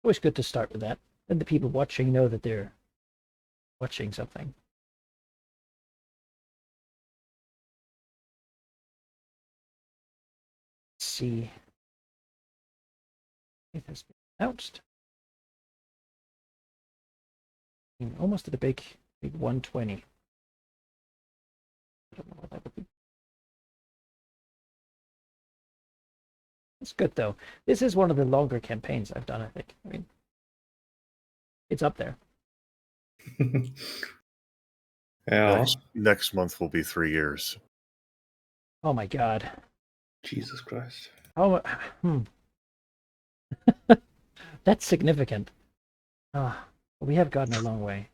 always good to start with that. And the people watching know that they're watching something. Let's see. It has been announced. Almost at a big 120. I don't know what that would be. It's good though. This is one of the longer campaigns I've done, I think. I mean, it's up there. Yeah. Next month will be 3 years. Oh my god. Jesus Christ. Oh, That's significant. We have gotten a long way.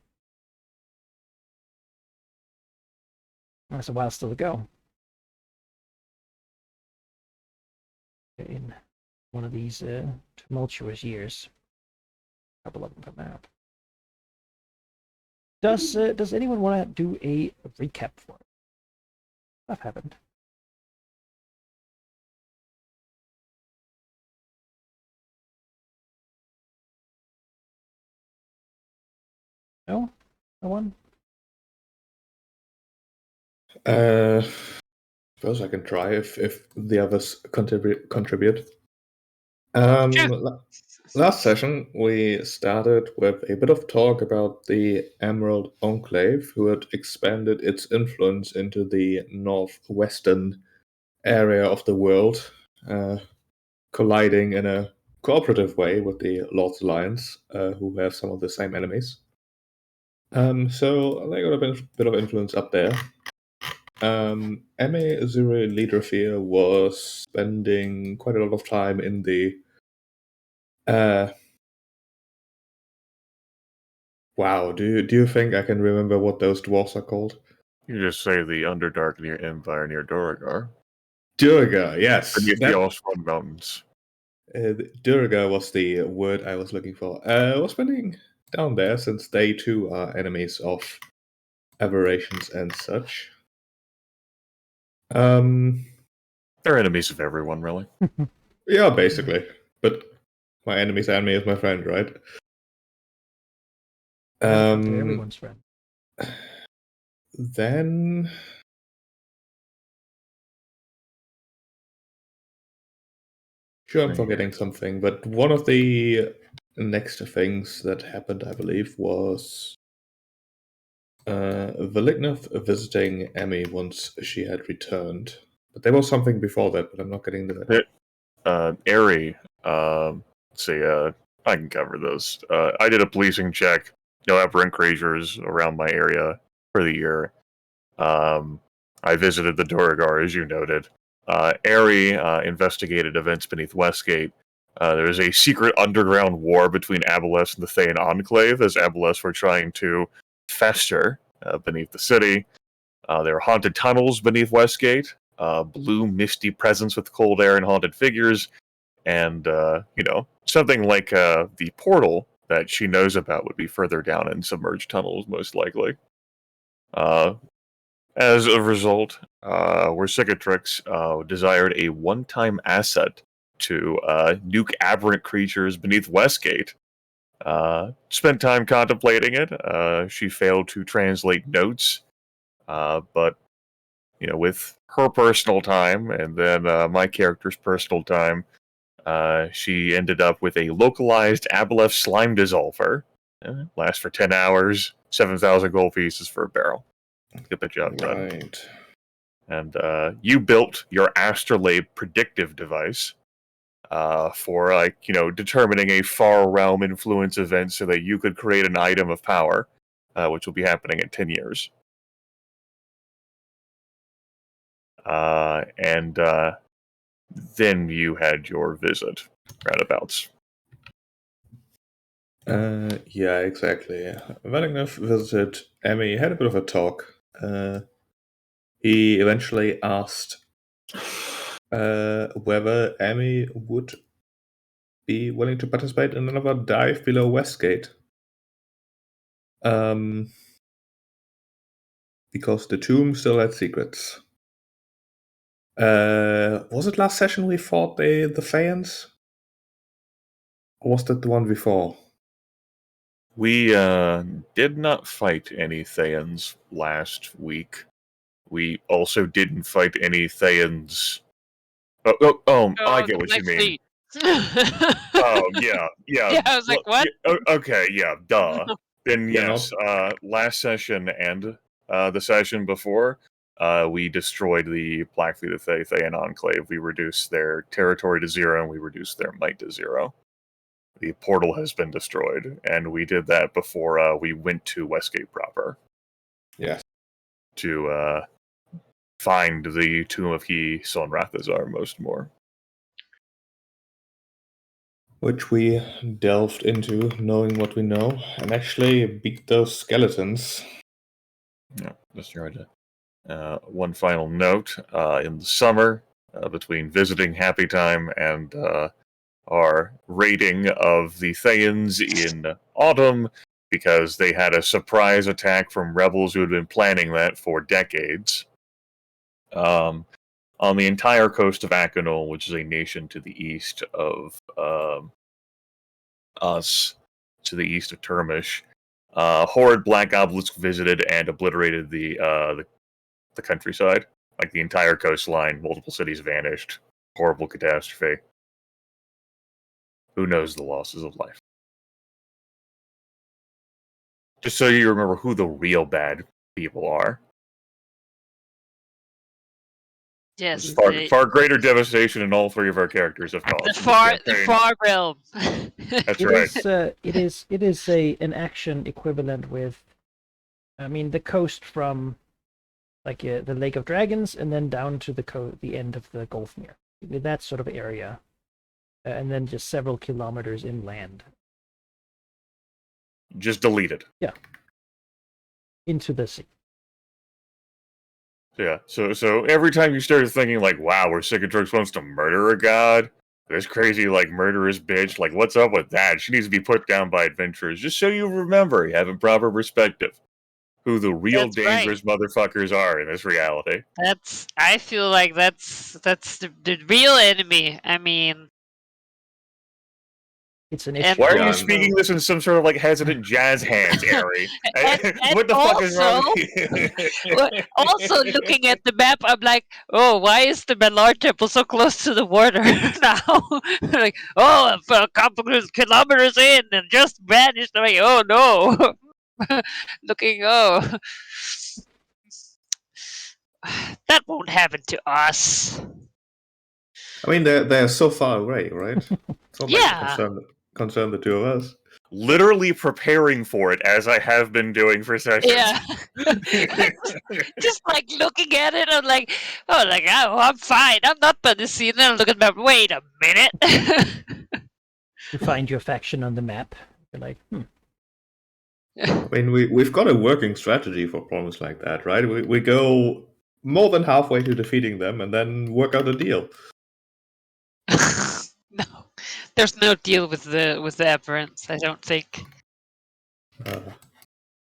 There's a while still to go. In one of these tumultuous years. A couple of them per map. Does anyone want to do a recap for it? Stuff happened. No? No one? Suppose I can try if the others contribute. Last session, we started with a bit of talk about the Emerald Enclave, who had expanded its influence into the northwestern area of the world, colliding in a cooperative way with the Lord's Alliance, who have some of the same enemies. So they got a bit of influence up there. Eme Azuri Lidrafir was spending quite a lot of time in the wow, do you think I can remember what those dwarfs are called? You just say the Underdark near Empire near Duragar. Durga, yes. Beneath the Allspawn Mountains. Durga was the word I was looking for. I was spending down there since they too are enemies of aberrations and such. They're enemies of everyone, really. Yeah, basically. But my enemy's enemy is my friend, right? They're everyone's friend. Then sure, I'm forgetting something, but one of the next things that happened, I believe, was Velignov visiting Emmy once she had returned. But there was something before that, but I'm not getting to that. Airy, let's see, I can cover those. I did a policing check, no aberrant creatures around my area for the year. I visited the Duragar, as you noted. Airy investigated events beneath Westgate. There was a secret underground war between Aboleth and the Thayan Enclave, as Aboleth were trying to fester beneath the city. There were haunted tunnels beneath Westgate, blue, misty presence with cold air and haunted figures, and, something like the portal that she knows about would be further down in submerged tunnels, most likely. As a result, Cicatrix desired a one-time asset to nuke aberrant creatures beneath Westgate. Spent time contemplating it. She failed to translate notes, but with her personal time and then my character's personal time, she ended up with a localized Aboleth slime dissolver. Lasts for 10 hours, 7,000 gold pieces for a barrel. Get the job done. Right. And you built your Astrolabe predictive device for, determining a far realm influence event so that you could create an item of power, which will be happening in 10 years. And then you had your visit, roundabouts. Yeah, exactly. Velignov visited Emmy, had a bit of a talk. He eventually asked whether Emmy would be willing to participate in another dive below Westgate. Because the tomb still had secrets. Was it last session we fought the Thayans? Or was that the one before? We did not fight any Thayans last week. We also didn't fight any Thayans. I get what you next mean. week. Oh, yeah. Yeah, I was like, what? Okay, yeah, duh. Then Yeah, yes, last session and the session before, we destroyed the Black Fleet of Thayan Enclave. We reduced their territory to 0, and we reduced their might to 0. The portal has been destroyed, and we did that before we went to Westgate proper. Yes. To find the Tomb of He Sonrathazar most more. Which we delved into, knowing what we know, and actually beat those skeletons. Yeah, that's right. One final note, in the summer, between visiting Happy Time and our raiding of the Thayans in autumn, because they had a surprise attack from rebels who had been planning that for decades. On the entire coast of Akinol, which is a nation to the east of us, to the east of Termish, horrid black obelisk visited and obliterated the countryside. Like the entire coastline, multiple cities vanished. Horrible catastrophe. Who knows the losses of life? Just so you remember who the real bad people are. Yes, Far greater devastation in all 3 of our characters have caused. the far realm. That's right. It is an action equivalent with, I mean, the coast from like the Lake of Dragons and then down to the end of the Gulfmere. That sort of area, and then just several kilometers inland. Just delete it. Yeah. Into the sea. Yeah. So every time you start thinking like, wow, where Cicatrix wants to murder a god, this crazy like murderous bitch, like what's up with that? She needs to be put down by adventurers. Just so you remember, you have a proper perspective. Who the real That's dangerous motherfuckers are in this reality. I feel like that's the real enemy. I mean, it's an And- issue. Why are Yeah, you I'm- speaking this in some sort of like hesitant jazz hands, Ari? And What the fuck is wrong with you? also looking at the map, I'm like, oh, why is the Malar Temple so close to the water now? Like, oh, a couple of kilometers in and just vanished. I'm like, oh no. Looking, oh. That won't happen to us. I mean, they're so far away, right? It's not Yeah. like concern the 2 of us. Literally preparing for it as I have been doing for sessions. Yeah. Just like looking at it, I'm like, oh, like, oh, I'm fine. I'm not by the scene. Then I look at the map. Wait a minute. You find your faction on the map. You're like, I mean, we've got a working strategy for problems like that, right? We go more than halfway to defeating them and then work out a deal. No, there's no deal with the Aberrants, I don't think.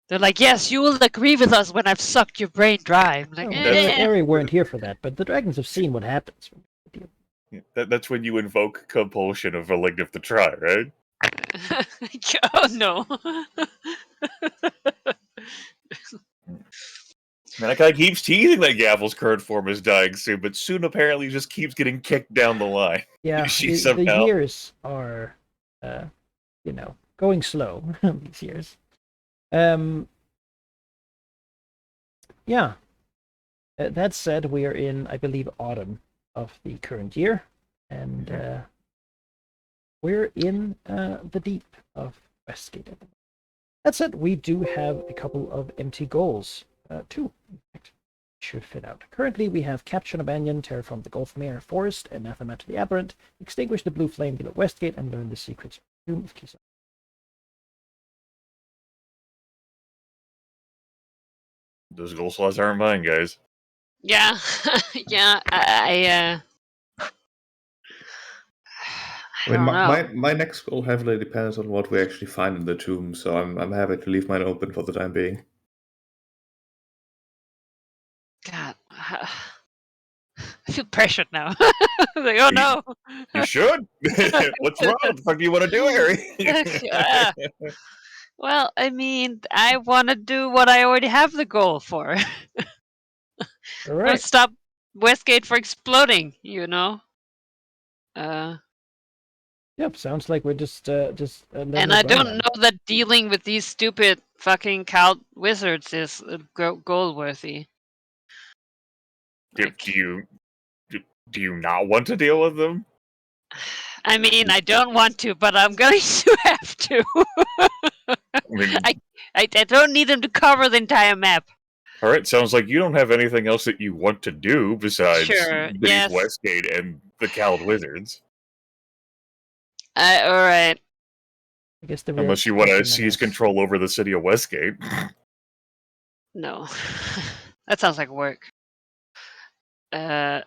They're like, yes, you will agree with us when I've sucked your brain dry. I'm like, Eri weren't here for that, but the dragons have seen what happens. That's when you invoke compulsion of Malignant to try, right? oh no. Man, that guy keeps teasing that Gavel's current form is dying soon, but soon apparently just keeps getting kicked down the line. Yeah, the somehow- years are, going slow. These years. Yeah. That said, we are in, I believe, autumn of the current year, and we're in the deep of Westgate. That said, we do have a couple of empty goals. 2, in fact, should fit out. Currently, we have capture Nabanyan, terraform the Gulfmere Forest, anathema to the Aberrant, extinguish the blue flame below Westgate, and learn the secrets of the Tomb of Kisa. Those goal slots aren't mine, guys. Yeah, yeah. I I mean, don't know. my next goal heavily depends on what we actually find in the tomb, so I'm happy to leave mine open for the time being. God, I feel pressured now. Like, oh no. You should. What's wrong? What the fuck do you want to do, Yeah. Harry? Well, I mean, I want to do what I already have the goal for. All Want right. to stop Westgate for exploding, you know? Yep. Sounds like we're just letting And it I run don't then. know that dealing with these stupid fucking cow wizards is goal worthy. do, Like, do you do you not want to deal with them? I mean, I don't want to, but I'm going to have to. I mean, I don't need them to cover the entire map. all right. Sounds like you don't have anything else that you want to do besides Sure, beneath yes. Westgate and the Cowled Wizards. All right. I guess the real Unless you want to question, I seize guess- control over the city of Westgate. No, that sounds like work. Yeah.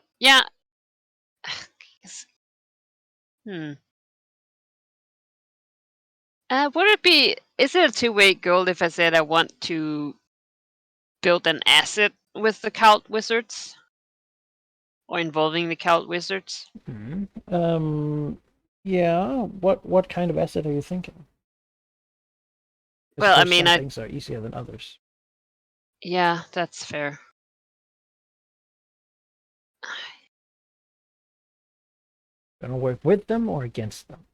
Hmm. Would it be? Is it a two-way goal if I said I want to build an asset with the Cult Wizards, or involving the Cult Wizards? Yeah. What kind of asset are you thinking? 'Cause Well, I of course mean, some things are easier than others. yeah, that's fair. Gonna work with them or against them?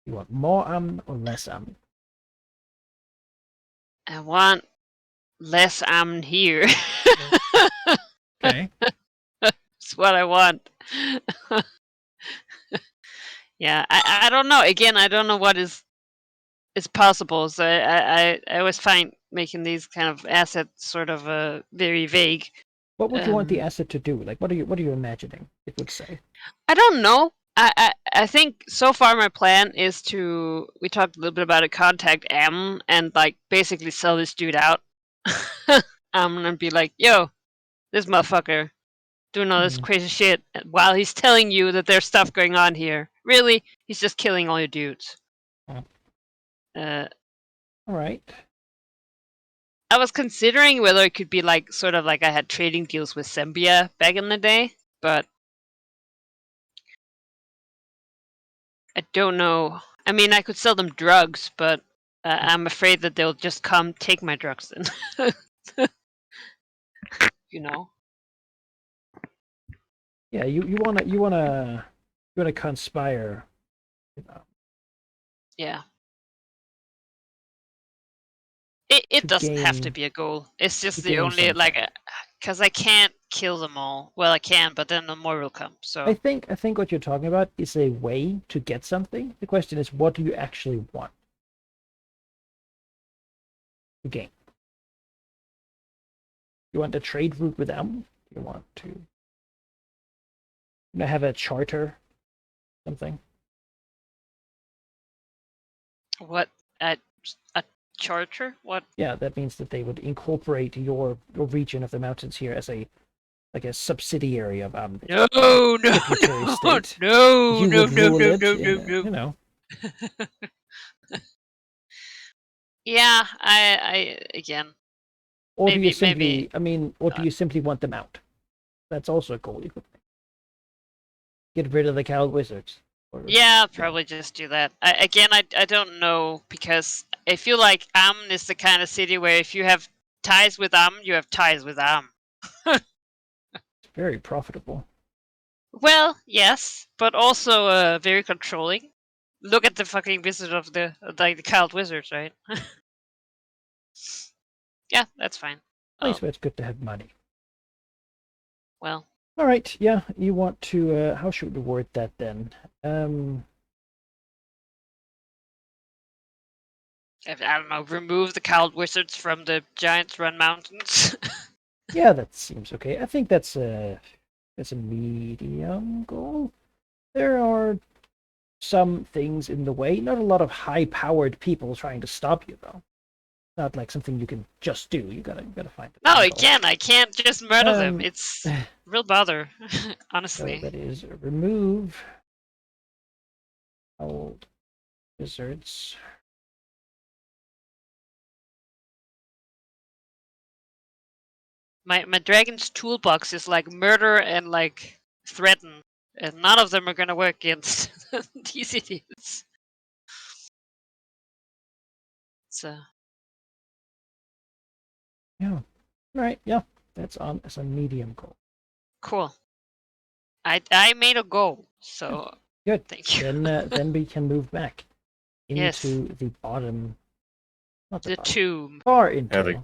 You want more or less I want less here. Okay. That's what I want. Yeah, I don't know. Again, I don't know what is possible. So I always find making these kind of assets sort of very vague. What would you want the asset to do? Like, what are you imagining it would say? I don't know. I think so far my plan is to, we talked a little bit about it, contact M and like basically sell this dude out. And be like, yo, this motherfucker doing all this Mhm. crazy shit while he's telling you that there's stuff going on here. Really, he's just killing all your dudes. Oh. Uh, All right. I was considering whether it could be like sort of like I had trading deals with Zambia back in the day, but I don't know. I mean, I could sell them drugs, but I'm afraid that they'll just come take my drugs then. You know? Yeah, you wanna conspire. Yeah. It To doesn't have to gain- be a goal. It's just to the gain only something. like, because I can't kill them all. Well, I can, but then the more will come. So I think what you're talking about is a way to get something. The question is, what do you actually want to gain? You want a trade route with them? You want to have a charter, something? what? A charter? What? Yeah, that means that they would incorporate your region of the mountains here as a subsidiary of No, no, tributary no, state. no, You no, would no, rule no, it no, in no, a, no. Yeah, I again. or do you Maybe- simply? maybe I mean, or do not. you simply want them out? That's also a goal you could make. Get rid of the Cowled Wizards. Or, Yeah, I'll probably just do that. I don't know, because I feel like Amn is the kind of city where if you have ties with Amn, you have ties with Amn. It's very profitable. Well, yes, but also very controlling. Look at the fucking wizard of the Cowled Wizards, right? Yeah, that's fine. Place where it's good to have money. Well, All right, yeah, you want to, how should we word that then? I don't know. Remove the Cowled Wizards from the Giants Run Mountains. Yeah, that seems okay. I think that's a medium goal. There are some things in the way, not a lot of high-powered people trying to stop you, though. Not like something you can just do. You gotta find it. No, again, I can't just murder them. Um, It's real bother, So honestly. that is remove old wizards My dragon's toolbox is like murder and like threaten, and none of them are gonna work against these idiots. So Yeah. Right. Yeah. That's on as a medium goal. cool. I made a goal, so Good. thank you. Then we can move back Yes. into the bottom. Not the The bottom. tomb. Far into.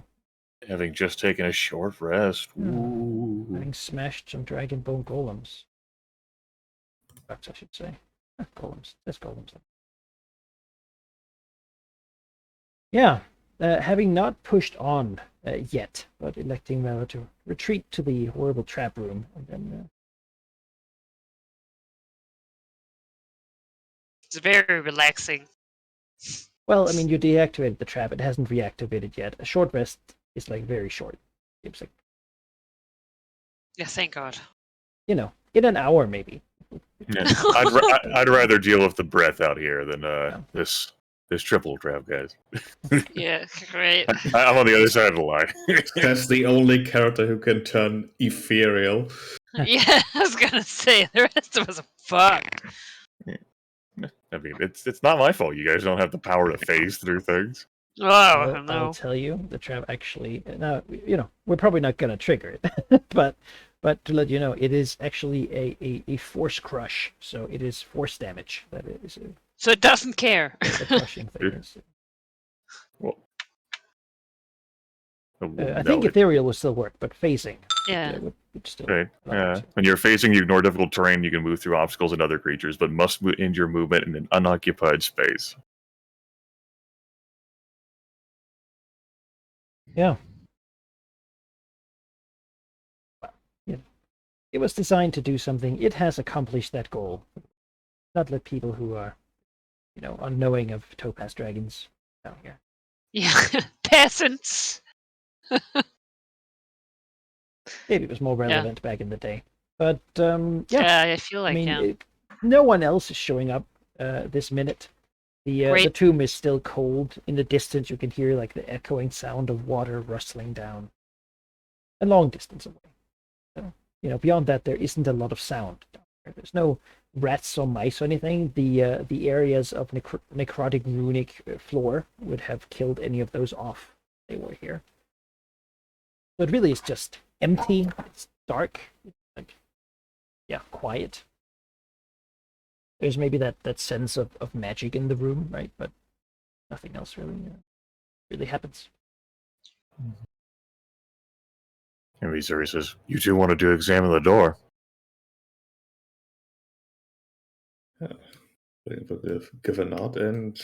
Having just taken a short rest. Ooh. Having smashed some dragon bone golems. Ducks, I should say. Golems. There's golems. Yeah. Having not pushed on yet, but electing rather to retreat to the horrible trap room and then. It's very relaxing. Well, I mean, you deactivated the trap. It hasn't reactivated yet. A short rest is like very short. It's like, Yeah, thank God. in an hour maybe. Yeah. I'd rather deal with the breath out here than this triple trap, guys. Yeah, great. I'm on the other side of the line. That's the only character who can turn ethereal. Yeah, I was gonna say the rest of us are fucked. I mean, it's not my fault. You guys don't have the power to phase through things. Oh I'll no. tell you, the trap actually. Now, we're probably not gonna trigger it, but to let you know, it is actually a force crush. So it is force damage. That is So it doesn't care. the crushing thing. Is. Well, I think ethereal would still work, but phasing. Yeah. Would still. Okay. allow it to. When you're facing, you ignore difficult terrain. You can move through obstacles and other creatures, but must end your movement in an unoccupied space. Yeah. It was designed to do something. It has accomplished that goal. Not let people who are, unknowing of topaz dragons down here. Yeah. Peasants. Maybe it was more relevant back in the day. But, yeah. Yeah, I feel like no one else is showing up this minute. The tomb is still cold. In the distance, you can hear like the echoing sound of water rustling down a long distance away. So, beyond that, there isn't a lot of sound. There's no rats or mice or anything. The areas of necrotic runic floor would have killed any of those off if they were here. So it really is just empty. It's dark. It's like, quiet. There's maybe that sense of magic in the room, right? But nothing else really happens. And Missouri says, "You two wanted to examine the door." Give a nod and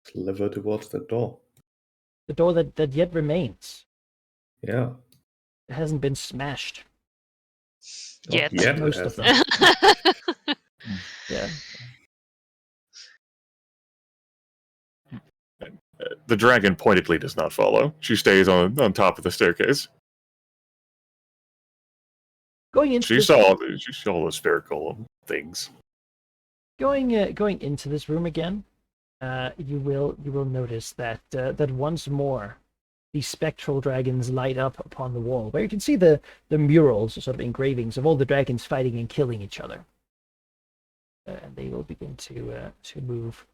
sliver towards the door. The door that yet remains. Yeah. It hasn't been smashed. Yet. Yet Most it of them. hasn't. Yeah. The dragon pointedly does not follow. She stays on top of the staircase. Going into She saw the spherical things. Going into this room again, you will notice that once more the spectral dragons light up upon the wall, where you can see the murals, sort of engravings of all the dragons fighting and killing each other, and they will begin to move.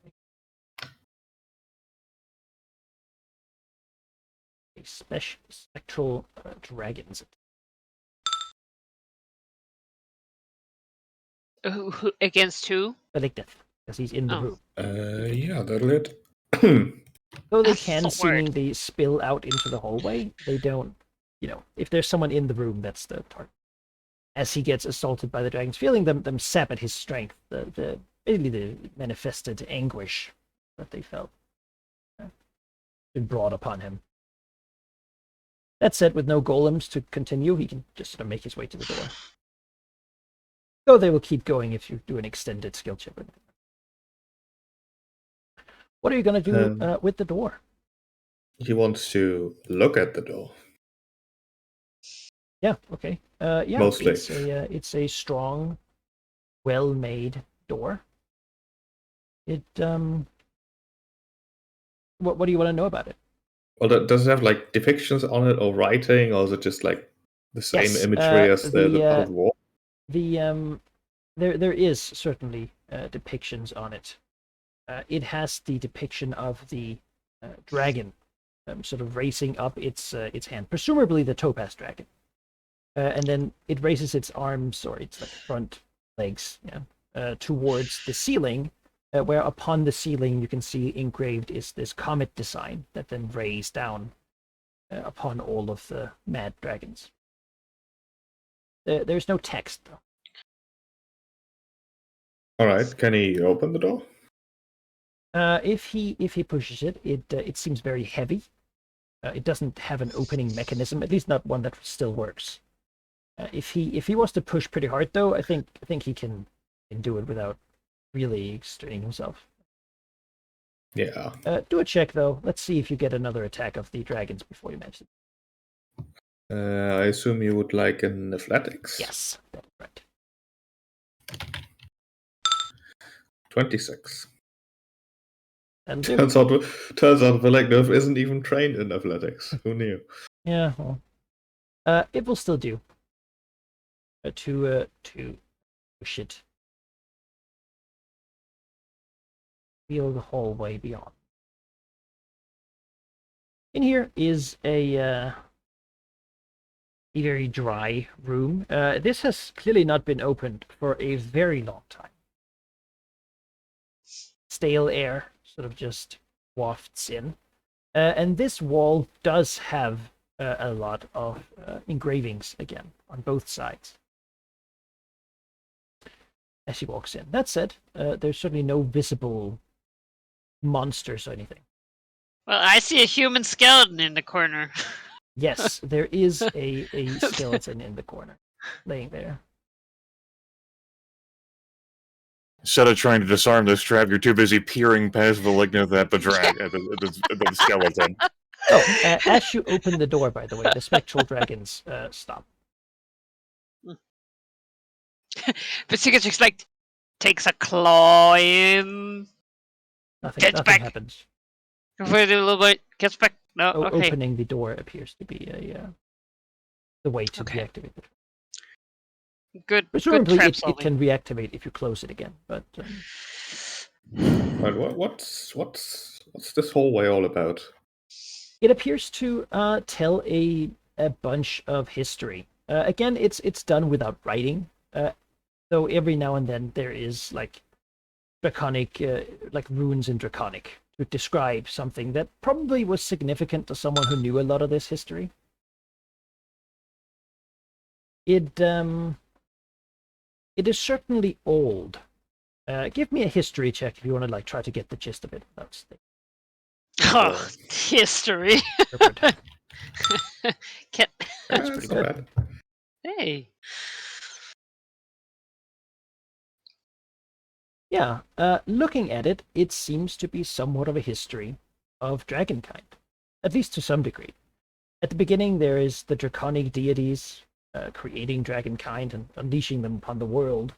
A special spectral dragons. Against who? Elective, because he's in the room. Yeah, that'll it. Though they That's can the word. seemingly spill out into the hallway, they don't, if there's someone in the room, that's the target. As he gets assaulted by the dragons, feeling them sap at his strength, basically the manifested anguish that they felt been brought upon him. That said, with no golems to continue, he can just sort of make his way to the door. Though they will keep going if you do an extended skill check. What are you going to do with the door? He wants to look at the door. Yeah, okay. Yeah, Mostly. It's a strong, well-made door. It what do you want to know about it? Well, does it have like depictions on it or writing, or is it just like The same Yes, imagery as the God of War. There is certainly depictions on it. It has the depiction of the dragon sort of raising up its hand, presumably the topaz dragon, and then it raises its arms or its like front legs, towards the ceiling, where upon the ceiling you can see engraved is this comet design that then rays down upon all of the mad dragons. There's no text though. All right, can he open the door? If he pushes it, it seems very heavy. It doesn't have an opening mechanism, at least not one that still works. If he wants to push pretty hard, though, I think he can do it without really straining himself. Yeah. Do a check though. Let's see if you get another attack of the dragons before you manage it. I assume you would like an athletics. Yes, that's right. 26. That'll do. Turns out Veleknov isn't even trained in athletics. Who knew? Yeah, well, it will still do. To push it. Feel the hallway beyond. In here is a very dry room. This has clearly not been opened for a very long time. Stale air sort of just wafts in. And this wall does have a lot of engravings again on both sides. As he walks in. That said, there's certainly no visible monsters or anything. Well, I see a human skeleton in the corner. Yes, there is a skeleton in the corner, laying there. Instead of trying to disarm this trap, you're too busy peering past Veleknov at the skeleton. Oh, as you open the door, by the way, the spectral dragons stop. But Sigurd's like, takes a claw in. Nothing back. happens. Wait a little bit. Gets back. No, okay. Opening the door appears to be the way to Okay. deactivate the trap. Good Presumably, trap it solving. can reactivate if you close it again, but... Right, what's this hallway all about? It appears to tell a bunch of history. Again, it's done without writing, though every now and then there is like draconic, like runes in draconic to describe something that probably was significant to someone who knew a lot of this history. It is certainly old. Give me a history check if you want to like try to get the gist of it without sticking. Oh, history. Can... That's Yeah, pretty not good. bad. Hey. Yeah, looking at it, it seems to be somewhat of a history of dragonkind, at least to some degree. At the beginning, there is the draconic deities creating dragonkind and unleashing them upon the world.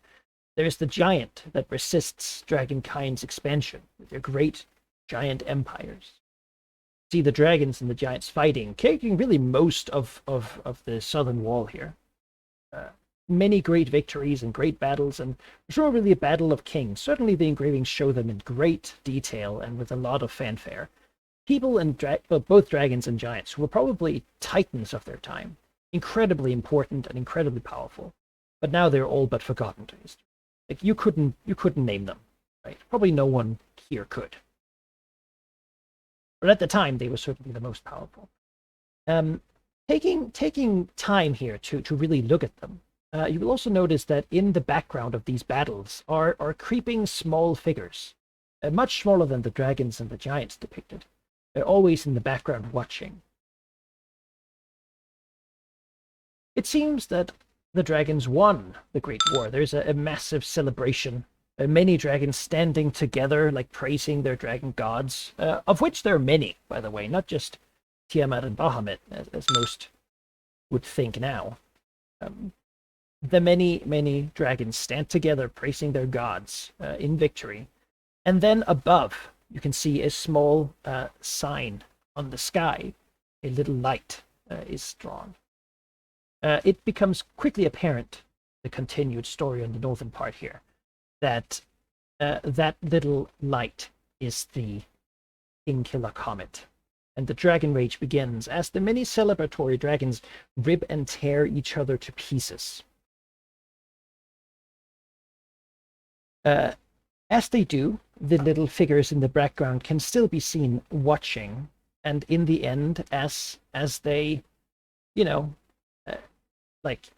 There is the giant that resists dragonkind's expansion with their great giant empires. See the dragons and the giants fighting, taking really most of the southern wall here. Many great victories and great battles, and presumably a battle of kings. Certainly the engravings show them in great detail and with a lot of fanfare. People and both dragons and giants who were probably titans of their time, incredibly important and incredibly powerful, but now they're all but forgotten to history. Like you couldn't name them, right? Probably no one here could. But at the time, they were certainly the most powerful. Taking time here to really look at them, you will also notice that in the background of these battles are creeping small figures, much smaller than the dragons and the giants depicted. They're always in the background watching. It seems that the dragons won the Great War. There's a massive celebration. Many dragons standing together, like praising their dragon gods, of which there are many, by the way, not just Tiamat and Bahamut, as most would think now. The many dragons stand together praising their gods in victory. And then above, you can see a small sign on the sky. A little light is drawn. it becomes quickly apparent, the continued story on the northern part here, that that little light is the Kingkiller Comet. And the dragon rage begins as the many celebratory dragons rip and tear each other to pieces. As they do, the little figures in the background can still be seen watching, and in the end, as they,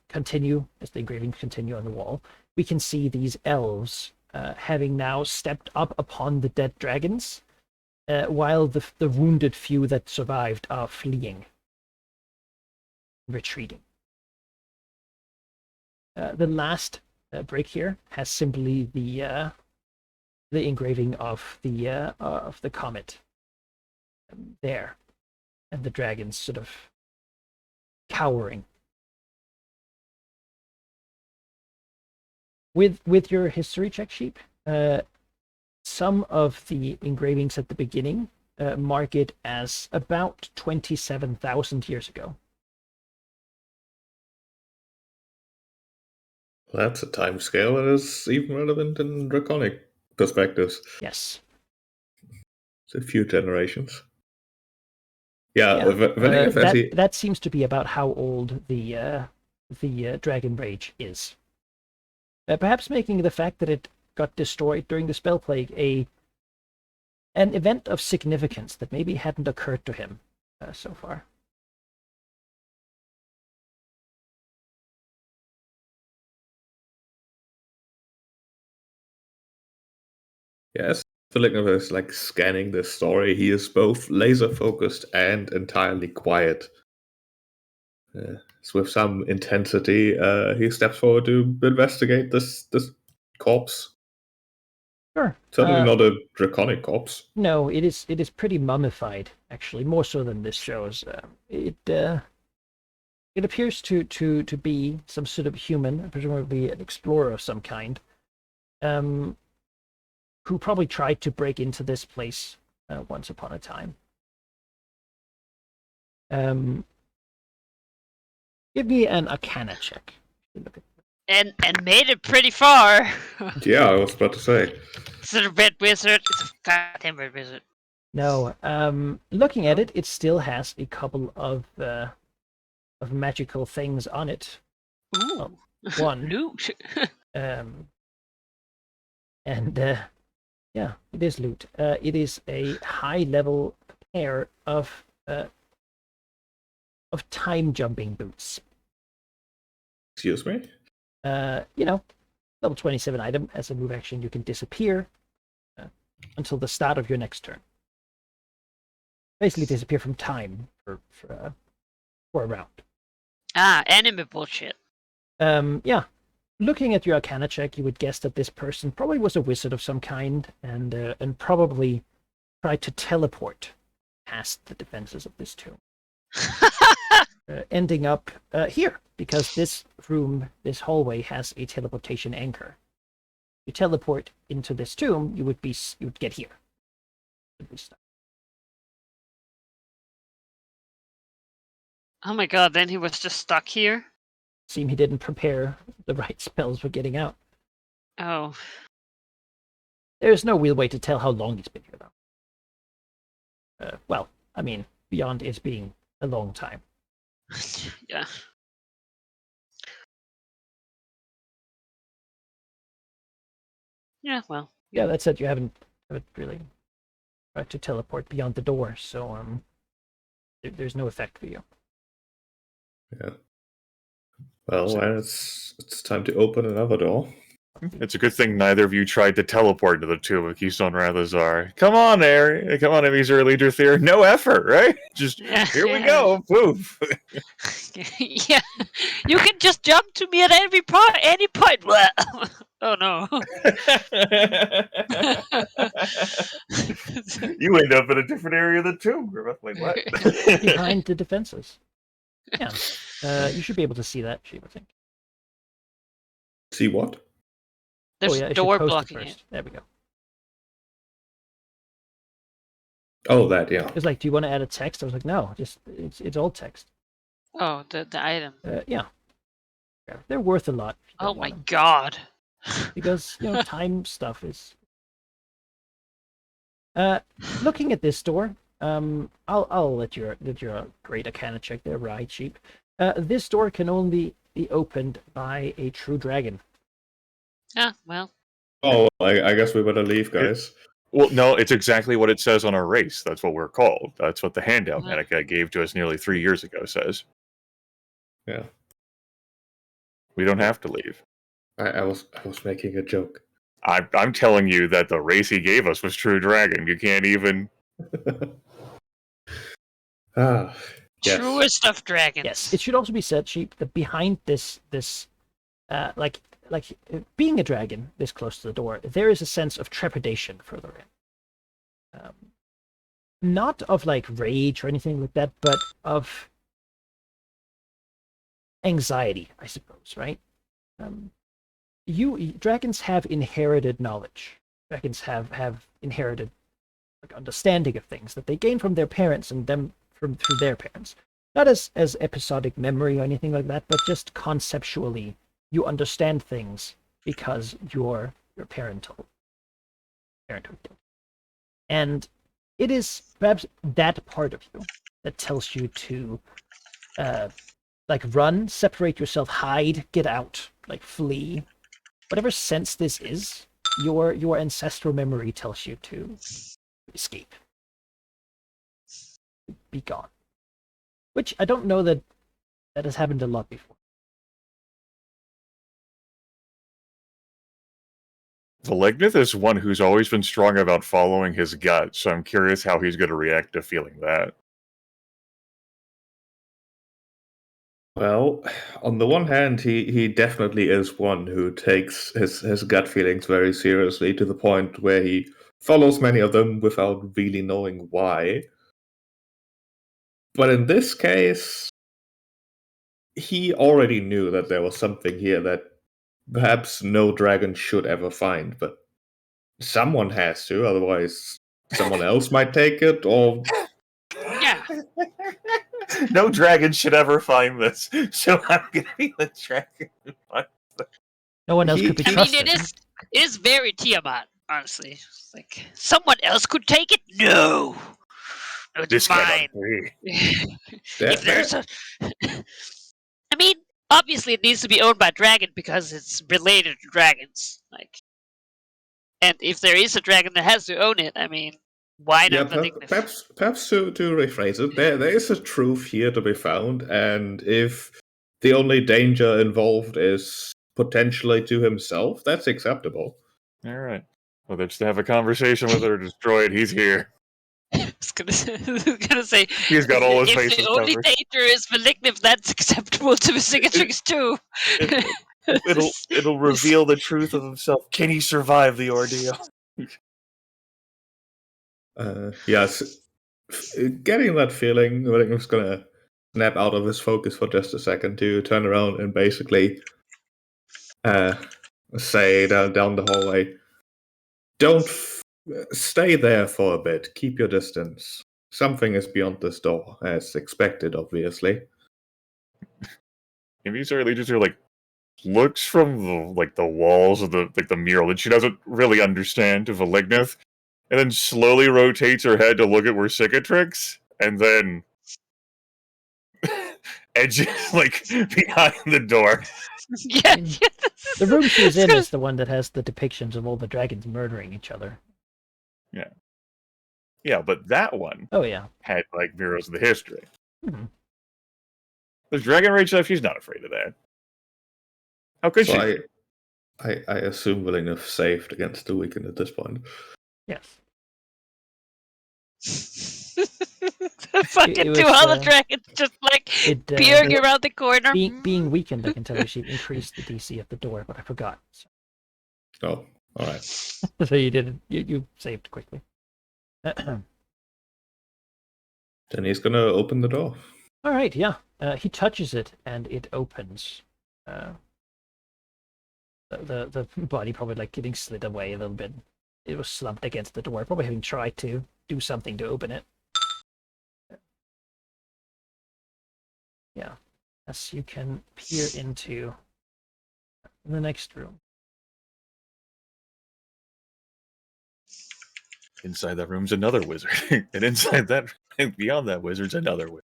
continue, as the engravings continue on the wall, we can see these elves having now stepped up upon the dead dragons, while the wounded few that survived are fleeing, retreating. The last break here has simply the engraving of the comet there, and the dragons sort of cowering. With your history check sheet, some of the engravings at the beginning mark it as about 27,000 years ago. That's a time scale that is even relevant in draconic perspectives. Yes. It's a few generations. Yeah. That seems to be about how old the Dragon Rage is. Perhaps making the fact that it got destroyed during the Spell Plague an event of significance that maybe hadn't occurred to him so far. Yes, Philip is like scanning this story. He is both laser focused and entirely quiet. So with some intensity, he steps forward to investigate this corpse. Sure. Certainly not a draconic corpse. No, it is pretty mummified, actually, more so than this shows. It appears to be some sort of human, presumably an explorer of some kind, who probably tried to break into this place once upon a time. Give me an Arcana check. And made it pretty far. Yeah, I was about to say. It's a red wizard. It's a goddamn red wizard. No, looking at it, it still has a couple of magical things on it. Ooh. One. Loot. Yeah, it is loot. It is a high-level pair of time jumping boots. Excuse me? Level 27 item. As a move action, you can disappear until the start of your next turn. Basically, disappear from time for a round. Anime bullshit. Yeah. Looking at your Arcana check, you would guess that this person probably was a wizard of some kind, and probably tried to teleport past the defenses of this tomb. Ending up here, because this hallway has a teleportation anchor. You teleport into this tomb, you would get here. Oh my god, then he was just stuck here? Seemed he didn't prepare the right spells for getting out. Oh. There's no real way to tell how long he's been here, though. Well, I mean, beyond it being a long time. Yeah. Yeah, well. Yeah, that said, you haven't really tried to teleport beyond the door, so there's no effect for you. Yeah. Well, it's time to open another door. It's a good thing neither of you tried to teleport to the tomb of Keystone Rathazar. Come on, Ari. Come on, Evi's Leader Theor. No effort, right? Just, here we go. Poof. Yeah. You can just jump to me at any point. Oh, no. You end up in a different area of the tomb. Like, what? Behind the defenses. Yeah. You should be able to see that, I think. See what? There's a door blocking it. There we go. Oh, that, yeah. It was like, do you want to add a text? I was like, no, just it's all text. Oh, the item. Yeah. They're worth a lot. If you Oh don't my want 'em. god. Because time stuff is. Looking at this door, I'll let your great arcana check there, right, sheep. This door can only be opened by a true dragon. Yeah, well. Oh, I guess we better leave, guys. Well, no, it's exactly what it says on our race. That's what we're called. That's what the handout Yeah. Manica gave to us nearly 3 years ago says. Yeah, We don't have to leave. I was making a joke. I'm telling you that the race he gave us was True Dragon. You can't even. Ah, yes. Truest of dragons. Yes, it should also be said, sheep, that behind this like being a dragon this close to the door, there is a sense of trepidation further in. Not of like rage or anything like that, but of anxiety, I suppose, right? Dragons have inherited knowledge. Dragons have inherited understanding of things that they gain from their parents and them through their parents. Not as episodic memory or anything like that, but just conceptually, you understand things because your parenthood did. And it is perhaps that part of you that tells you to run, separate yourself, hide, get out, flee. Whatever sense this is, your ancestral memory tells you to escape. Be gone. Which I don't know that has happened a lot before. Valignith is one who's always been strong about following his gut, so I'm curious how he's going to react to feeling that. Well, on the one hand, he definitely is one who takes his gut feelings very seriously to the point where he follows many of them without really knowing why. But in this case, he already knew that there was something here that perhaps no dragon should ever find, but someone has to, otherwise someone else might take it, or... Yeah. No dragon should ever find this, so I'm gonna be the dragon who finds it. No one else could be I mean, trusted. it is very Tiamat, honestly. It's like, someone else could take it? No! No, it's This mine. cannot be. If there's a... I mean, obviously it needs to be owned by a dragon because it's related to dragons. And if there is a dragon that has to own it, I mean, why not Valignith? Perhaps to rephrase it, there is a truth here to be found, and if the only danger involved is potentially to himself, that's acceptable. All right. Whether it's to have a conversation with or destroy it, he's here. I was gonna say He's got all his if bases the only covered. danger is Valignith, that's acceptable to Visigatrix too. It'll reveal the truth of himself. Can he survive the ordeal? Yes. Getting that feeling, I think I'm just gonna snap out of his focus for just a second to turn around and basically say down the hallway, don't stay there for a bit. Keep your distance. Something is beyond this door, as expected, obviously. And these early just are like looks from the walls of the mural that she doesn't really understand to Valignith, and then slowly rotates her head to look at where Cicatrix, and then edges behind the door. Yeah. The room she's in is the one that has the depictions of all the dragons murdering each other. Yeah, but that one had murals of the history. Mm-hmm. The Dragon Rage stuff, she's not afraid of that. How could she? I assume Valignith saved against the weakened at this point. Yes. Fucking two other dragons just peering around the corner. Being weakened, I can tell you she increased the DC of the door, but I forgot. So. Oh, all right. So you did it. You saved quickly. Then he's gonna open the door. All right, yeah. He touches it and it opens. The body probably getting slid away a little bit. It was slumped against the door, probably having tried to do something to open it. Yeah. as you can peer into the next room. Inside that room's another wizard, and inside that, beyond that wizard's another wizard.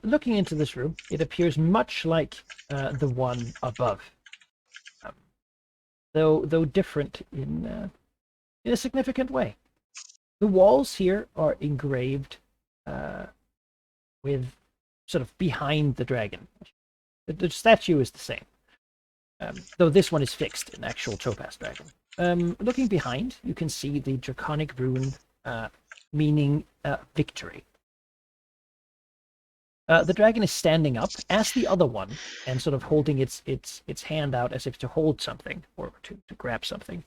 Looking into this room, it appears much like the one above, though different in a significant way. The walls here are engraved with sort of behind the dragon. The statue is the same, though this one is fixed, an actual topaz dragon. Looking behind, you can see the draconic rune meaning victory. The dragon is standing up as the other one and sort of holding its hand out as if to hold something or to grab something.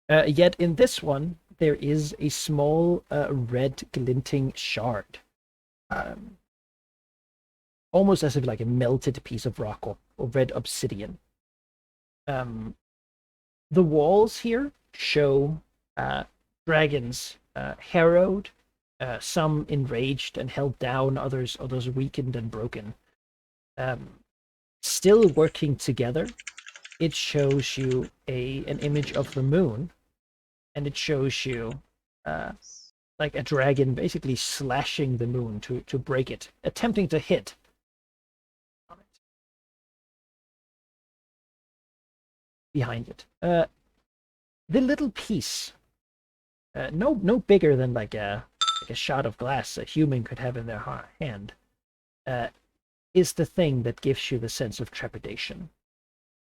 Yet in this one, there is a small red glinting shard. Almost as if like a melted piece of rock or red obsidian. The walls here show dragons harrowed, some enraged and held down, others weakened and broken. Still working together, it shows you an image of the moon, and it shows you like a dragon basically slashing the moon to break it, attempting to hit on it. Behind it. The little piece, no bigger than like a shot of glass a human could have in their hand, is the thing that gives you the sense of trepidation.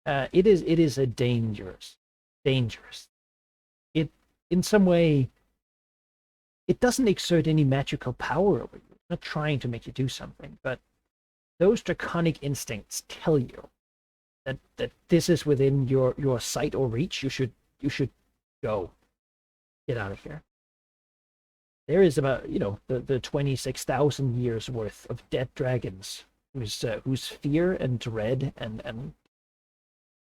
It is a dangerous. It, in some way, it doesn't exert any magical power over you. It's not trying to make you do something, but those draconic instincts tell you that this is within your sight or reach. You should go. Get out of here. There is about, the 26,000 years worth of dead dragons whose fear and dread and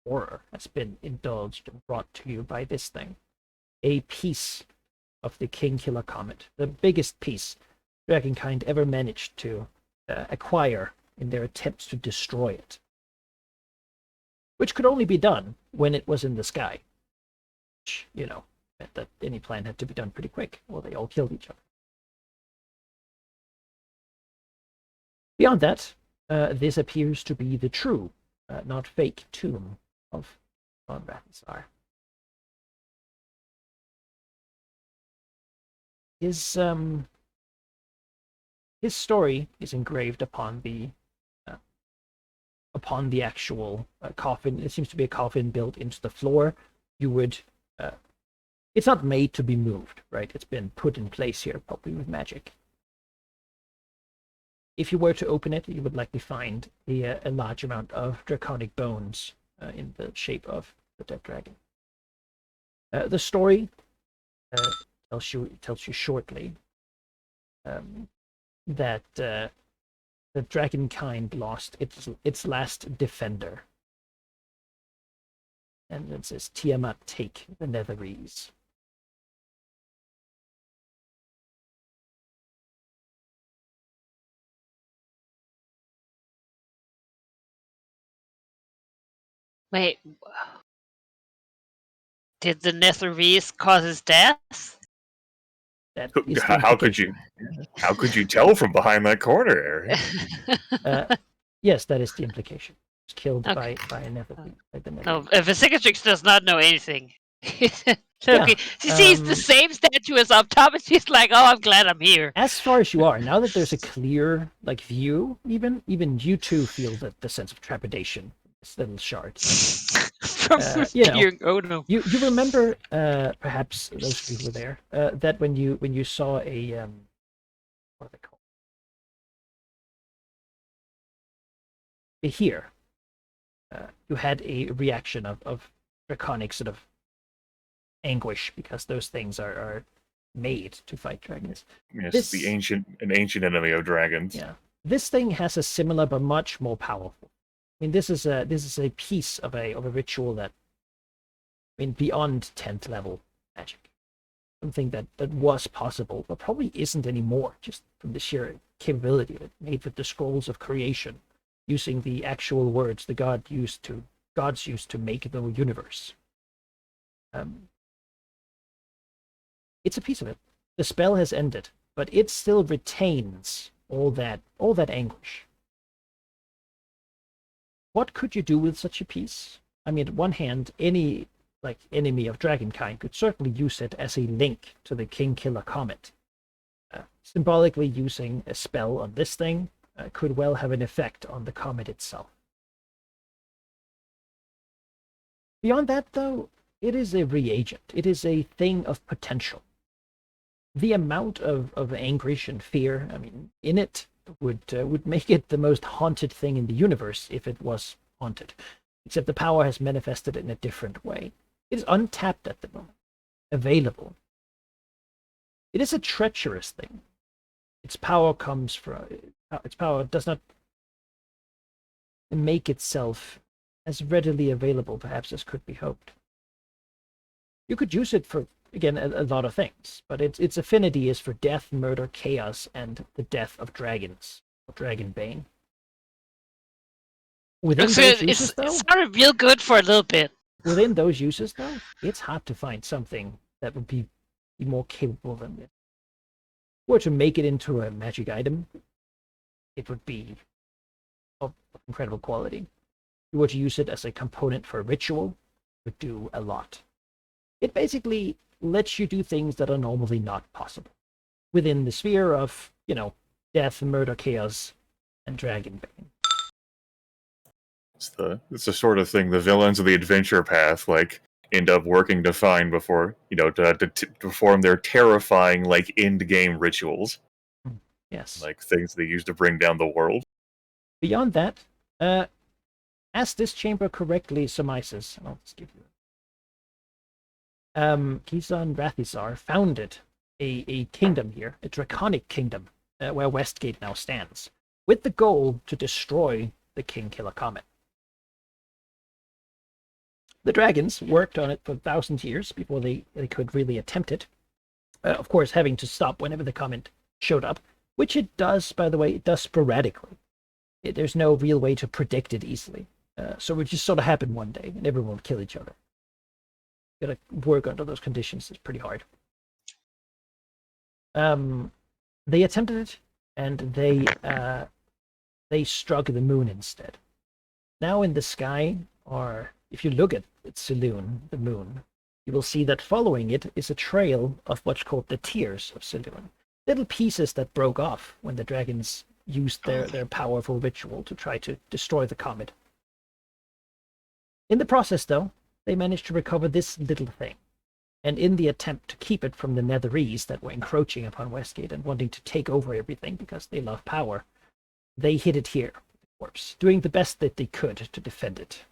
horror has been indulged and brought to you by this thing. A piece of the King Killer Comet, the biggest piece dragonkind ever managed to acquire in their attempts to destroy it. Which could only be done when it was in the sky. Which, meant that any plan had to be done pretty quick, or they all killed each other. Beyond that, this appears to be the true, not fake, tomb of Von Rathensar. His story is engraved upon the actual coffin. It seems to be a coffin built into the floor. You would it's not made to be moved, right? It's been put in place here, probably with magic. If you were to open it, you would likely find a large amount of draconic bones in the shape of the dead dragon. The story tells you shortly that the dragonkind lost its last defender. And it says, Tiamat take the Netherese. Wait, did the Netherese cause his death? That is the How could you tell from behind that corner, Aaron? Yes, that is the implication. He was killed Okay. by a Netherese. By the No, Netherese. Visicatrix does not know anything. Yeah, Okay, she sees the same statue as up top, and she's like, "Oh, I'm glad I'm here." As far as you are, now that there's a clear view, even you too feel the sense of trepidation. This little shard. From being, oh no. You remember, perhaps those of you who were there, that when you saw a what are they called? Here, you had a reaction of draconic sort of anguish because those things are made to fight dragons. Yes, an ancient enemy of dragons. Yeah, this thing has a similar but much more powerful. I mean, this is a piece of a ritual that, beyond 10th level magic. something that was possible, but probably isn't anymore, just from the sheer capability of it, made with the scrolls of creation, using the actual words the gods used to make the universe. It's a piece of it. The spell has ended, but it still retains all that anguish. What could you do with such a piece? I mean, on one hand, any enemy of Dragonkind could certainly use it as a link to the King Killer Comet. Symbolically using a spell on this thing could well have an effect on the comet itself. Beyond that, though, it is a reagent. It is a thing of potential. The amount of anguish and fear, I mean, in it would make it the most haunted thing in the universe if it was haunted. Except the power has manifested in a different way. It is untapped at the moment, available. It is a treacherous thing. Its power does not make itself as readily available, perhaps, as could be hoped. You could use it for, again, a lot of things, but its affinity is for death, murder, chaos, and the death of dragons, or Dragonbane. Within those uses, though, it sounded real good for a little bit. Within those uses, though, it's hard to find something that would be more capable than this. Were to make it into a magic item, it would be of incredible quality. If you were to use it as a component for a ritual, it would do a lot. It basically lets you do things that are normally not possible within the sphere of, death, murder, chaos, and Dragonbane. It's the sort of thing the villains of the adventure path end up working to find before to perform their terrifying end game rituals. Yes, things they use to bring down the world. Beyond that, as this chamber correctly surmises, I'll just give you. Kizan Rathizar founded a kingdom here, a draconic kingdom, where Westgate now stands, with the goal to destroy the King Killer Comet. The dragons worked on it for 1,000 years before they could really attempt it. Of course, having to stop whenever the comet showed up, which it does, by the way, it does sporadically. There's no real way to predict it easily. So it would just sort of happen one day, and everyone would kill each other. Gotta work under those conditions. It's pretty hard. They attempted it, and they struck the moon instead. Now in the sky, or if you look at Saloon, the moon, you will see that following it is a trail of what's called the Tears of Saloon. Little pieces that broke off when the dragons used their powerful ritual to try to destroy the comet. In the process, though, they managed to recover this little thing, and in the attempt to keep it from the Netherese that were encroaching upon Westgate and wanting to take over everything because they love power, they hid it here, the corpse, doing the best that they could to defend it.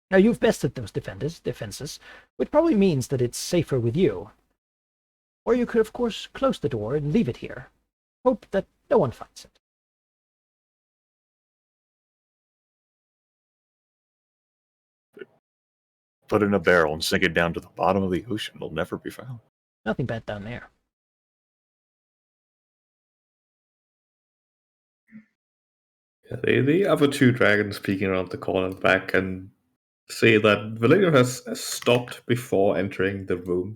Now, you've bested those defenses, which probably means that it's safer with you. Or you could, of course, close the door and leave it here. Hope that no one finds it. Put it in a barrel and sink it down to the bottom of the ocean. It'll never be found. Nothing bad down there. Yeah, the other two dragons peeking around the corner back and see that Valerian has stopped before entering the room,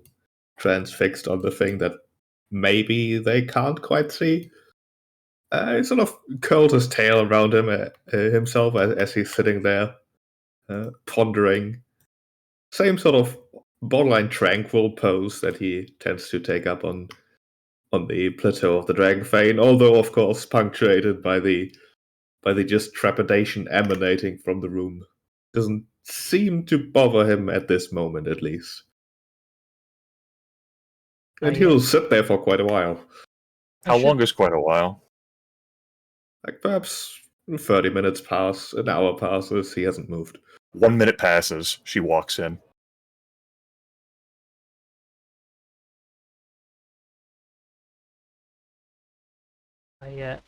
transfixed on the thing that maybe they can't quite see. He sort of curled his tail around himself as he's sitting there, pondering. Same sort of borderline tranquil pose that he tends to take up on the plateau of the Dragonfane, although of course punctuated by the just trepidation emanating from the room. Doesn't seem to bother him at this moment, at least. And he'll sit there for quite a while. How long is quite a while? Perhaps 30 minutes pass, an hour passes, he hasn't moved. 1 minute passes, she walks in.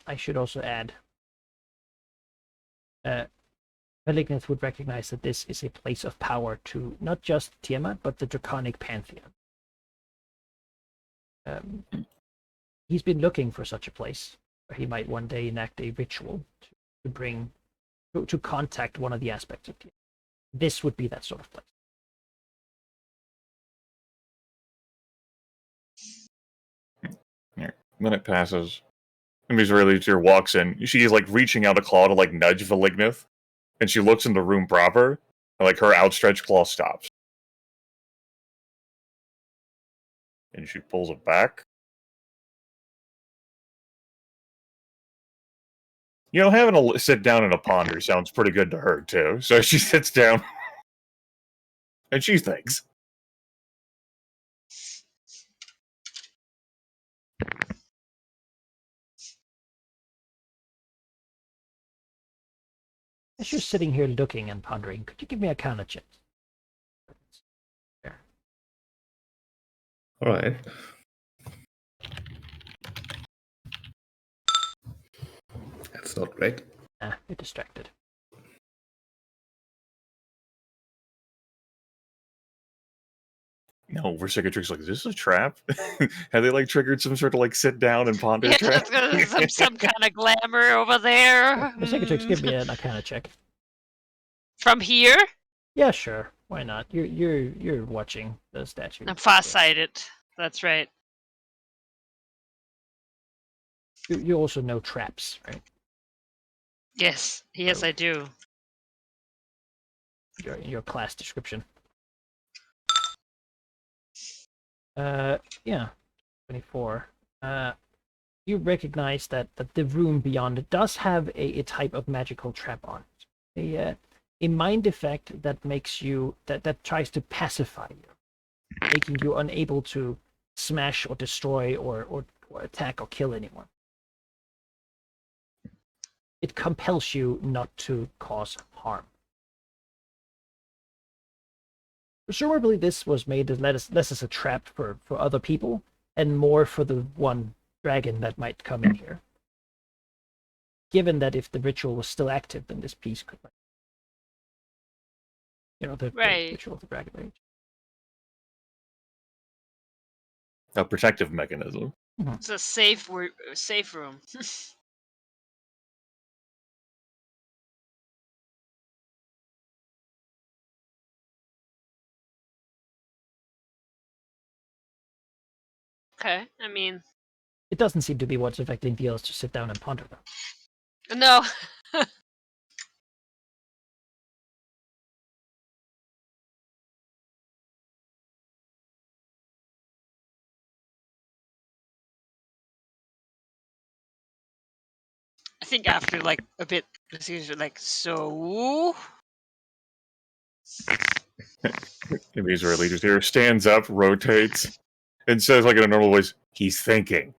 I should also add, Malignant would recognize that this is a place of power to not just Tiamat, but the Draconic Pantheon. He's been looking for such a place where he might one day enact a ritual to bring to contact one of the aspects of the. This would be that sort of place. Yeah. Minute passes. And Ms. Legier walks in. She's like reaching out a claw to like nudge Valignith, and she looks in the room proper, and like her outstretched claw stops. And she pulls it back. You know, having a sit down and a ponder sounds pretty good to her, too. So she sits down, and she thinks. As you're sitting here looking and pondering, could you give me a counter check? There. All right. That's not great. You're distracted. No, Versicatrix like, is this a trap? Have they like triggered some sort of like sit down and ponder Yeah, trap? some kind of glamour over there. The Secretary, give me an Arcana check. From here? Yeah, sure. Why not? You're watching the statue. I'm far-sighted. That's right. You also know traps, right? Yes, I do. Your class description. Yeah, 24. You recognize that the room beyond does have a type of magical trap on it. A mind effect that makes you that tries to pacify you, making you unable to smash or destroy or attack or kill anyone. It compels you not to cause harm. Presumably this was made less as a trap for other people and more for the one dragon that might come in here. Given that if the ritual was still active, then this piece could, the ritual of the dragon rage. A protective mechanism. It's a safe room. Okay, I mean... It doesn't seem to be what's affecting the others to sit down and ponder, though. No. I think after, like, a bit, the like, so... Ms. Legier here stands up, rotates, and says like in a normal voice, he's thinking.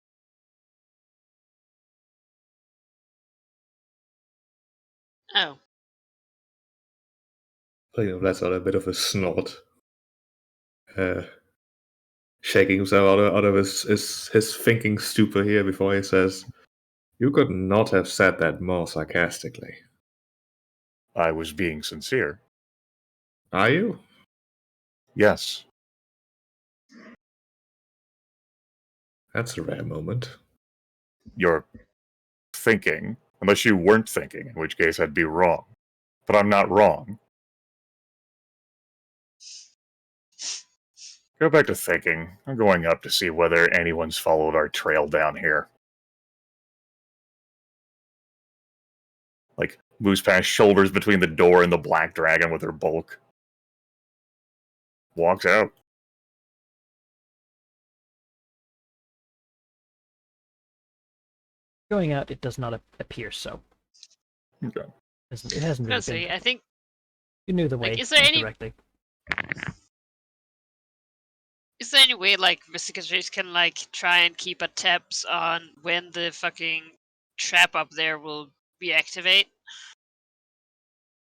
Oh. Lets out a bit of a snort. Shaking himself out of his thinking stupor here before he says, "You could not have said that more sarcastically." I was being sincere. Are you? Yes. That's a rare moment. You're thinking, unless you weren't thinking, in which case I'd be wrong. But I'm not wrong. Go back to thinking. I'm going up to see whether anyone's followed our trail down here. Like, moves past shoulders between the door and the black dragon with her bulk. Walks out. Going out, it does not appear so. Okay. It hasn't really been. I think... You knew the way. Like, is there any... directly. Is there any way, like, Vesicators can, like, try and keep a tabs on when the fucking trap up there will reactivate?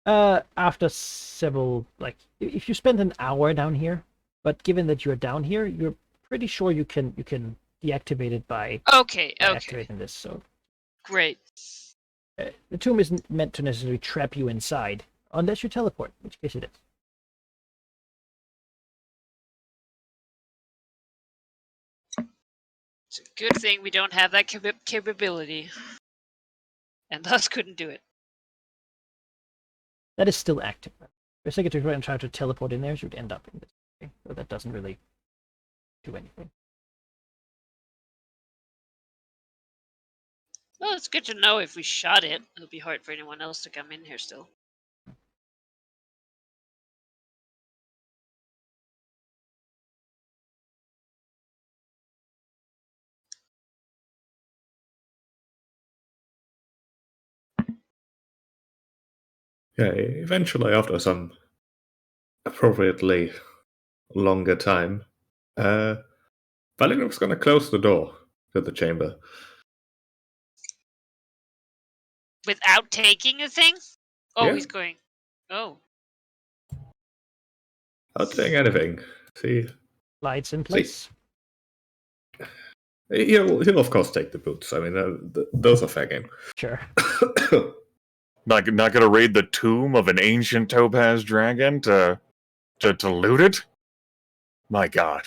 After several, like, if you spend an hour down here, but given that you're down here, you're pretty sure you can deactivate it by activating this. So great. The tomb isn't meant to necessarily trap you inside, unless you teleport, in which case it is. It's a good thing we don't have that capability. And thus couldn't do it. That is still active. If I try and try to teleport in there, she would end up in this thing. So that doesn't really do anything. Well, it's good to know if we shot it. It'll be hard for anyone else to come in here still. Yeah, eventually, after some appropriately longer time, Valinor going to close the door to the chamber. Without taking a thing? Oh, Yeah. he's going. Oh. Not doing anything. See, Lights in place. he'll of course take the boots. I mean, those are fair game. Sure. Not gonna raid the tomb of an ancient topaz dragon to loot it? My god.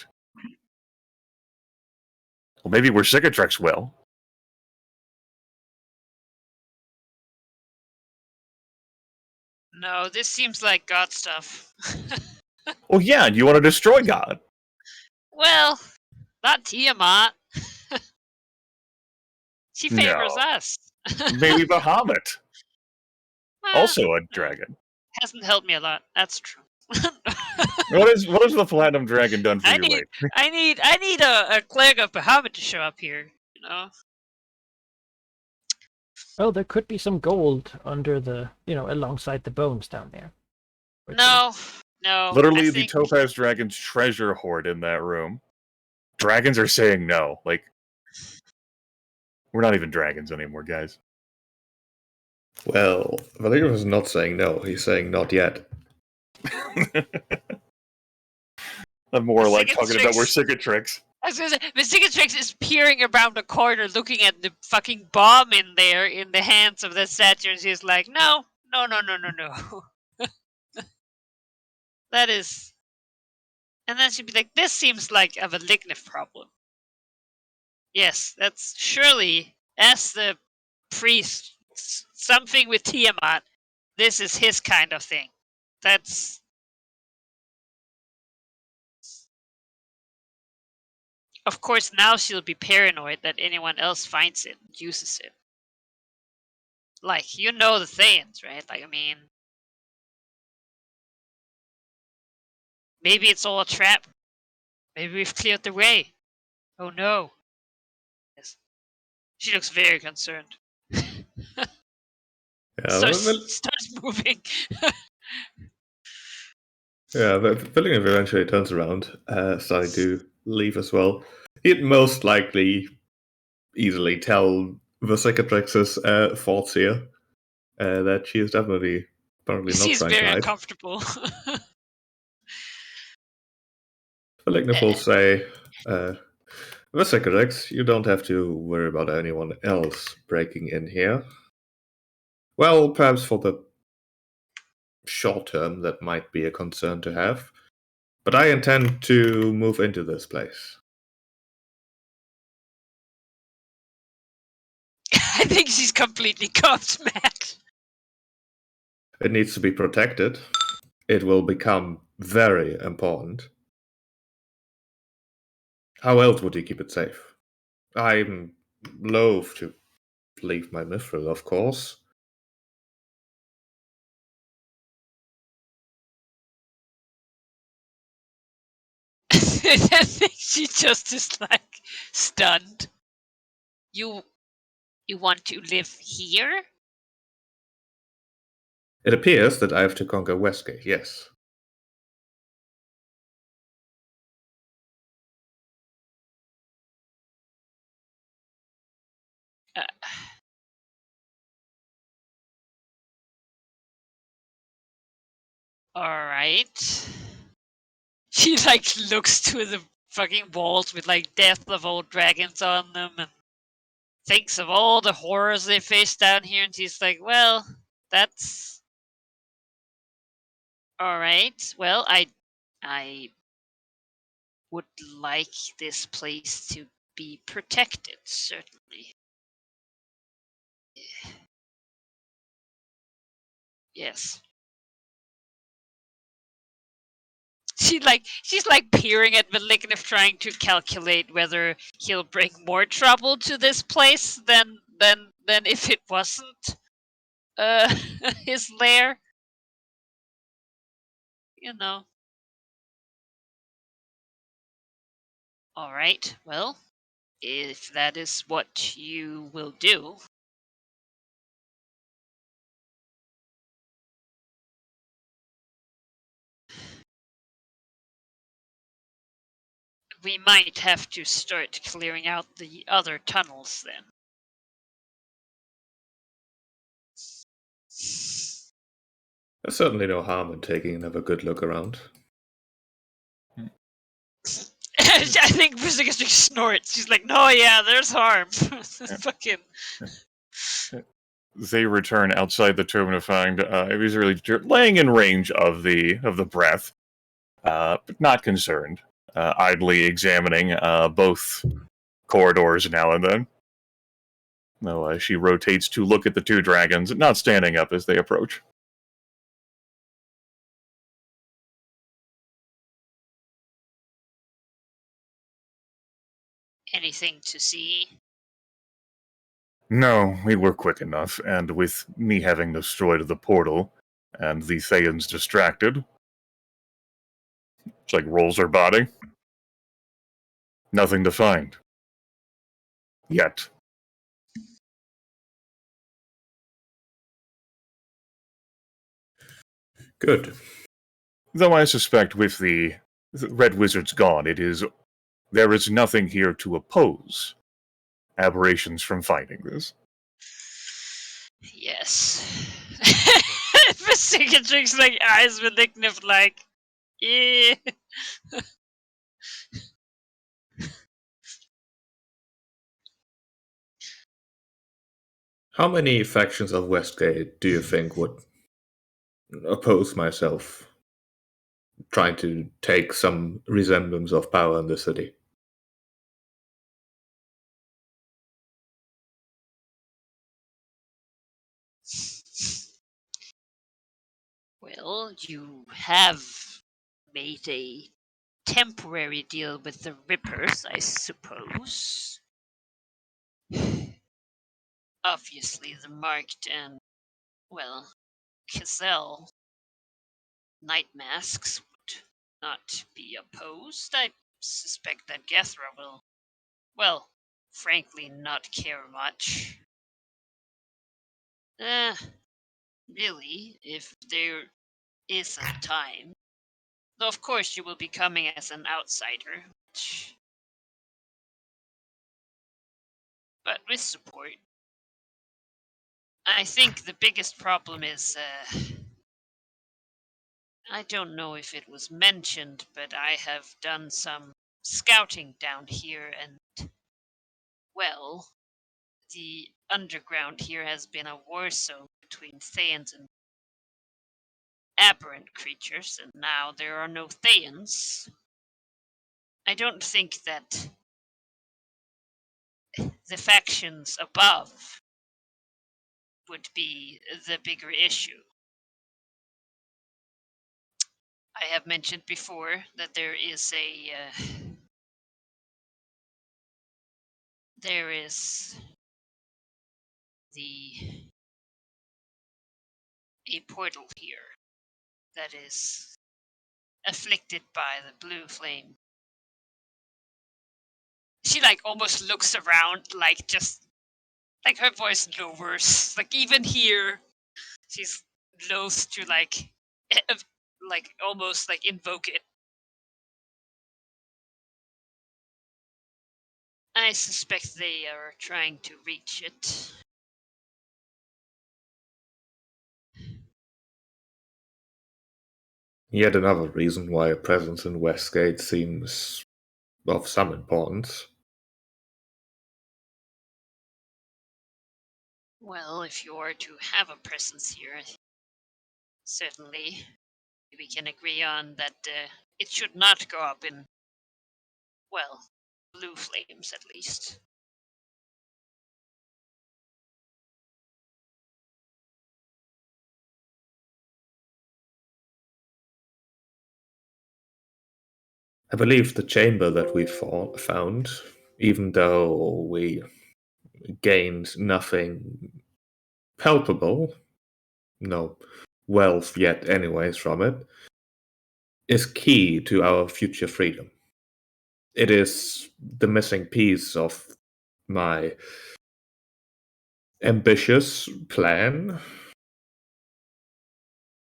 Well, maybe where Cicatrix will. No, this seems like God stuff. Oh yeah, you want to destroy God. Well, not Tiamat. She favors No. us. Maybe Bahamut. Well, Also a dragon. hasn't helped me a lot. That's true. What has the Platinum Dragon done for I you need, lately? I need a cleric of Bahamut to show up here. You know. Oh, there could be some gold under the, alongside the bones down there. No. Literally I the think- Topaz Dragon's treasure hoard in that room. Dragons are saying no. Like, we're not even dragons anymore, guys. Well, Valinor is not saying no. He's saying not yet. I'm more like Cicatrix. talking about where Cicatrix. I was gonna say, the Cicatrix is peering around the corner, looking at the fucking bomb in there in the hands of the statue, and she's like, "No. That is." And then she'd be like, "This seems like a malignant problem." Yes, that's surely as the priest, something with Tiamat. This is his kind of thing. That's. Of course, now she'll be paranoid that anyone else finds it and uses it. Like, you know the Thayans, right? Like, I mean... Maybe it's all a trap. Maybe we've cleared the way. Oh no. Yes. She looks very concerned. Yeah, Starts moving. yeah. Valinor eventually turns around, starting to leave as well. He'd most likely easily tell the Cicatrix's thoughts here. That she is definitely apparently not She's trying very to hide. uncomfortable. Valinor will say, the Cicatrix, you don't have to worry about anyone else breaking in here. Well, perhaps for the short term, that might be a concern to have. But I intend to move into this place. I think she's completely gobsmacked. It needs to be protected. It will become very important. How else would you keep it safe? I'm loath to leave my mithril, of course. I think she just is like stunned. You want to live here? It appears that I have to conquer Westgate, yes. Uh, Alright. She like looks to the fucking walls with like death of old dragons on them and thinks of all the horrors they face down here, and she's like, well, that's alright. Well, I would like this place to be protected, certainly. Yes. She's like peering at Malignif, trying to calculate whether he'll bring more trouble to this place than if it wasn't his lair. You know. All right. Well, if that is what you will do, we might have to start clearing out the other tunnels then. There's certainly no harm in taking another good look around. I think Brisigus just snorts. She's like, "No, yeah, there's harm." Fucking. They return outside the tomb to find really laying in range of the breath, but not concerned, idly examining both corridors now and then. Though she rotates to look at the two dragons, not standing up as they approach. Anything to see? No, we were quick enough, and with me having destroyed the portal and the Thayans distracted, it's like rolls her body. Nothing to find. Yet. Good. Though I suspect with the Red Wizards gone, there is nothing here to oppose aberrations from finding this. Yes. Brisigus like eyes Malignif like, yeah. How many factions of Westgate do you think would oppose myself trying to take some resemblance of power in the city? Well, you have made a temporary deal with the Rippers, I suppose. Obviously, the Marked and, well, Cazel Night Masks would not be opposed. I suspect that Gethra will, well, frankly, not care much. Really, if there isn't time. Though, of course, you will be coming as an outsider, but with support. I think the biggest problem is, I don't know if it was mentioned, but I have done some scouting down here, and, well, the underground here has been a war zone between Thayans and aberrant creatures, and now there are no Thayans. I don't think that the factions above would be the bigger issue. I have mentioned before that there is a portal here that is afflicted by the blue flame. She like almost looks around, like just like her voice lowers. Like even here, she's loath to like almost like invoke it. I suspect they are trying to reach it. Yet another reason why a presence in Westgate seems of some importance. Well, if you are to have a presence here, certainly we can agree on that it should not go up in, well, blue flames, at least. I believe the chamber that we found, even though we gained nothing palpable, no wealth yet anyways from it, is key to our future freedom. It is the missing piece of my ambitious plan.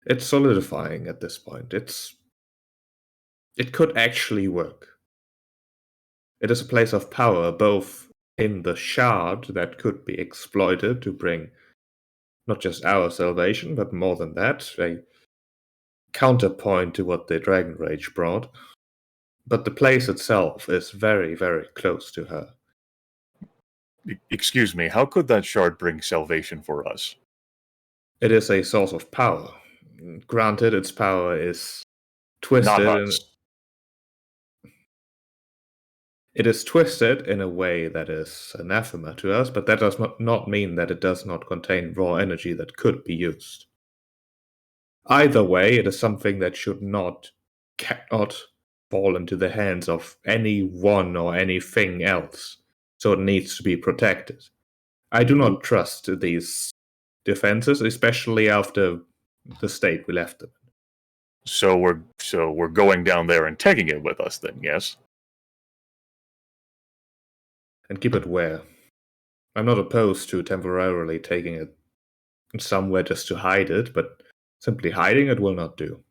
It's solidifying at this point. It could actually work. It is a place of power, both in the shard that could be exploited to bring not just our salvation, but more than that, a counterpoint to what the Dragon Rage brought. But the place itself is very, very close to her. Excuse me, how could that shard bring salvation for us? It is a source of power. Granted, its power is twisted. Not us. It is twisted in a way that is anathema to us, but that does not mean that it does not contain raw energy that could be used. Either way, it is something that cannot fall into the hands of anyone or anything else, so it needs to be protected. I do not trust these defenses, especially after the state we left them. So we're going down there and taking it with us then, yes? And keep it where. I'm not opposed to temporarily taking it somewhere just to hide it, but simply hiding it will not do.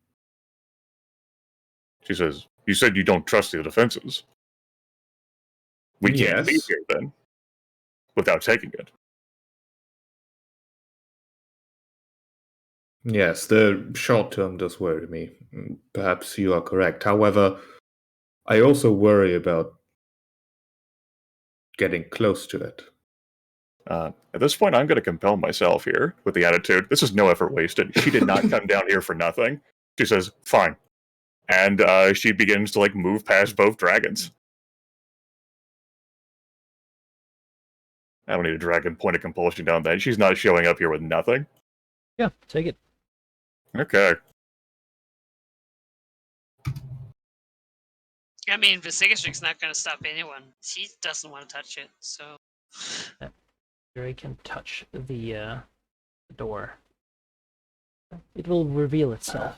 She says, you said you don't trust the defenses. We can't leave Yes. here then, without taking it. Yes, the short term does worry me. Perhaps you are correct. However, I also worry about getting close to it. At this point, I'm going to compel myself here with the attitude, this is no effort wasted. She did not come down here for nothing. She says, fine. And she begins to move past both dragons. I don't need a dragon point of compulsion down there. She's not showing up here with nothing. Yeah, take it. Okay. I mean, Visigastric's not going to stop anyone. She doesn't want to touch it, so... Jerry can touch the door. It will reveal itself.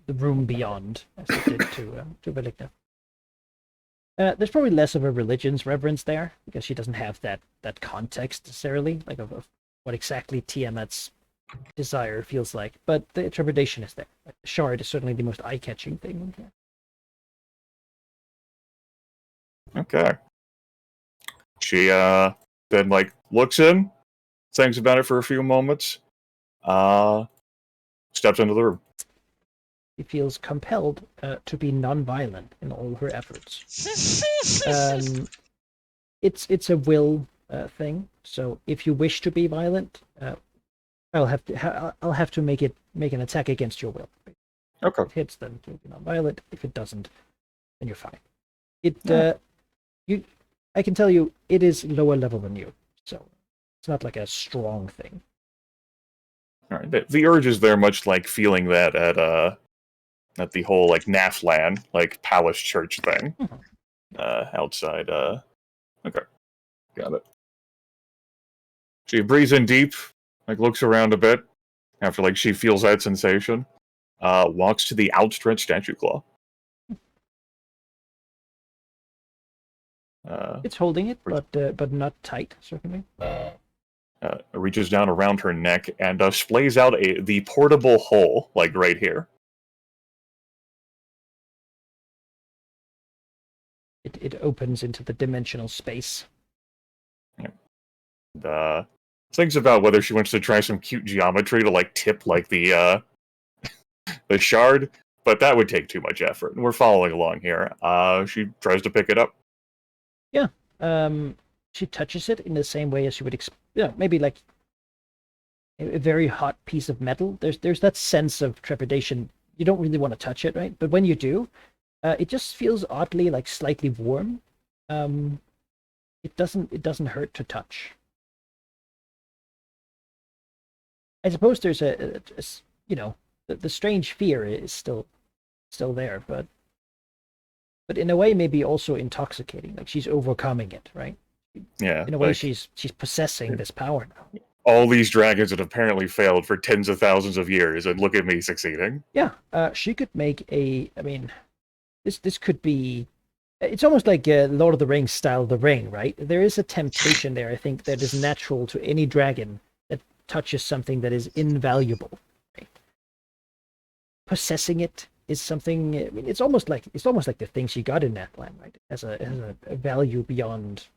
The room beyond, as it did to Belikna. There's probably less of a religion's reverence there, because she doesn't have that context necessarily, of what exactly Tiamat's desire feels like. But the trepidation is there. The shard is certainly the most eye-catching thing here. Okay. She then looks in, thinks about it for a few moments, steps into the room. She feels compelled to be non-violent in all her efforts. It's a will thing. So if you wish to be violent, I'll have to make an attack against your will. Okay. If it hits, then you'll be non-violent. If it doesn't, then you're fine. I can tell you, it is lower level than you, so it's not like a strong thing. All right. The urge is there, much like feeling that at the whole Naflan palace church thing outside. Okay, got it. She breathes in deep, looks around a bit after she feels that sensation. Walks to the outstretched statue claw. It's holding it, but not tight, certainly. Reaches down around her neck and splays out the portable hole, right here. It opens into the dimensional space. And, thinks about whether she wants to try some cute geometry to tip the the shard, but that would take too much effort. And we're following along here. She tries to pick it up. Yeah. She touches it in the same way as you would maybe a very hot piece of metal. There's that sense of trepidation. You don't really want to touch it, right? But when you do, it just feels oddly slightly warm, it doesn't hurt to touch. I suppose there's you know, the strange fear is still there, but in a way maybe also intoxicating. Like she's overcoming it, right? Yeah. In a way, like, she's possessing this power now. all these dragons that apparently failed for tens of thousands of years, and look at me succeeding. Yeah, she could make a. I mean, this could be. It's almost like Lord of the Rings style The Ring, right? There is a temptation there, I think, that is natural to any dragon that touches something that is invaluable. Right? Possessing it is something. I mean, it's almost like the thing she got in Natlan, right? As a value beyond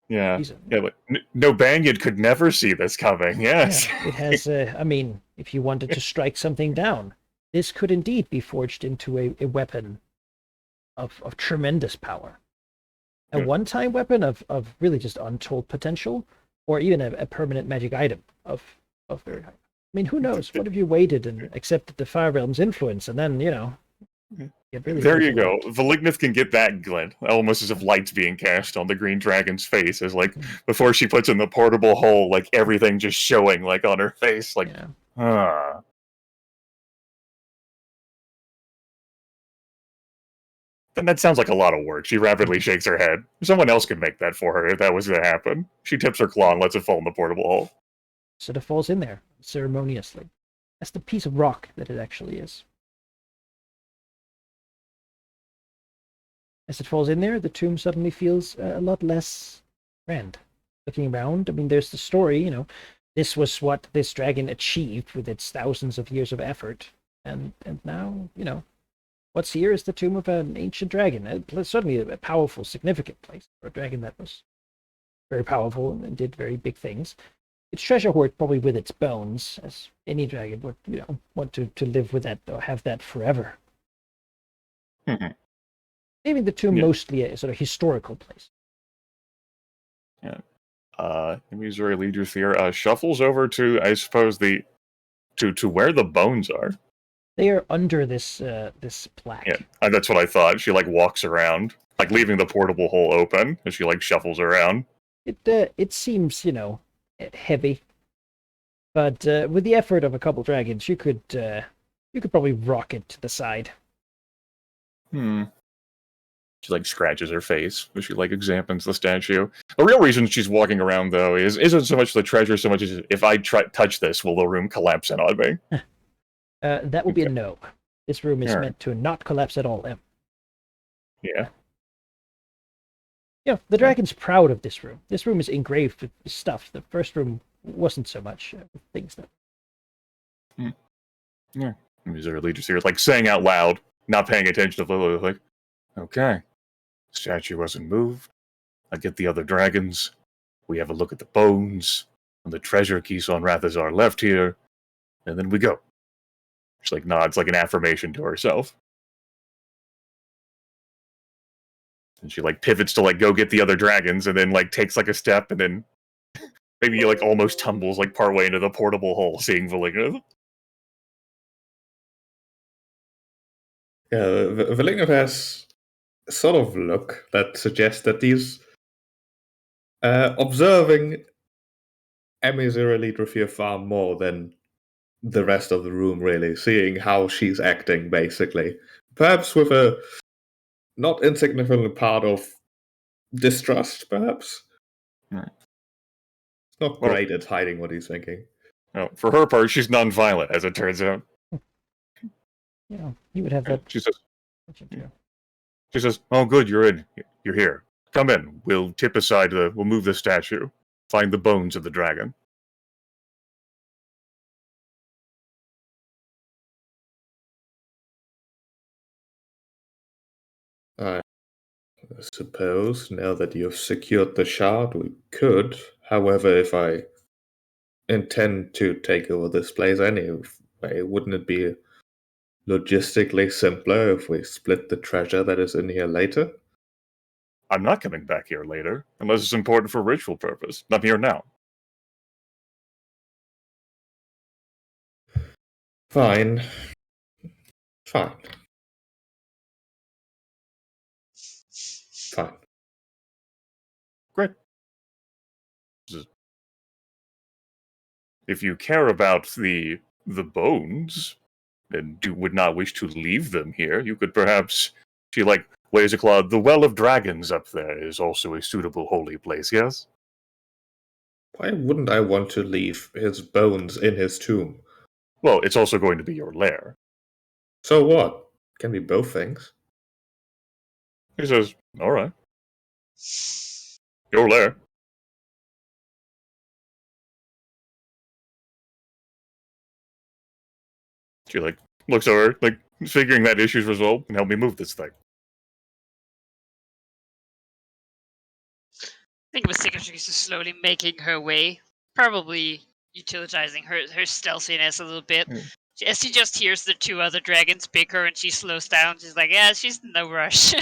Yeah. reason. Yeah, like, no Banyan could never see this coming. Yes. Yeah, it has. I mean, if you wanted to strike something down, this could indeed be forged into a weapon of tremendous power. A one-time weapon of really just untold potential, or even a permanent magic item of very high. I mean, who knows? What if you waited and accepted the Fire Realm's influence, and then, really There you go. Valignith can get that glint, almost as if light's being cast on the green dragon's face, as like before she puts in the portable hole, like everything just showing like on her face, like Then that sounds like a lot of work. She rapidly shakes her head. Someone else could make that for her if that was to happen. She tips her claw and lets it fall in the portable hole. So it falls in there ceremoniously. That's the piece of rock that it actually is. As it falls in there, the tomb suddenly feels a lot less grand. Looking around, I mean, there's the story, this was what this dragon achieved with its thousands of years of effort. And now, what's here is the tomb of an ancient dragon. Certainly a powerful, significant place for a dragon that was very powerful and did very big things. Its treasure hoard probably with its bones, as any dragon would, want to live with that or have that forever. Mm-hmm. Maybe the tomb mostly a sort of historical place. Yeah. Missouri leader here shuffles over to, I suppose, to where the bones are. They are under this plaque. Yeah, that's what I thought. She like walks around, like leaving the portable hole open, and she like shuffles around. It seems heavy, but with the effort of a couple dragons, you could probably rock it to the side. She like scratches her face as she like examines the statue. The real reason she's walking around though isn't so much the treasure, so much as if I touch this, will the room collapse in on me? That would be a no. This room is meant to not collapse at all. Yeah. The dragon's proud of this room. This room is engraved with stuff. The first room wasn't so much with things that. Yeah. Missouri leader here, like saying out loud, not paying attention to Lily, like, okay. Statue wasn't moved. I get the other dragons. We have a look at the bones. And the treasure keys on Rathazar left here. And then we go. She like nods like an affirmation to herself. And she like pivots to like go get the other dragons and then like takes like a step and then maybe like almost tumbles like partway into the portable hole, seeing Valignith. Yeah, Valignith has a sort of look that suggests that he's observing Emmy Zero far more than the rest of the room, really, seeing how she's acting, basically. Perhaps with a not insignificant part of distrust, perhaps. Right. It's not great at hiding what he's thinking. No, for her part, she's non-violent, as it turns out. Yeah, you would have that. She says, "Oh, good, you're in. You're here. Come in. We'll tip aside we'll move the statue. Find the bones of the dragon." I suppose, now that you've secured the shard, we could. However, if I intend to take over this place anyway, wouldn't it be logistically simpler if we split the treasure that is in here later? I'm not coming back here later, unless it's important for ritual purpose. I'm here now. Fine. Fine. Fine. great. If you care about the bones and would not wish to leave them here, you could perhaps, she waves a claw. The Well of Dragons up there is also a suitable holy place. Yes. Why wouldn't I want to leave his bones in his tomb? Well, it's also going to be your lair. So what? Can be both things. He says, "All right, your lair." She looks over, figuring that issue's resolved, and help me move this thing. I think Masikatrix is slowly making her way, probably utilizing her stealthiness a little bit. Mm. As she just hears the two other dragons bicker and she slows down, she's like, yeah, she's in no rush.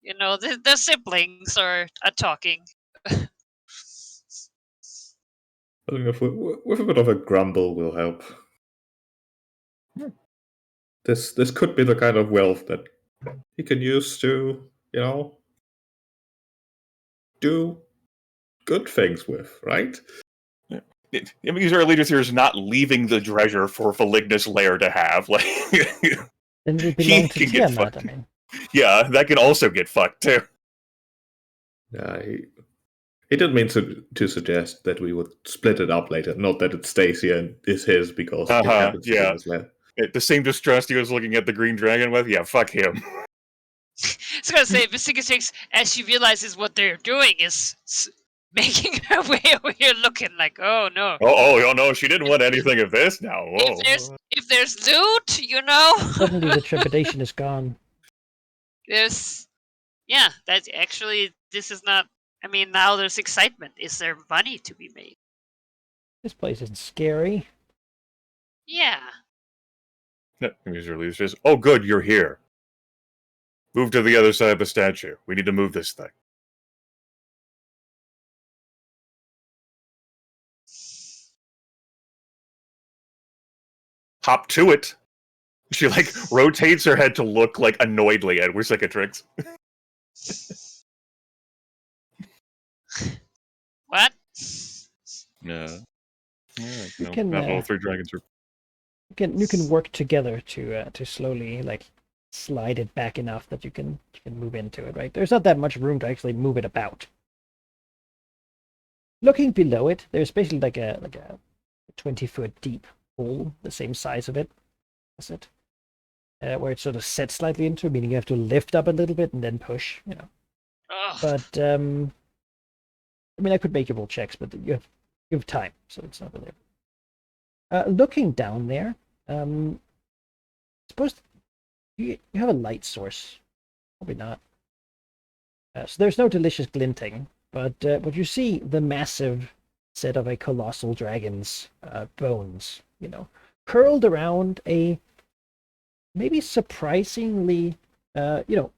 You know, the siblings are talking. I think with a bit of a grumble will help. This could be the kind of wealth that he can use to, do good things with, right? These are leaders here is not leaving the treasure for Valignus Lair to have. Then it'll belong to can get Tiamat, fucked. I mean. Yeah, that can also get fucked too. He did mean to suggest that we would split it up later, not that it stays here and is his because it happens to be his lair. The same distrust he was looking at the Green Dragon with? Yeah, fuck him. I was gonna say, Masikatrix, as she realizes what they're doing, is making her way over here looking like, oh no. Oh no, she didn't want anything of this now. Whoa. If there's loot, you know. Suddenly the trepidation is gone. That's actually, this is not, I mean, now there's excitement. Is there money to be made? This place isn't scary. Yeah. Usually says, "Oh, good, you're here. Move to the other side of the statue. We need to move this thing." Hop to it. She rotates her head to look annoyedly at Wisikatrix. What? Yeah. You can, not all three dragons are. You can work together to slowly slide it back enough that you can move into it, right? There's not that much room to actually move it about. Looking below it, there's basically a 20-foot deep hole, the same size of it, where it's sort of set slightly into, meaning you have to lift up a little bit and then push, Ugh. But I mean, I could make you roll checks, but you have time, so it's not really. Looking down there, suppose you have a light source. Probably not. So there's no delicious glinting, but you see the massive set of a colossal dragon's bones, curled around a maybe surprisingly,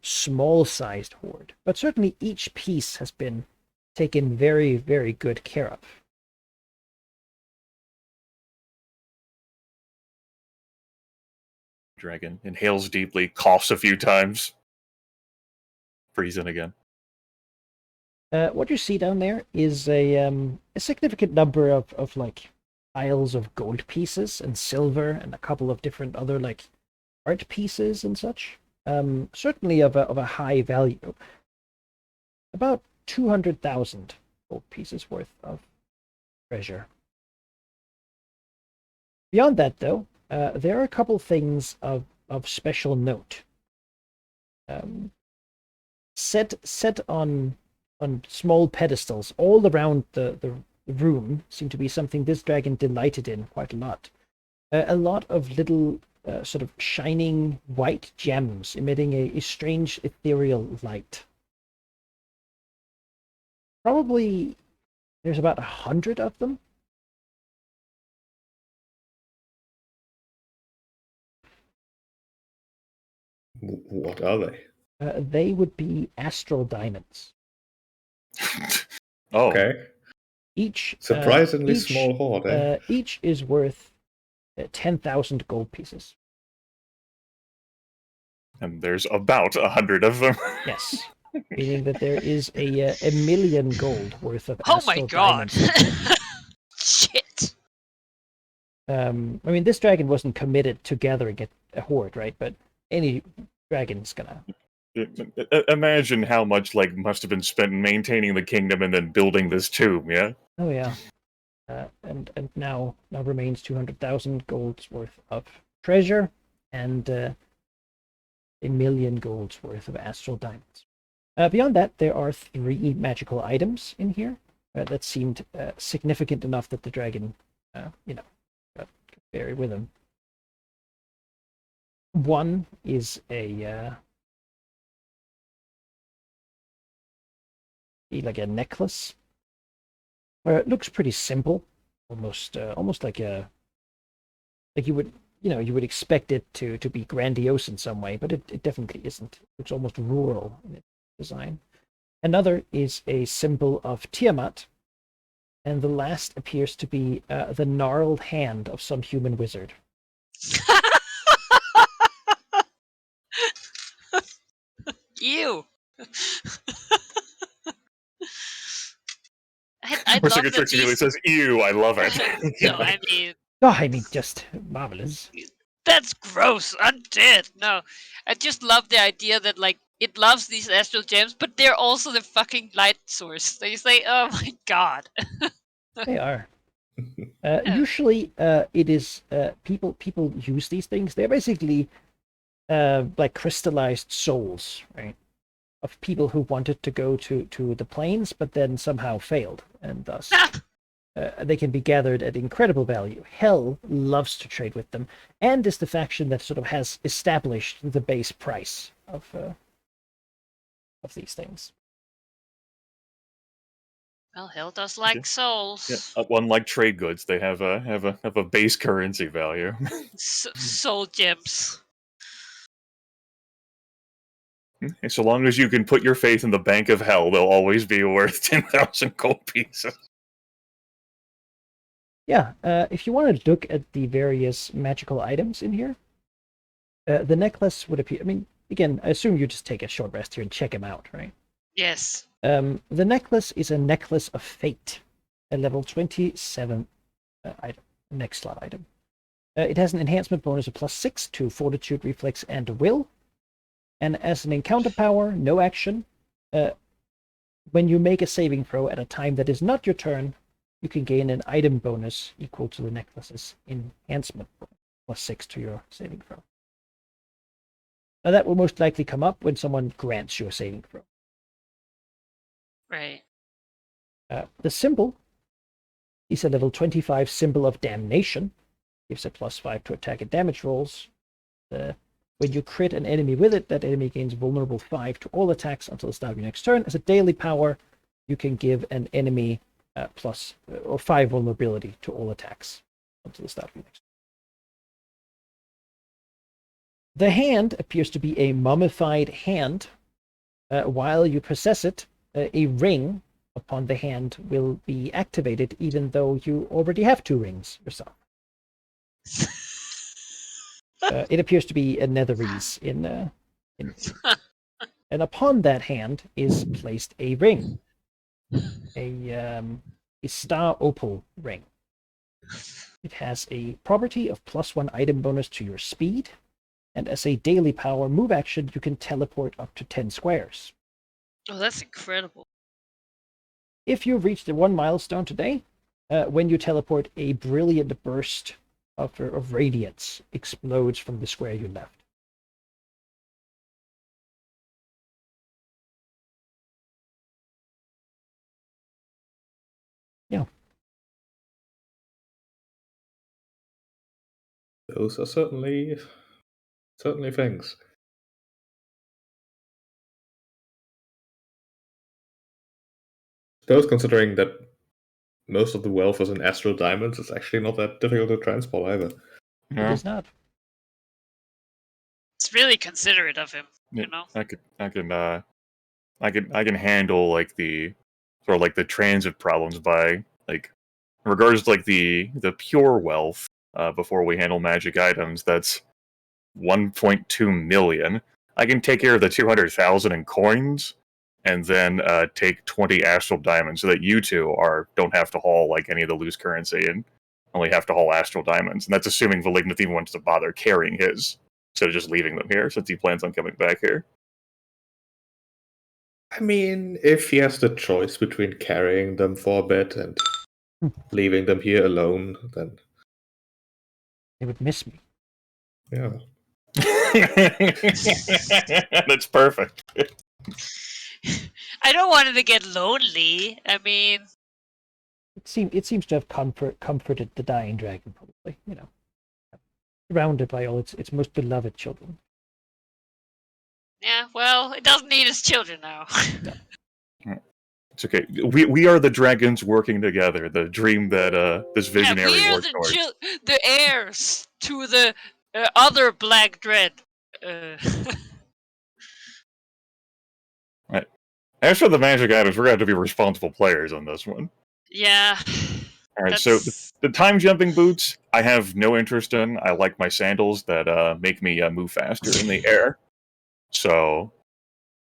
small-sized hoard. But certainly each piece has been taken very, very good care of. Dragon inhales deeply, coughs a few times, breathes in again. What you see down there is a significant number of piles of gold pieces and silver and a couple of different other art pieces and such. Certainly of a high value. About 200,000 gold pieces worth of treasure. Beyond that, though, there are a couple things of special note. Set on small pedestals all around the room seem to be something this dragon delighted in quite a lot. A lot of little sort of shining white gems emitting a strange ethereal light. Probably there's about 100 of them. What are they? They would be astral diamonds. Oh. Okay. Each Surprisingly small hoard, eh? Each is worth 10,000 gold pieces. And there's about 100 of them. Yes. meaning that there is a million gold worth of Oh my astral god! diamonds in here. Shit! I mean, this dragon wasn't committed to gathering a horde, right? But any dragon's gonna. Imagine how much must have been spent maintaining the kingdom and then building this tomb. Yeah. Oh yeah. And now remains 200,000 golds worth of treasure and a million golds worth of astral diamonds. Beyond that, there are 3 magical items in here that seemed significant enough that the dragon, could carry with him. One is a necklace. It looks pretty simple, almost like you would expect it to be grandiose in some way, but it definitely isn't. It looks almost rural in its design. Another is a symbol of Tiamat, and the last appears to be the gnarled hand of some human wizard. Ew! I Mr. love that Trixie really these. says, "Ew, I love it." No, I mean Oh, I mean, just marvelous. that's gross. Undead. No, I just love the idea that it loves these astral gems, but they're also the fucking light source. So you say, oh my god. They are. Usually, it is people use these things. They're basically like crystallized souls, right? Of people who wanted to go to the plains, but then somehow failed, and thus they can be gathered at incredible value. Hell loves to trade with them, and is the faction that sort of has established the base price of these things. Well, hell does like souls. Yeah, unlike trade goods, they have a base currency value. Soul gems. So long as you can put your faith in the bank of hell, they'll always be worth 10,000 gold pieces. Yeah, if you wanted to look at the various magical items in here, the necklace would appear. I mean, again, I assume you just take a short rest here and check them out, right? Yes. The necklace is a necklace of fate, a level 27 item, next slot item. It has an enhancement bonus of +6 to fortitude, reflex, and will. And as an encounter power, no action. When you make a saving throw at a time that is not your turn, you can gain an item bonus equal to the necklace's enhancement bonus, +6 to your saving throw. Now that will most likely come up when someone grants you a saving throw. Right. The symbol is a level 25 symbol of damnation. Gives a +5 to attack and damage rolls. When you crit an enemy with it, that enemy gains vulnerable 5 to all attacks until the start of your next turn. As a daily power, you can give an enemy +5 vulnerability to all attacks until the start of your next turn. The hand appears to be a mummified hand. While you possess it, a ring upon the hand will be activated, even though you already have 2 rings yourself. It appears to be a netherese in and upon that hand is placed a ring, a star opal ring. It has a property of +1 item bonus to your speed, and as a daily power move action, you can teleport up to 10 squares. Oh, that's incredible. If you reach the 1 milestone today, when you teleport, a brilliant burst of radiance explodes from the square you left. Yeah. Those are certainly things. Those considering that most of the wealth is in astral diamonds, it's actually not that difficult to transport either. It is not. It's really considerate of him, you know. I can handle like the sort of like the transit problems by like in regards to like the pure wealth before we handle magic items. That's 1.2 million. I can take care of the 200,000 in coins, and then take 20 astral diamonds, so that you two don't have to haul like any of the loose currency and only have to haul astral diamonds. And that's assuming Valignant even wants to bother carrying his, instead of just leaving them here, since he plans on coming back here. I mean, if he has the choice between carrying them for a bit and leaving them here alone, then They would miss me. yeah. That's perfect. I don't want him to get lonely. I mean, It seems to have comforted the dying dragon, probably. You know, surrounded by all its most beloved children. yeah, well, it doesn't need its children now. It's okay. We are the dragons working together. The dream that this visionary we are worked towards. the heirs to the other Black Dread. Right. As for the magic items, we're going to have to be responsible players on this one. Yeah. All right, so the time jumping boots, I have no interest in. I like my sandals that make me move faster in the air. So,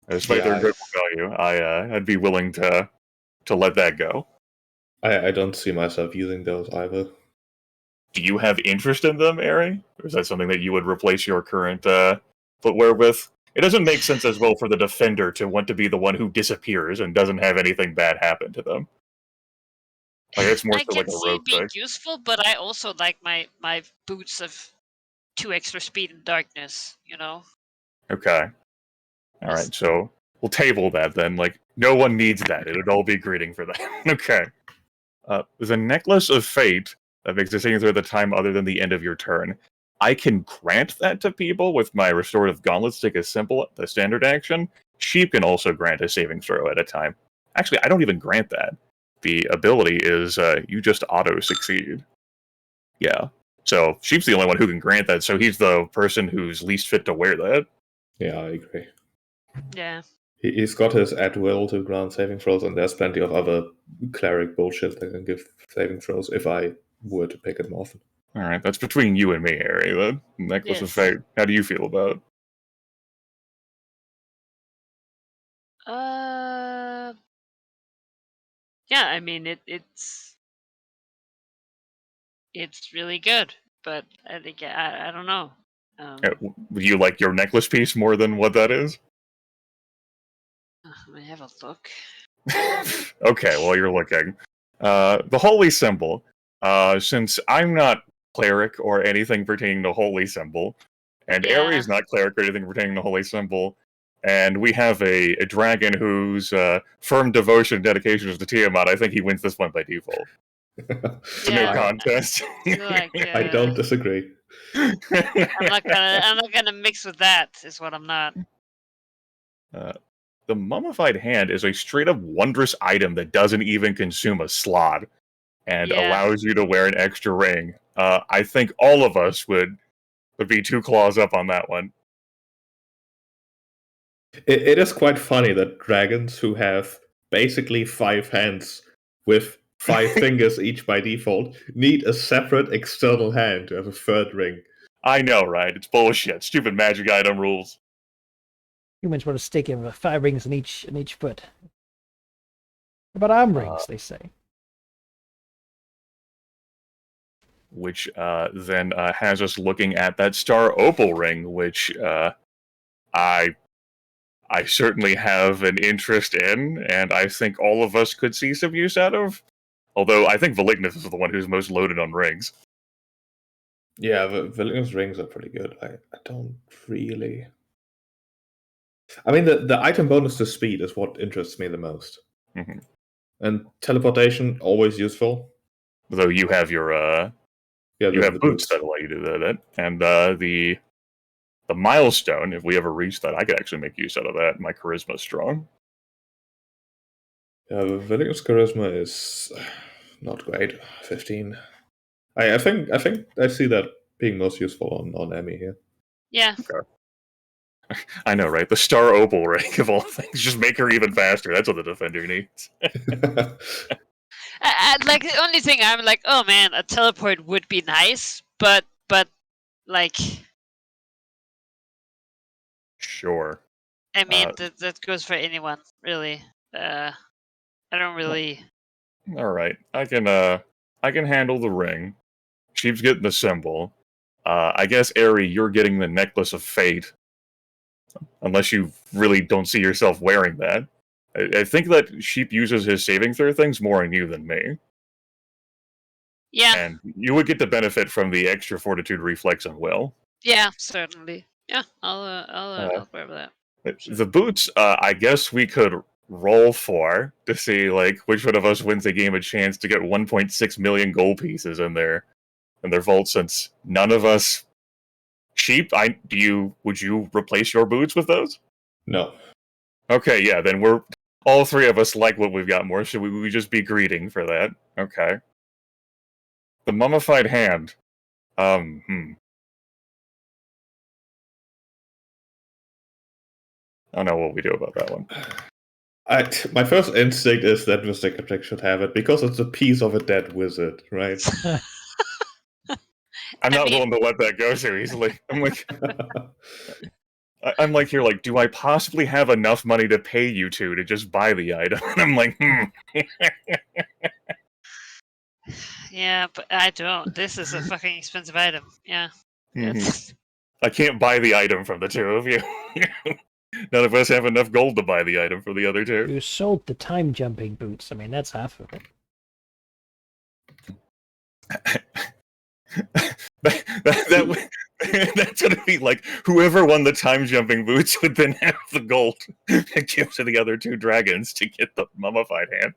despite their incredible value, I'd be willing to let that go. I don't see myself using those either. Do you have interest in them, Ari? Or is that something that you would replace your current footwear with? It doesn't make sense as well for the defender to want to be the one who disappears and doesn't have anything bad happen to them. Like, it's more I so like can a see rogue it being thing. useful, but I also like my boots of 2 extra speed and darkness, you know? Okay. Alright, so we'll table that then. Like, no one needs that. It would all be greeting for that. Okay. There's a Necklace of Fate that makes decisions through the time other than the end of your turn. I can grant that to people with my Restorative Gauntlets to take a simple, the standard action. Sheep can also grant a saving throw at a time. Actually, I don't even grant that. The ability is you just auto-succeed. Yeah. So Sheep's the only one who can grant that, so he's the person who's least fit to wear that. Yeah, I agree. Yeah. He's got his at will to grant saving throws, and there's plenty of other cleric bullshit that can give saving throws if I were to pick them often. Alright, that's between you and me, Harry. The Necklace of Yes. Fate. How do you feel about it? Yeah, I mean it's really good, but I think I don't know. Would you like your necklace piece more than what that is? Let me have a look. Okay, well, you're looking. The Holy Symbol. Since I'm not cleric or anything pertaining to Holy Symbol, and Yeah. Ares not cleric or anything pertaining to Holy Symbol, and we have a dragon whose firm devotion and dedication is to Tiamat, I think he wins this one by default. It's a no Yeah. contest. I feel like, I don't disagree. I'm not gonna mix with that. Is what I'm not. The Mummified Hand is a straight up wondrous item that doesn't even consume a slot and Yeah. allows you to wear an extra ring. I think all of us would be 2 claws up on that one. It is quite funny that dragons who have basically 5 hands with 5 fingers each by default need a separate external hand to have a third ring. I know, right? It's bullshit. Stupid magic item rules. Humans want to stick him with 5 rings in each foot. What about arm rings, they say. Which then has us looking at that star opal ring, which I certainly have an interest in, and I think all of us could see some use out of. Although I think Valignus is the one who's most loaded on rings. Yeah, Valignus rings are pretty good. I don't really... I mean, the item bonus to speed is what interests me the most. Mm-hmm. And teleportation, always useful. Though you have your... you have boots that allow you to do that. And the milestone, if we ever reach that, I could actually make use out of that. My charisma is strong. Valignus charisma is not great. 15. I think I see that being most useful on Emmy here. Yeah. Okay. I know, right? The star opal ring of all things. Just make her even faster. That's what the defender needs. Like the only thing I'm like, oh man, a teleport would be nice, but like. Sure. I mean, that goes for anyone, really. I don't really. All right, I can handle the ring. Sheep's getting the symbol. I guess Aerie, you're getting the necklace of fate. Unless you really don't see yourself wearing that. I think that Sheep uses his saving throw things more on you than me. Yeah. And you would get the benefit from the extra fortitude reflex on Will. Yeah, certainly. Yeah, I'll wear that. The boots, I guess we could roll for to see like which one of us wins the game a chance to get 1.6 million gold pieces in their vault, since none of us Sheep, would you replace your boots with those? No. Okay, yeah, then we're all three of us like what we've got more, so we just be greeting for that. Okay. The Mummified Hand. I don't know what we do about that one. My first instinct is that Mr. Captek should have it because it's a piece of a dead wizard, right? I'm not willing to let that go so easily. I'm like here, like, do I possibly have enough money to pay you two to just buy the item? And I'm like, Yeah, but I don't. This is a fucking expensive item. Yeah. I can't buy the item from the two of you. None of us have enough gold to buy the item for the other two. You sold the time jumping boots. I mean, that's half of it. That's gonna be like whoever won the time jumping boots would then have the gold to give to the other two dragons to get the Mummified Hand.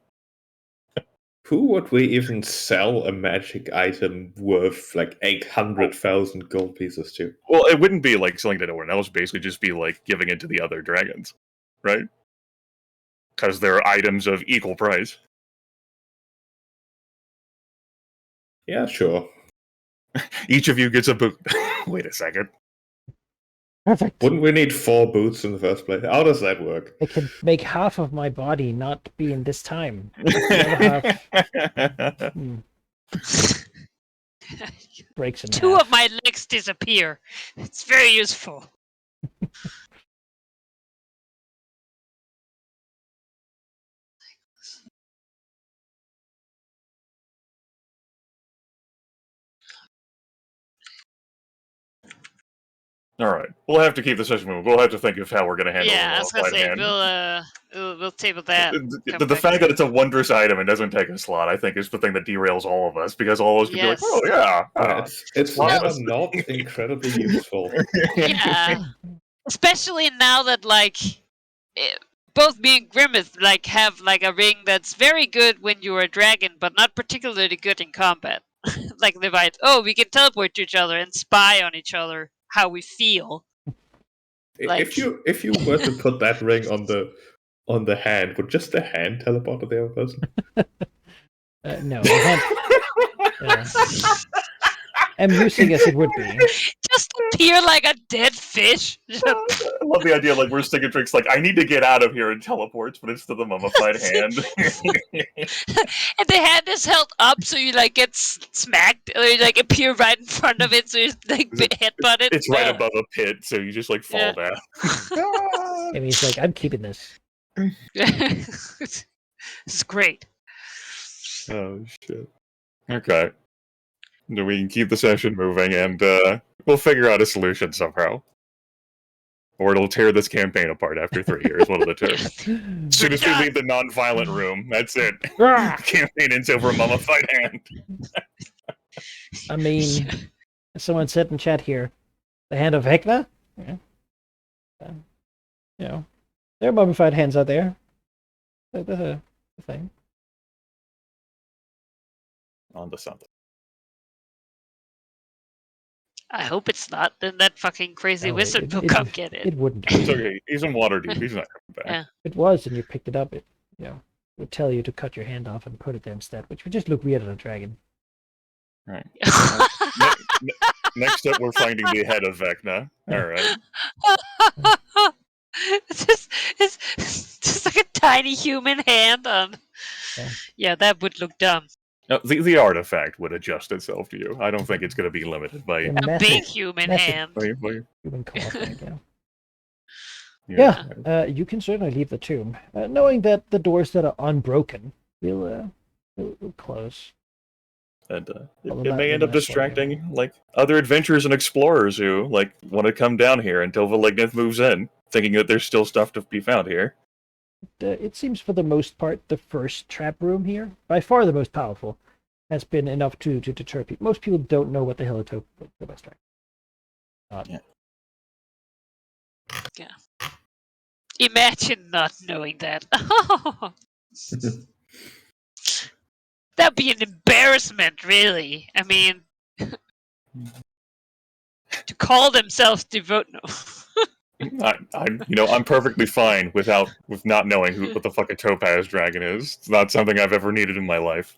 Who would we even sell a magic item worth like 800,000 gold pieces to? Well, it wouldn't be like selling to anyone else, basically just be like giving it to the other dragons, right? Because they're items of equal price. Yeah, sure. Each of you gets a boot. Wait a second. Perfect. Wouldn't we need 4 boots in the first place? How does that work? I can make half of my body not be in this time. The other half breaks in Two half. of my legs disappear. It's very useful. All right, we'll have to keep the session moving. We'll have to think of how we're going to handle Yeah, I was gonna Mummified say Hand. we'll table that. The fact that it's a wondrous item and doesn't take a slot, I think, is the thing that derails all of us, because all of us can be like, "Oh yeah, it's Well, never not incredibly useful. Yeah, especially now that like both me and Grimmith like have like a ring that's very good when you're a dragon, but not particularly good in combat. Like they might, we can teleport to each other and spy on each other how we feel. Like, If you were to put that ring on the hand, would just the hand teleport to the other person? No. I'm using as it would be. Just appear like a dead fish. I love the idea, like, we're sticking tricks, like, I need to get out of here and teleports, but it's to the Mummified Hand. And the hand is held up so you, like, get smacked, or you, like, appear right in front of it so you, like, headbutt it. It's right above a pit, so you just, like, fall down. And he's like, I'm keeping this. This is great. Oh, shit. Okay. We can keep the session moving, and we'll figure out a solution somehow. Or it'll tear this campaign apart after 3 years, one of the two. As soon as we leave the non-violent room, that's it. Campaign ends over a Mummified Hand. I mean, someone said in chat here, the Hand of Vecna? Yeah. You know, there are mummified hands out there. That's a thing. On to something. I hope it's not. Then that fucking crazy No, wizard will come get it. It wouldn't. It's okay. He's in water deep. He's not coming back. Yeah. It was, and you picked it up. It, would tell you to cut your hand off and put it there instead, which would just look weird on a dragon. Right. Next up, we're finding the head of Vecna. All right. It's just like a tiny human hand on. Yeah, that would look dumb. No, the artifact would adjust itself to you. I don't think it's going to be limited by A A massive- big human massive- hand. Human claw thing, yeah. Yeah, you can certainly leave the tomb, knowing that the doors that are unbroken will close. And Although it not may really end up nice lighting. distracting like other adventurers and explorers who like want to come down here until Malignant moves in, thinking that there's still stuff to be found here. It seems for the most part the first trap room here, by far the most powerful, has been enough to deter people. Most people don't know what the hell a Topaz trap. Yeah. Imagine not knowing that. That'd be an embarrassment, really. I mean, to call themselves devote. No. I'm perfectly fine with not knowing what the fuck a topaz dragon is. It's not something I've ever needed in my life.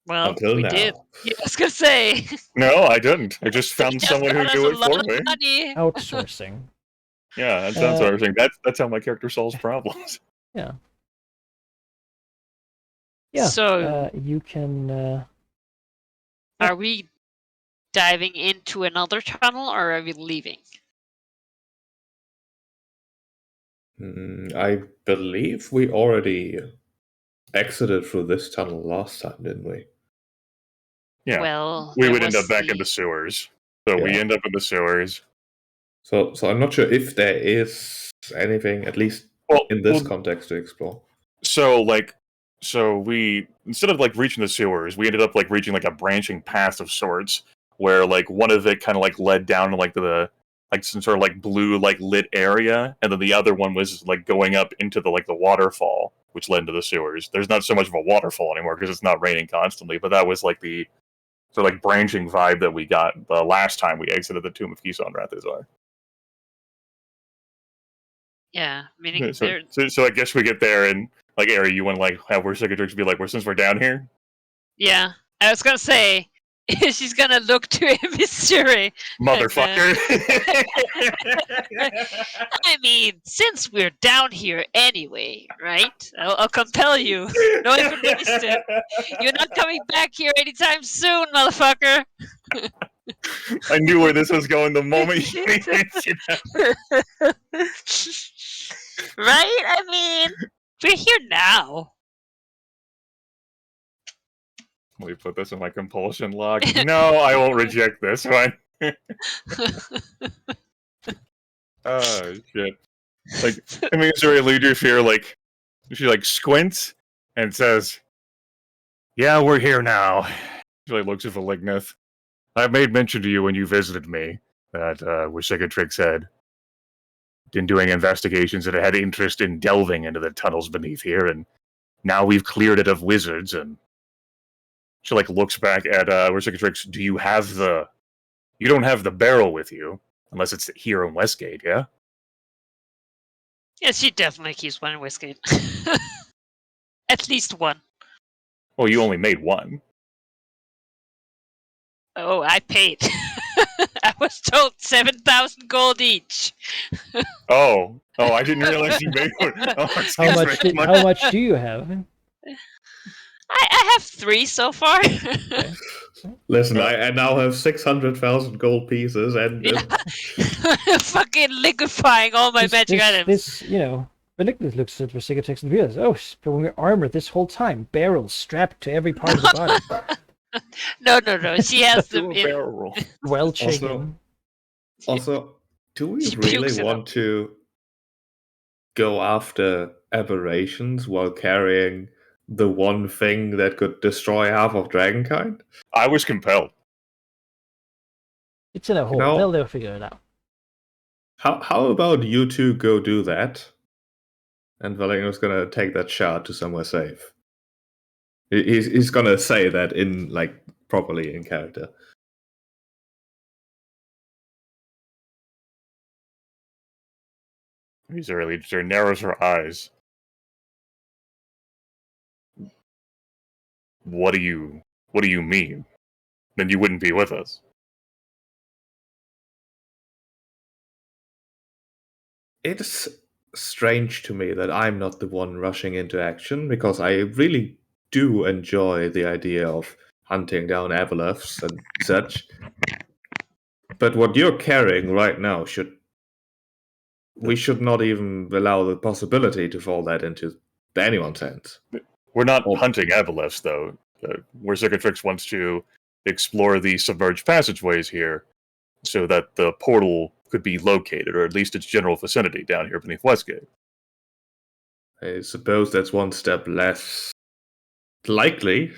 Well, Until we now. did. Yeah, I was gonna say. No, I didn't. I just They found just someone who got us knew a it lot for of me. money. Outsourcing. Yeah, that sounds interesting. That's how my character solves problems. Yeah. So, you can. are we diving into another tunnel, or are we leaving? I believe we already exited through this tunnel last time, didn't we? Yeah, Well, we there would end was up back the- in the sewers. So we Yeah. end up in the sewers. So I'm not sure if there is anything, at least Well, in this context, to explore. so we instead of like reaching the sewers, we ended up like reaching like a branching path of sorts, where like one of it kind of like led down to like like some sort of like blue like lit area, and then the other one was like going up into the waterfall, which led into the sewers. There's not so much of a waterfall anymore because it's not raining constantly, but that was like the sort of like branching vibe that we got the last time we exited the Tomb of Kison Rathazar. Yeah, meaning So, there. so I guess we get there and like, Ari, you want to like have our secretary be like, well, since we're down here, Yeah, I was gonna say she's gonna look to Missouri. motherfucker. I mean, since we're down here anyway, right? I'll compel you. No information. You're not coming back here anytime soon, motherfucker. I knew where this was going the moment you mentioned that. Right? I mean, we're here now. Let me put this in my compulsion log. No, I won't reject this one. Oh shit! Like, I mean, Missouri leader here, like, she like squints and says, "Yeah, we're here now." She like looks at Malignant. I made mention to you when you visited me that Wishikatrix had been doing investigations and had interest in delving into the tunnels beneath here, and now we've cleared it of wizards. And she like looks back at Wishikatrix. Do you have the? You don't have the barrel with you, unless it's here in Westgate, yeah? Yeah, she definitely keeps one in Westgate. At least one. Well, you only made one. Oh, I paid. I was told 7,000 gold each. Oh, I didn't realize you made one. Oh, How much do you have? I have 3 so far. Listen, I now have 600,000 gold pieces, and Fucking liquefying all my magic items. This, Malignant looks at Vercigatrix and realizes, oh, she's been wearing armor this whole time, barrels strapped to every part of the body. No. She has them in. barrel roll. Well shaken. Also, do we She pukes really it want up. to go after aberrations while carrying the one thing that could destroy half of Dragonkind? I was compelled. It's in a hole. know- They'll figure it out. How about you two go do that? And Valeno's gonna take that shard to somewhere safe. He's gonna say that in properly in character. Missouri leader narrows her eyes. What do you mean? Then you wouldn't be with us. It's strange to me that I'm not the one rushing into action, because I really do enjoy the idea of hunting down Avaleths and such. But what you're carrying right now should we should not even allow the possibility to fall that into anyone's hands. We're not Oh. hunting aboleths, though. Where Cicatrix wants to explore the submerged passageways here so that the portal could be located, or at least its general vicinity down here beneath Westgate. I suppose that's one step less likely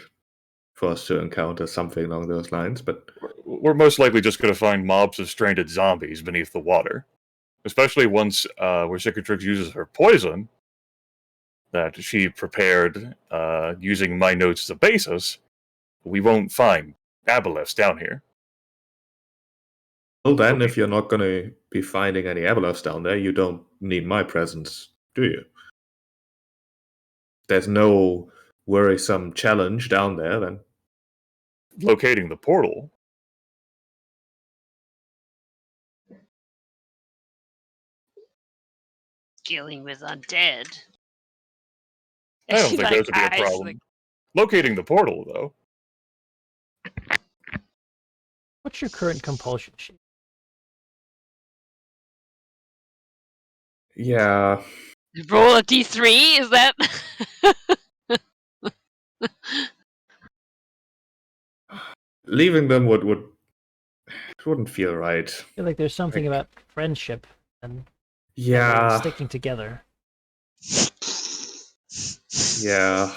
for us to encounter something along those lines, but We're most likely just going to find mobs of stranded zombies beneath the water. Especially once where Cicatrix uses her poison that she prepared using my notes as a basis, we won't find aboleths down here. well then, if you're not going to be finding any aboleths down there, you don't need my presence, do you? There's no worrisome challenge down there, then. Locating the portal. Dealing with undead. I don't think Like, those would be a eyes, problem. like, Locating the portal, though. What's your current compulsion sheet? Yeah, roll a d3, is that? leaving them wouldn't feel right. I feel like there's something Like- about friendship and Yeah, sticking together. yeah.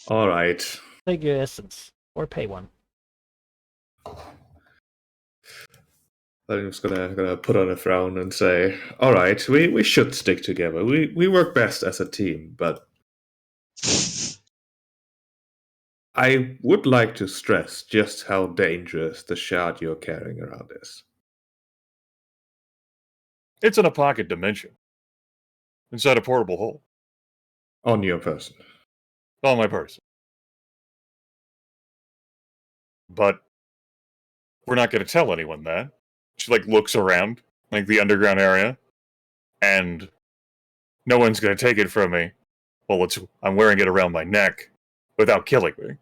All right. Take your essence or pay one. I'm just gonna put on a frown and say, all right, we should stick together. We work best as a team, but I would like to stress just how dangerous the shard you're carrying around is. It's in a pocket dimension. Inside a portable hole. On your person. On my person. But we're not going to tell anyone that. She, looks around, the underground area, and no one's going to take it from me. Well, I'm wearing it around my neck without killing me.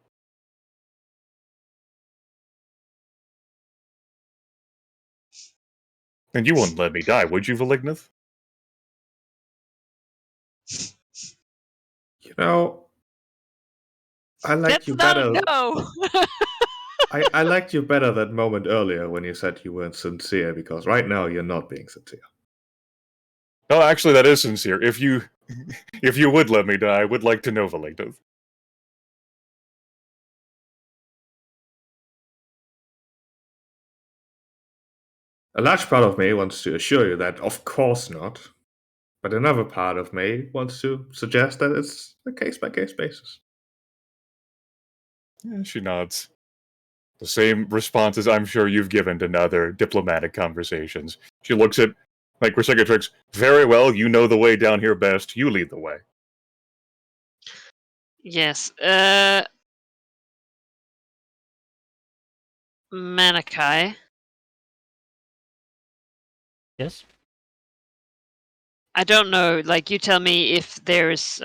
And you wouldn't let me die, would you, Valignith? You know, I liked That's you not better. a no. I liked you better that moment earlier when you said you weren't sincere, because right now you're not being sincere. No, actually, that is sincere. If you would let me die, I would like to know, Valignith. A large part of me wants to assure you that, of course not. But another part of me wants to suggest that it's a case-by-case basis. Yeah, she nods. The same responses I'm sure you've given to other diplomatic conversations. She looks at, Cicatrix, very well, you know the way down here best, you lead the way. Yes. Manakai. Yes? I don't know. You tell me if there's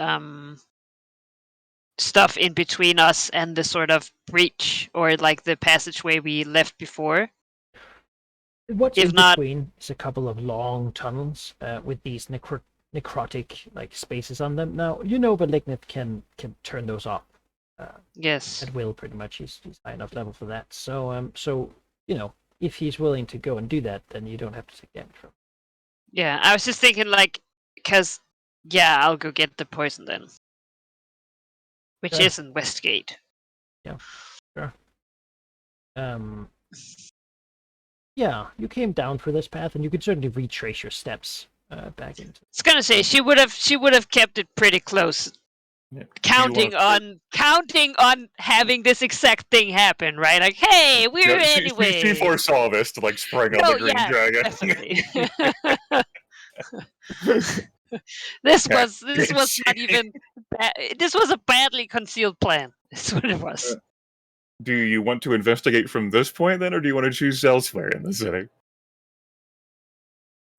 stuff in between us and the sort of breach or the passageway we left before. What's If in not- between is a couple of long tunnels with these necrotic spaces on them. Now, Malignant can turn those off Yes. at will, pretty much. He's high enough level for that. So, if he's willing to go and do that, then you don't have to take damage from him. Yeah, I was just thinking because I'll go get the poison then. Which Sure. is in Westgate. Yeah, you came down for this path, and you could certainly retrace your steps back into. I was gonna say she would have kept it pretty close. Yeah. Counting on having this exact thing happen, right? Like, hey, we're anyway. She foresaw this to spring on Oh, the green yeah, dragon. definitely. This was not even. This was a badly concealed plan. That's what it was. Do you want to investigate from this point then, or do you want to choose elsewhere in the city?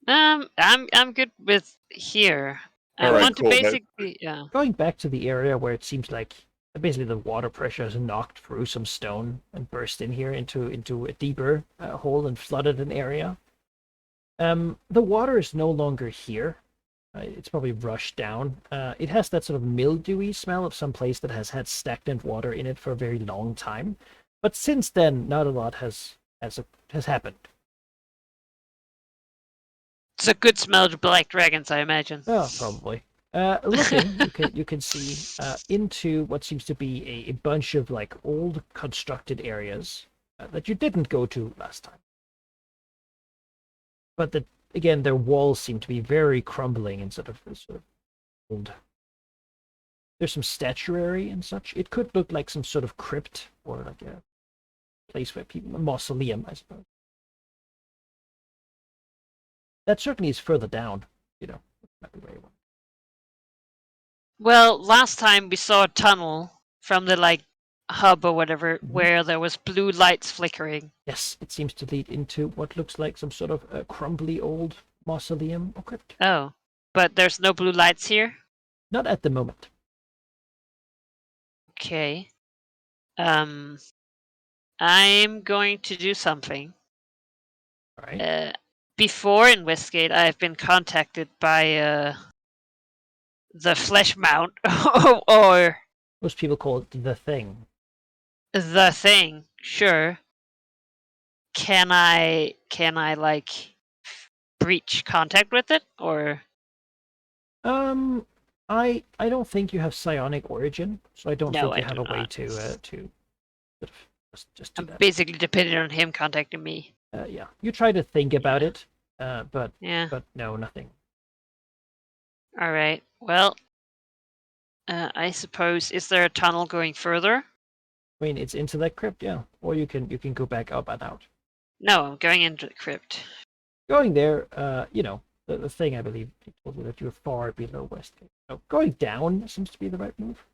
I'm good with here. I All right, want cool, to but- basically, yeah. Going back to the area where it seems like basically the water pressure has knocked through some stone and burst in here into a deeper hole and flooded an area. The water is no longer here. It's probably rushed down. It has that sort of mildewy smell of some place that has had stagnant water in it for a very long time. But since then, not a lot has happened. It's a good smell to black dragons, I imagine. Oh, probably. Looking, you can see into what seems to be a bunch of like old constructed areas that you didn't go to last time. But that again, their walls seem to be very crumbling and sort of old. There's some statuary and such. It could look like some sort of crypt or like a place where people, a mausoleum, I suppose. That certainly is further down. Might be where you want. Well, last time we saw a tunnel from the hub or whatever Mhm. where there was blue lights flickering. Yes, it seems to lead into what looks like some sort of crumbly old mausoleum or crypt. Oh, but there's no blue lights here? Not at the moment. Okay. I'm going to do something. All right. Before in Westgate, I've been contacted by the Flesh Mount or Most people call it the thing. the Thing. Sure. Can I breach contact with it or? I don't think you have psionic origin, so I don't No, think I you have do a way not. to sort of just do I'm that. basically dependent on him contacting me. Yeah, you try to think about it, but Yeah. no, nothing. All right. Well, I suppose is there a tunnel going further? I mean, it's into that crypt, yeah. Or you can go back up and out. No, I'm going into the crypt. Going there, the thing I believe it told you that you were far below Westgate. So going down seems to be the right move.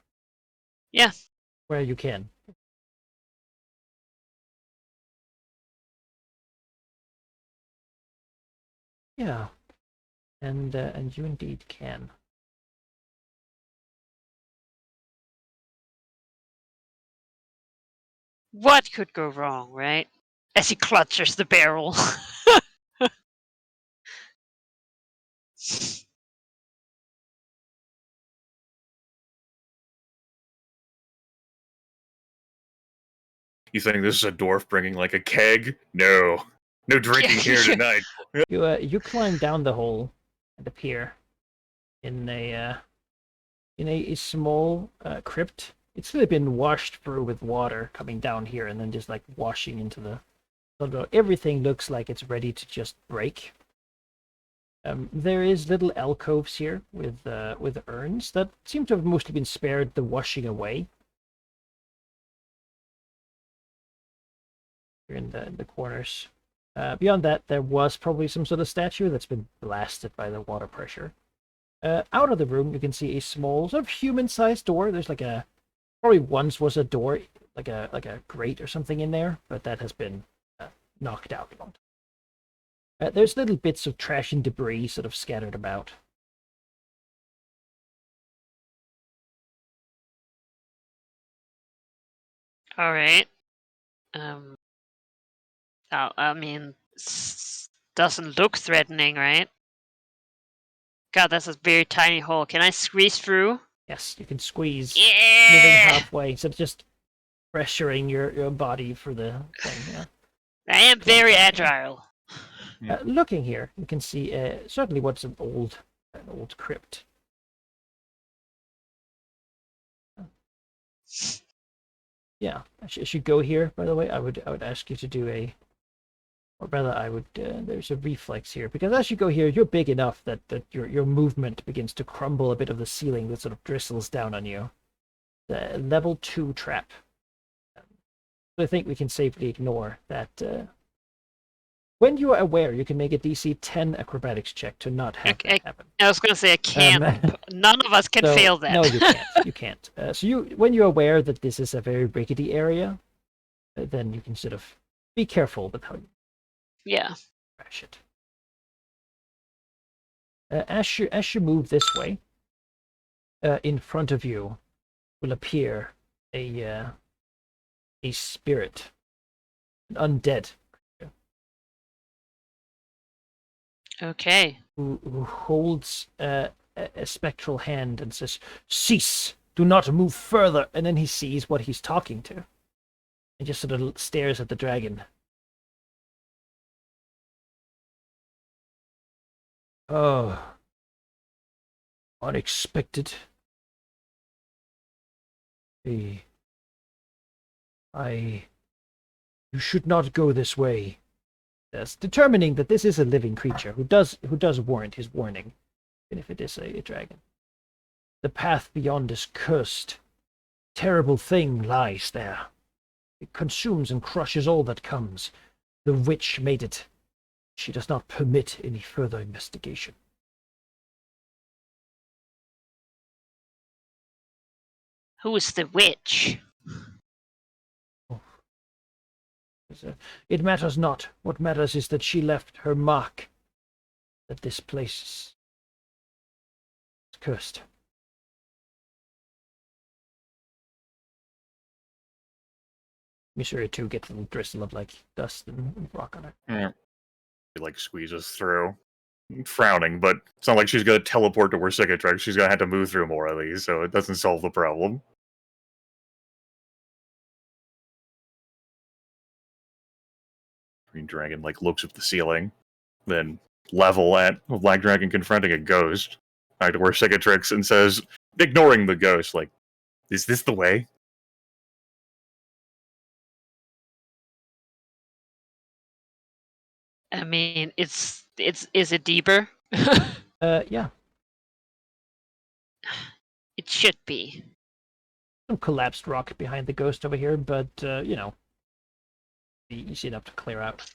Yeah. Where you can. Yeah. And you indeed can. What could go wrong, right? As he clutches the barrel. You think this is a dwarf bringing like a keg? No, no drinking here Yeah. tonight. You climb down the hole and appear in a small crypt. It's really been washed through with water coming down here and then just like washing into the. Everything looks like it's ready to just break. There is little alcoves here with urns that seem to have mostly been spared the washing away. Here in the corners. Beyond that, there was probably some sort of statue that's been blasted by the water pressure. Out of the room, you can see a small, sort of human-sized door. There's like probably once was a door, like a grate or something in there, but that has been knocked out. There's little bits of trash and debris sort of scattered about. All right. I mean, doesn't look threatening, right? God, that's a very tiny hole. Can I squeeze through? Yes, you can squeeze, Yeah! moving halfway, instead of just pressuring your body for the thing. Yeah. I am very agile. Looking here, you can see certainly what's an old crypt. Yeah, I should go here. By the way, I would ask you to do or rather, I would. There's a reflex here because as you go here, you're big enough that your movement begins to crumble a bit of the ceiling that sort of drissles down on you. The level 2 trap. So I think we can safely ignore that. When you are aware, you can make a DC 10 acrobatics check to not have that happen. I was going to say I can't. None of us can fail that. No, you can't. You can't. So when you're aware that this is a very rickety area, then you can sort of be careful with how you crash it. As you move this way, in front of you will appear a spirit, an undead. Okay. who holds a spectral hand and says, "Cease! Do not move further." And then he sees what he's talking to, and just sort of stares at the dragon. Oh, unexpected. You should not go this way. Yes, determining that this is a living creature who does warrant his warning, even if it is a dragon. The path beyond is cursed. Terrible thing lies there. It consumes and crushes all that comes. The witch made it. She does not permit any further investigation. Who is the witch? It matters not. What matters is that she left her mark. That this place is cursed. Missouri too gets a little drizzle of like dust and rock on it. Yeah. She like squeezes through, frowning, but it's not like she's gonna teleport to where Cicatrix. She's gonna have to move through more of these, so it doesn't solve the problem. Green Dragon like looks at the ceiling, then level at Black Dragon confronting a ghost, back to where Cicatrix, and says, ignoring the ghost, like, "Is this the way?" I mean, is it deeper? Yeah. It should be. Some collapsed rock behind the ghost over here, but you know, be easy enough to clear out.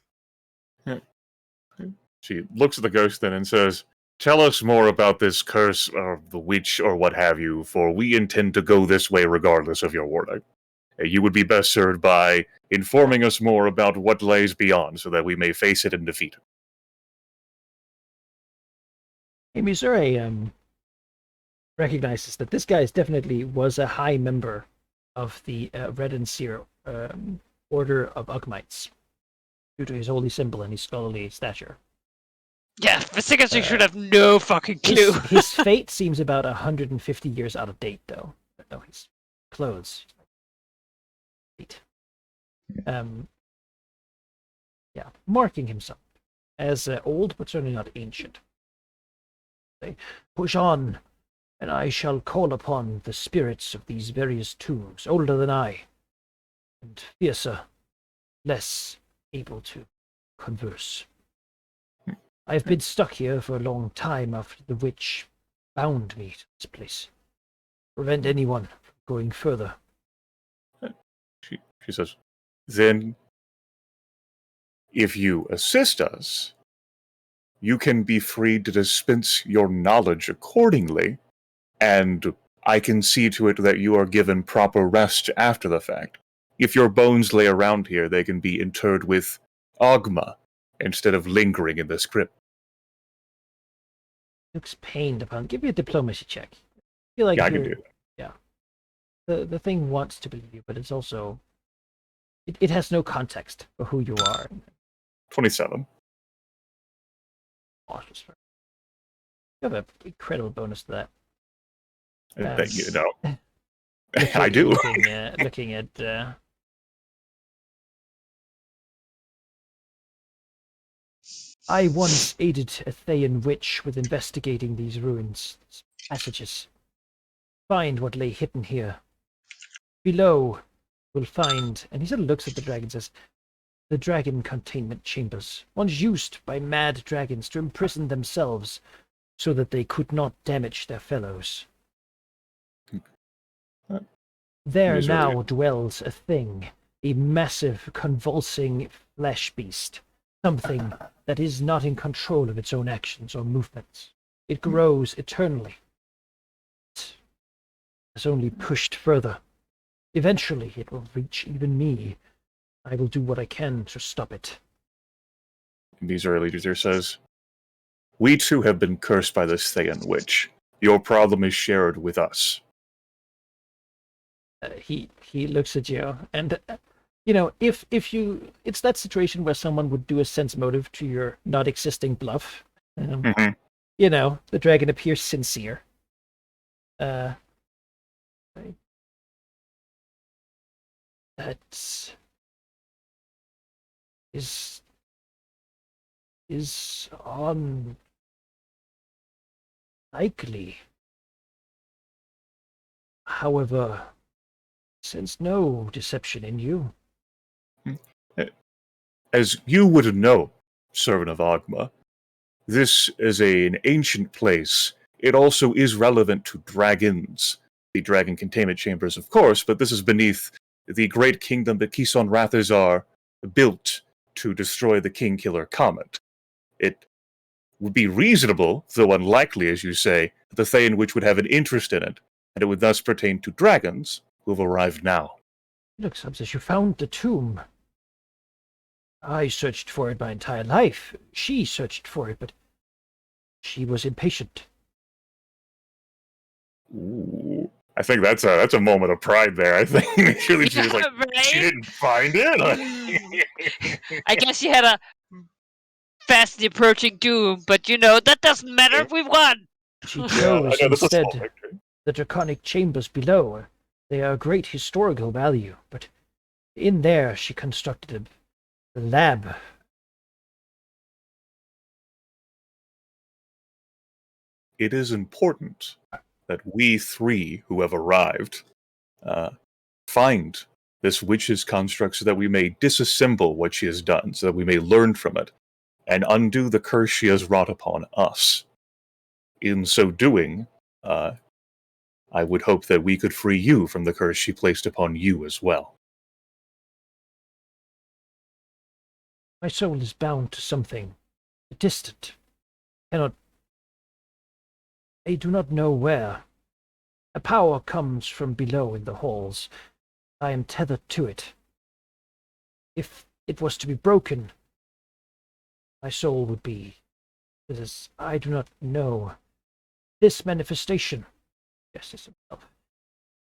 She looks at the ghost then and says, "Tell us more about this curse of the witch or what have you, for we intend to go this way regardless of your warning. You would be best served by informing us more about what lays beyond so that we may face it and defeat it." Hey, Missouri recognizes that this guy definitely was a high member of the Red and Seer Order of Ugmites, due to his holy symbol and his scholarly stature. Yeah, Cicatrix should have no fucking clue. His fate seems about 150 years out of date, though. No, his clothes. Yeah, marking himself as old, but certainly not ancient. They push on, and I shall call upon the spirits of these various tombs, older than I, and fiercer, less able to converse. I've been stuck here for a long time after the witch bound me to this place. Prevent anyone from going further. She says, "Then, if you assist us, you can be free to dispense your knowledge accordingly, and I can see to it that you are given proper rest after the fact. If your bones lay around here, they can be interred with Ogma, instead of lingering in this crypt." Looks pained upon. Give me a diplomacy check. I feel like Yeah, I can do that. Yeah. The thing wants to believe you, but it's also it has no context for who you are. 27. Cautious. You have an incredible bonus to that. Thank you. No. Looking- I do. Looking at I once aided a Thayan witch with investigating these ruins, these passages. Find what lay hidden here. Below, we'll find, and he sort of looks at the dragon and says, the dragon containment chambers, once used by mad dragons to imprison themselves so that they could not damage their fellows. There now dwells a thing, a massive, convulsing flesh beast, something that is not in control of its own actions or movements. It grows eternally. It has only pushed further. Eventually it will reach even me. I will do what I can to stop it. Bizarre Leader says, "We too have been cursed by this Thayan witch. Your problem is shared with us." He looks at you, and you know, if you, it's that situation where someone would do a sense motive to your not existing bluff, Mhm. You know, the dragon appears sincere. Right. That is unlikely. However, sense no deception in you. As you would know, servant of Agma, this is an ancient place. It also is relevant to dragons. The dragon containment chambers, of course, but this is beneath the great kingdom that Kison Rathazar built to destroy the King Killer Comet. It would be reasonable, though unlikely, as you say, that the Thayan Witch would have an interest in it, and it would thus pertain to dragons who have arrived now. It looks as you found the tomb. I searched for it my entire life. She searched for it, but she was impatient. Ooh. I think that's a moment of pride there. I think surely she was like, she right? didn't find it. I guess she had a fastly approaching doom, but that doesn't matter if we won. She Yeah, I chose know, this is a small instead victory. the draconic chambers below. They are of great historical value, but in there she constructed a lab. It is important that we three who have arrived find this witch's construct so that we may disassemble what she has done, so that we may learn from it, and undo the curse she has wrought upon us. In so doing, I would hope that we could free you from the curse she placed upon you as well. My soul is bound to something distant. I do not know where. A power comes from below in the halls. I am tethered to it. If it was to be broken, my soul would be. As I do not know. This manifestation, justice himself,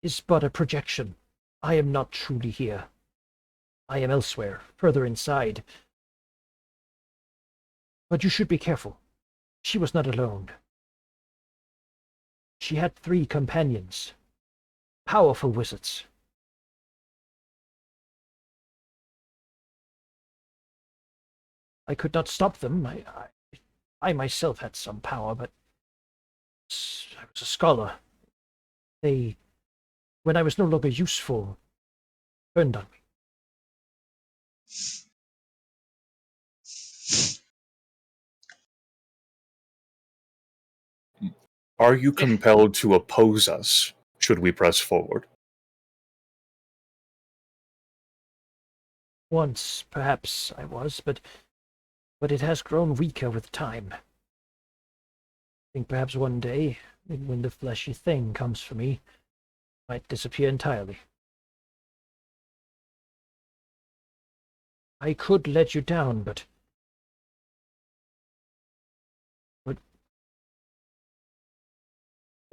is but a projection. I am not truly here. I am elsewhere, further inside. But you should be careful. She was not alone. She had 3 companions. Powerful wizards. I could not stop them. I myself had some power, but I was a scholar. They, when I was no longer useful, turned on me. Are you compelled to oppose us, should we press forward? Once, perhaps, I was, but it has grown weaker with time. I think perhaps one day, when the fleshy thing comes for me, it might disappear entirely. I could let you down, but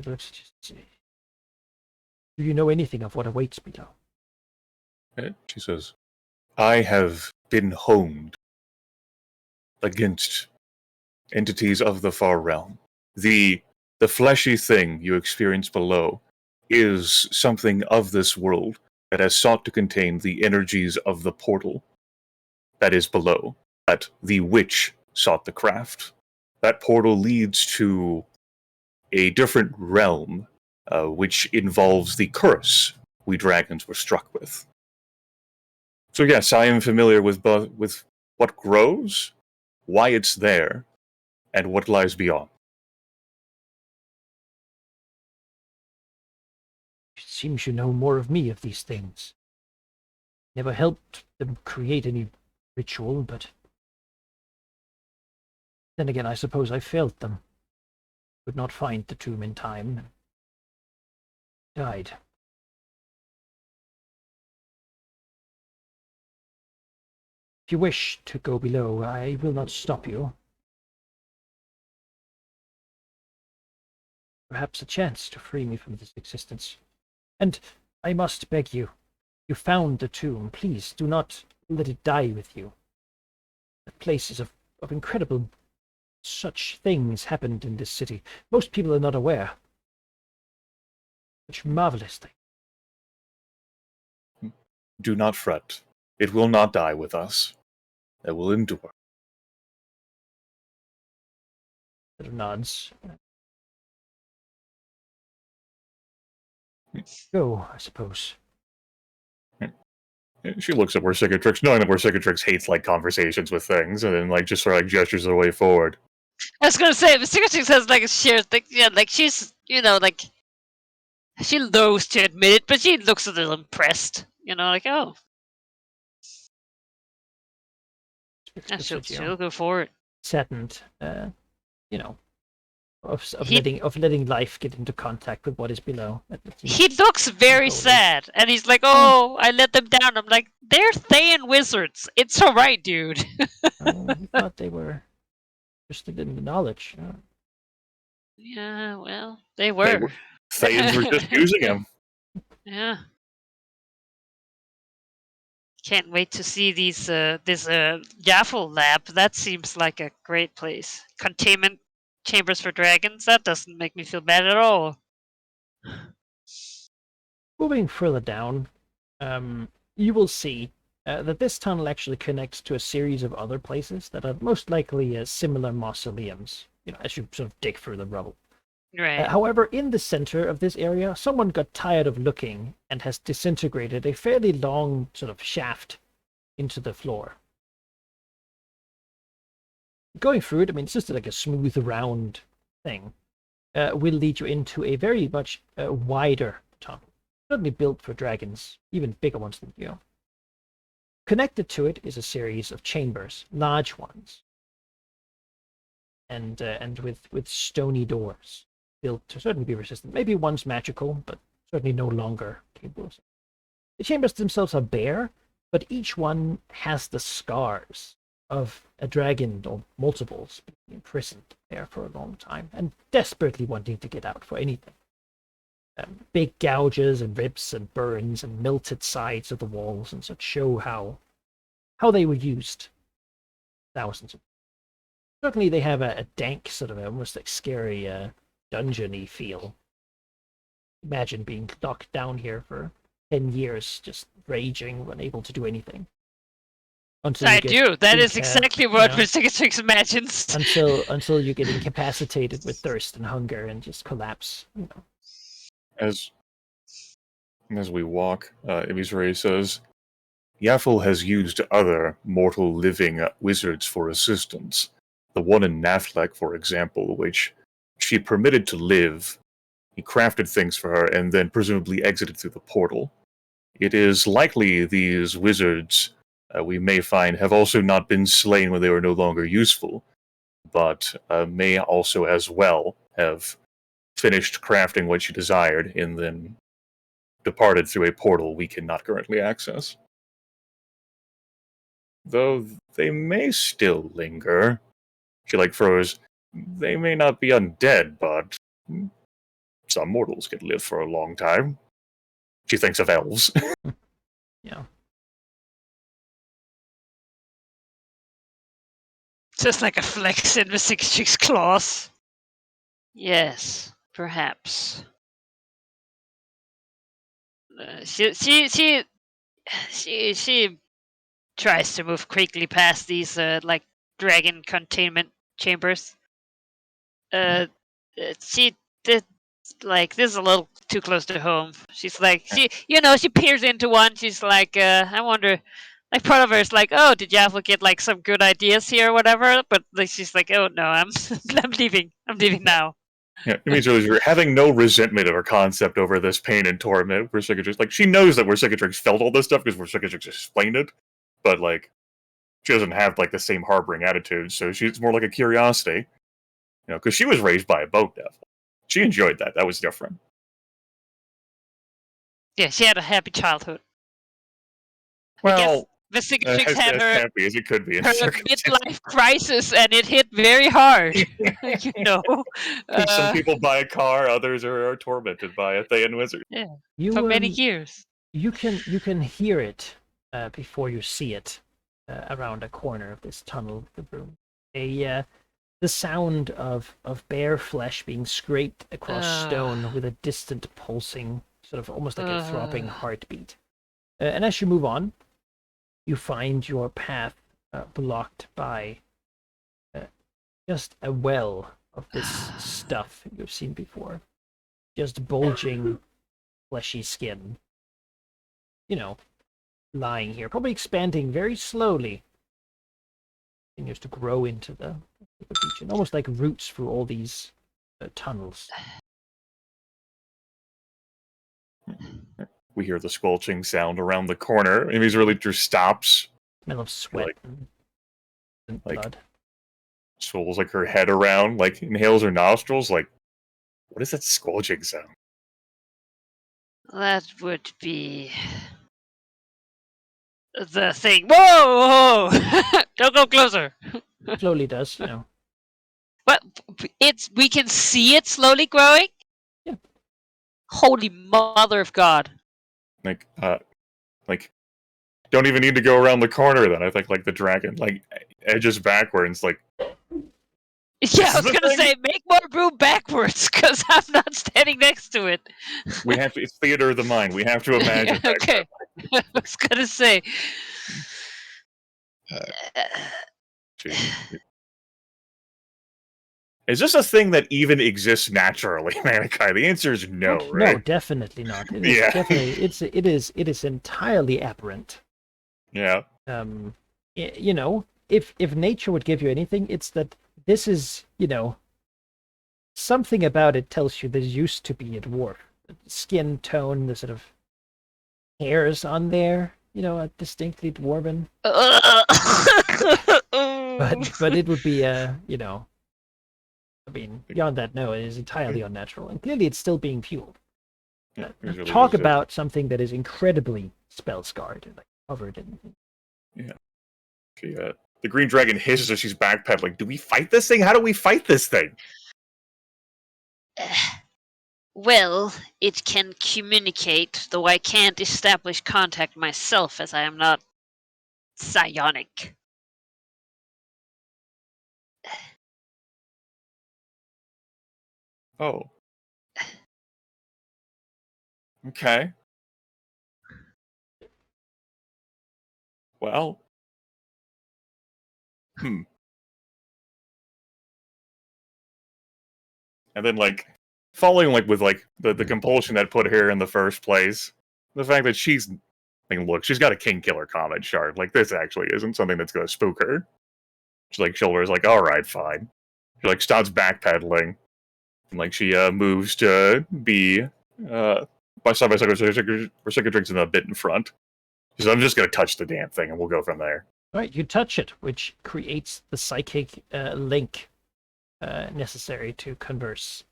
let's just see. Do you know anything of what awaits below? She says, I have been honed against entities of the far realm. The fleshy thing you experience below is something of this world that has sought to contain the energies of the portal that is below, that the witch sought to craft. That portal leads to a different realm, which involves the curse we dragons were struck with. So yes, I am familiar with what grows, why it's there, and what lies beyond. It seems you know more of me of these things. Never helped them create any ritual, but then again, I suppose I failed them. Could not find the tomb in time. Died. If you wish to go below, I will not stop you. Perhaps a chance to free me from this existence. And I must beg you, you found the tomb. Please do not let it die with you. The place is of incredible such things happened in this city. Most people are not aware. Such marvelous things. Do not fret. It will not die with us. It will endure. Little nods. Go, I suppose. She looks at Worcicatrix, knowing that Worcicatrix hates like conversations with things, and then like just sort of like gestures her way forward. I was gonna say, but Cicatrix has like a shared thing. Yeah, like she's, like she loathes to admit it, but she looks a little impressed. Like, oh, yeah, she'll go for it. Saddened, of He- letting life get into contact with what is below. He looks very Totally. sad, and he's like, "Oh, I let them down." I'm like, "They're Thayan wizards. It's all right, dude." We thought they were interested in the knowledge. Yeah, well, they were. Thayans were just using him. Yeah. Can't wait to see this Yaffle lab. That seems like a great place. Containment chambers for dragons. That doesn't make me feel bad at all. Moving further down, you will see that this tunnel actually connects to a series of other places that are most likely similar mausoleums, as you sort of dig through the rubble. Right. However, in the center of this area, someone got tired of looking and has disintegrated a fairly long sort of shaft into the floor. Going through it, it's just like a smooth, round thing, will lead you into a very much wider tunnel. Certainly built for dragons, even bigger ones than you. Connected to it is a series of chambers, large ones, and with stony doors, built to certainly be resistant. Maybe one's magical, but certainly no longer capable. The chambers themselves are bare, but each one has the scars of a dragon or multiples being imprisoned there for a long time and desperately wanting to get out for anything. Big gouges and rips and burns and melted sides of the walls and such show how they were used thousands of. Certainly they have a dank sort of almost like scary dungeon-y feel. Imagine being locked down here for 10 years, just raging, unable to do anything. I do. That is exactly what yeah. Cicatrix imagines. Until you get incapacitated with thirst and hunger and just collapse. As we walk, Emisray says, Yaffle has used other mortal living wizards for assistance. The one in Naflek, for example, which she permitted to live. He crafted things for her and then presumably exited through the portal. It is likely these wizards we may find have also not been slain when they were no longer useful, but may also as well have finished crafting what she desired and then departed through a portal we cannot currently access. Though they may still linger. She froze. They may not be undead, but some mortals can live for a long time. She thinks of elves. Yeah. Just like a flex in the Cicatrix claws. Yes, perhaps. She tries to move quickly past these dragon containment chambers. She did this is a little too close to home. She's like she peers into one. She's like, I wonder. Like part of her is like, oh, did Yaffle get some good ideas here or whatever? But she's like, oh no, I'm I'm leaving. I'm leaving now. Yeah, it means you're having no resentment of her concept over this pain and torment. Worcicatrix, she knows that Worcicatrix felt all this stuff because Worcicatrix explained it, but she doesn't have the same harboring attitude. So she's more like a curiosity, because she was raised by a boat devil. She enjoyed that. That was different. Yeah, she had a happy childhood. Well, the Cicatrix as had her happy as it could be in her midlife crisis, and it hit very hard. Some people buy a car, others are tormented by a Thayan wizard. Yeah, for many years. You can hear it before you see it around a corner of this tunnel of the room. the sound of bare flesh being scraped across stone with a distant pulsing, sort of almost like a throbbing heartbeat. And as you move on, you find your path blocked by just a well of this stuff you've seen before. Just bulging, fleshy skin. You know, lying here, probably expanding very slowly. Continues to grow into the region, almost like roots through all these tunnels. We hear the squelching sound around the corner, and Razorleader stops. Smell of sweat Like- and like- blood. Swivels like her head around, like inhales her nostrils, like, what is that squelching sound? That would be the thing. Whoa! Whoa! Don't go closer. Slowly does, you know. But we can see it slowly growing. Yeah. Holy mother of God! Like, don't even need to go around the corner then. I think, like, the dragon, like, edges backwards, like, Yeah, I is was the gonna thing. say make more room backwards because I'm not standing next to it. we have to, it's theater of the mind. We have to imagine that. Okay, I was gonna say. Gee. Is this a thing that even exists naturally, Manikai? The answer is no, No, right? definitely not. It is Yeah. definitely it is entirely aberrant. Yeah. You know, if nature would give you anything, it's that this is, you know, something about it tells you this used to be a dwarf. The skin tone, the sort of hairs on there, you know, are distinctly dwarven. But it would be you know, I mean, beyond that, no, it is entirely unnatural, and clearly it's still being fueled. Yeah, Razorleader Talk is- about something that is incredibly spell scarred, like covered in. the green dragon hisses as she's backpedaling. Do we fight this thing? How do we fight this thing? Well, it can communicate, though I can't establish contact myself as I am not psionic. Oh. Okay. Well. And then, like, following, like, with, like, the compulsion that put her in the first place, the fact that she's, I mean, look, she's got a King Killer Comet shard. Like, this actually isn't something that's gonna spook her. She's like, Shoulders like, alright, fine. She, like, stops backpedaling. And, like, she, moves to be, by side by side with Drinks in a bit in front. She says, I'm just gonna touch the damn thing and we'll go from there. All right, you touch it, which creates the psychic link necessary to converse.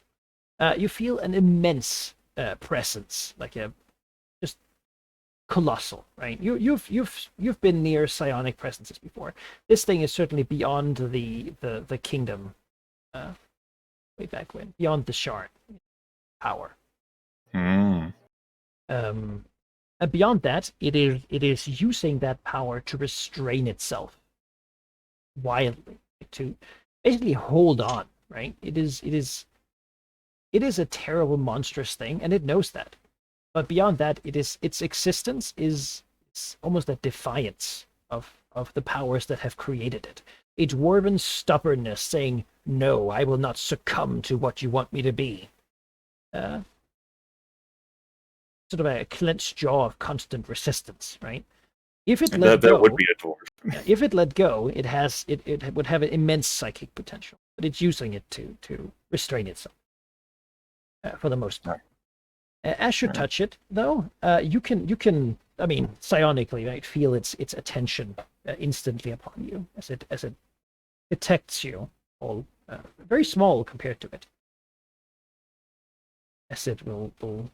You feel an immense presence, like a just colossal, right? You've been near psionic presences before. This thing is certainly beyond the kingdom, way back when, beyond the shard power. And beyond that, it is using that power to restrain itself wildly, to basically hold on, right? It is a terrible, monstrous thing, and it knows that. But beyond that, its existence is almost a defiance of the powers that have created it. A dwarven stubbornness saying, "No, I will not succumb to what you want me to be." Sort of a clenched jaw of constant resistance, right? If it let That go, would be a dwarf. if it let go, it would have an immense psychic potential, but it's using it to restrain itself for the most part. As you touch it, though, you can I mean, psionically, right, feel its attention instantly upon you as it detects you, all very small compared to it, as it will pull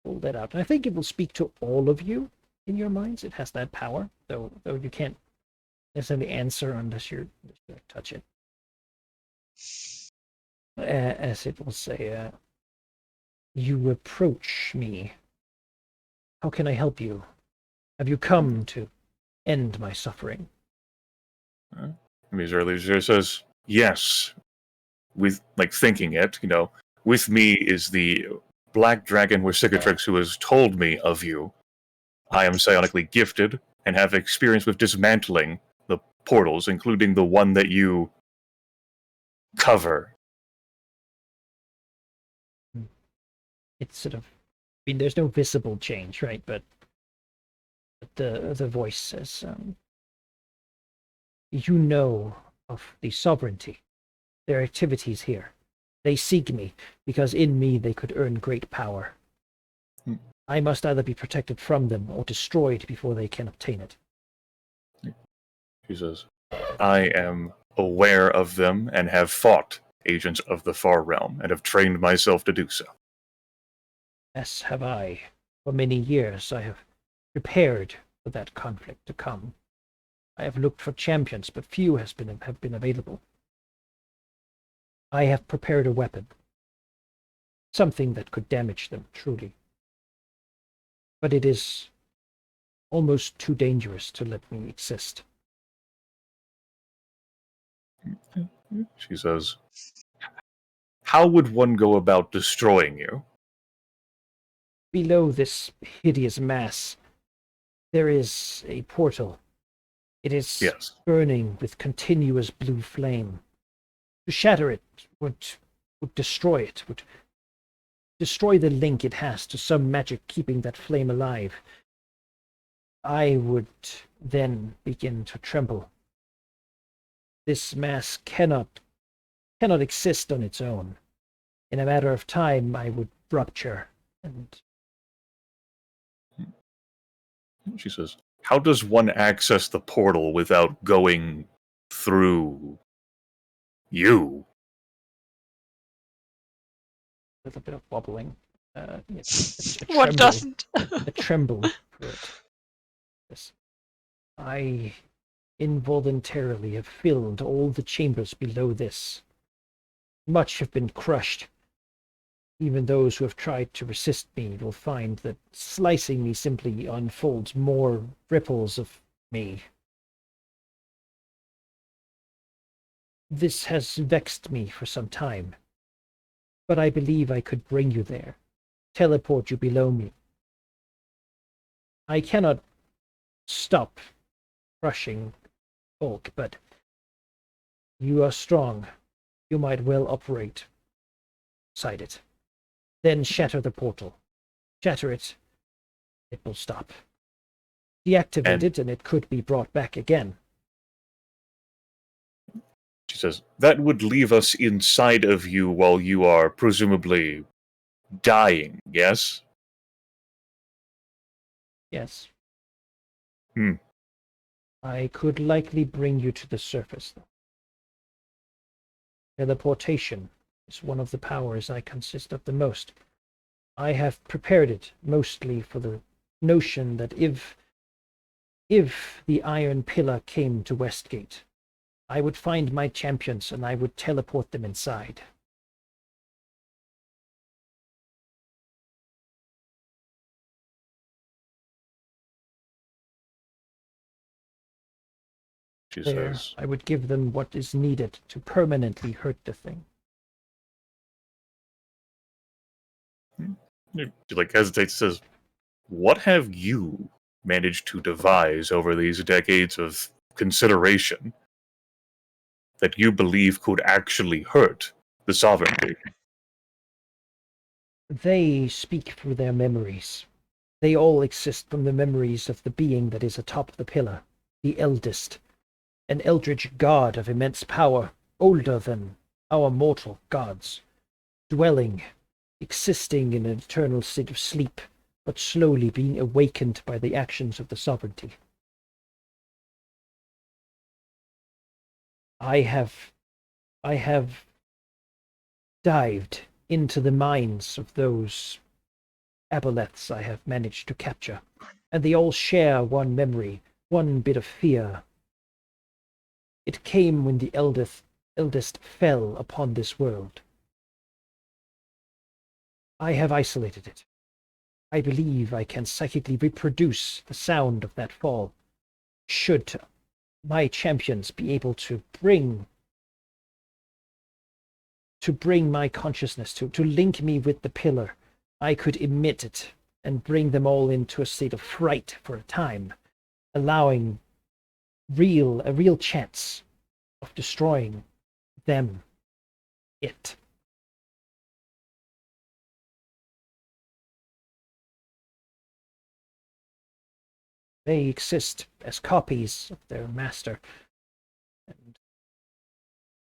that out. And I think it will speak to all of you in your minds. It has that power, though you can't necessarily answer unless you touch it. As it will say, "You reproach me. How can I help you? Have you come to end my suffering?" Mr. Leisure says, yes, with, like, thinking it, with me is the black dragon with cicatrix who has told me of you. I am psionically gifted and have experience with dismantling the portals, including the one that you cover. It's sort of, I mean, there's no visible change, right? But the voice says, you know of the sovereignty, their activities here. They seek me, because in me they could earn great power. I must either be protected from them or destroyed before they can obtain it. She says, I am aware of them and have fought agents of the Far Realm and have trained myself to do so. As have I. For many years I have prepared for that conflict to come. I have looked for champions, but few have been available. I have prepared a weapon. Something that could damage them, truly. But it is almost too dangerous to let me exist. She says, how would one go about destroying you? Below this hideous mass, there is a portal. It is Yes. burning with continuous blue flame. To shatter it would destroy it, would destroy the link it has to some magic keeping that flame alive. I would then begin to tremble. This mass cannot exist on its own. In a matter of time, I would rupture, and She says, how does one access the portal without going through you? with a bit of wobbling. It's a One tremble, doesn't. a tremble for it. Yes. I involuntarily have filled all the chambers below this. Much have been crushed. Even those who have tried to resist me will find that slicing me simply unfolds more ripples of me. This has vexed me for some time, but I believe I could bring you there, teleport you below me. I cannot stop crushing bulk, but you are strong. You might well operate inside it. Then shatter the portal. Shatter it. It will stop. Deactivate it, and it could be brought back again. She says, that would leave us inside of you while you are presumably dying, yes? Yes. Hmm. I could likely bring you to the surface, though. Teleportation is one of the powers I consist of the most. I have prepared it mostly for the notion that if the Iron Pillar came to Westgate, I would find my champions and I would teleport them inside. She There, says, I would give them what is needed to permanently hurt the thing. she hesitates, says, what have you managed to devise over these decades of consideration that you believe could actually hurt the sovereignty? They speak through their memories. They all exist from the memories of the being that is atop the pillar, the eldest, an eldritch god of immense power, older than our mortal gods, dwelling, existing in an eternal state of sleep, but slowly being awakened by the actions of the sovereignty. I have dived into the minds of those aboleths I have managed to capture, and they all share one memory, one bit of fear. It came when the eldest fell upon this world. I have isolated it. I believe I can psychically reproduce the sound of that fall, should my champions be able to bring my consciousness, to link me with the pillar, I could emit it and bring them all into a state of fright for a time, allowing a real chance of destroying them, it. They exist as copies of their master, and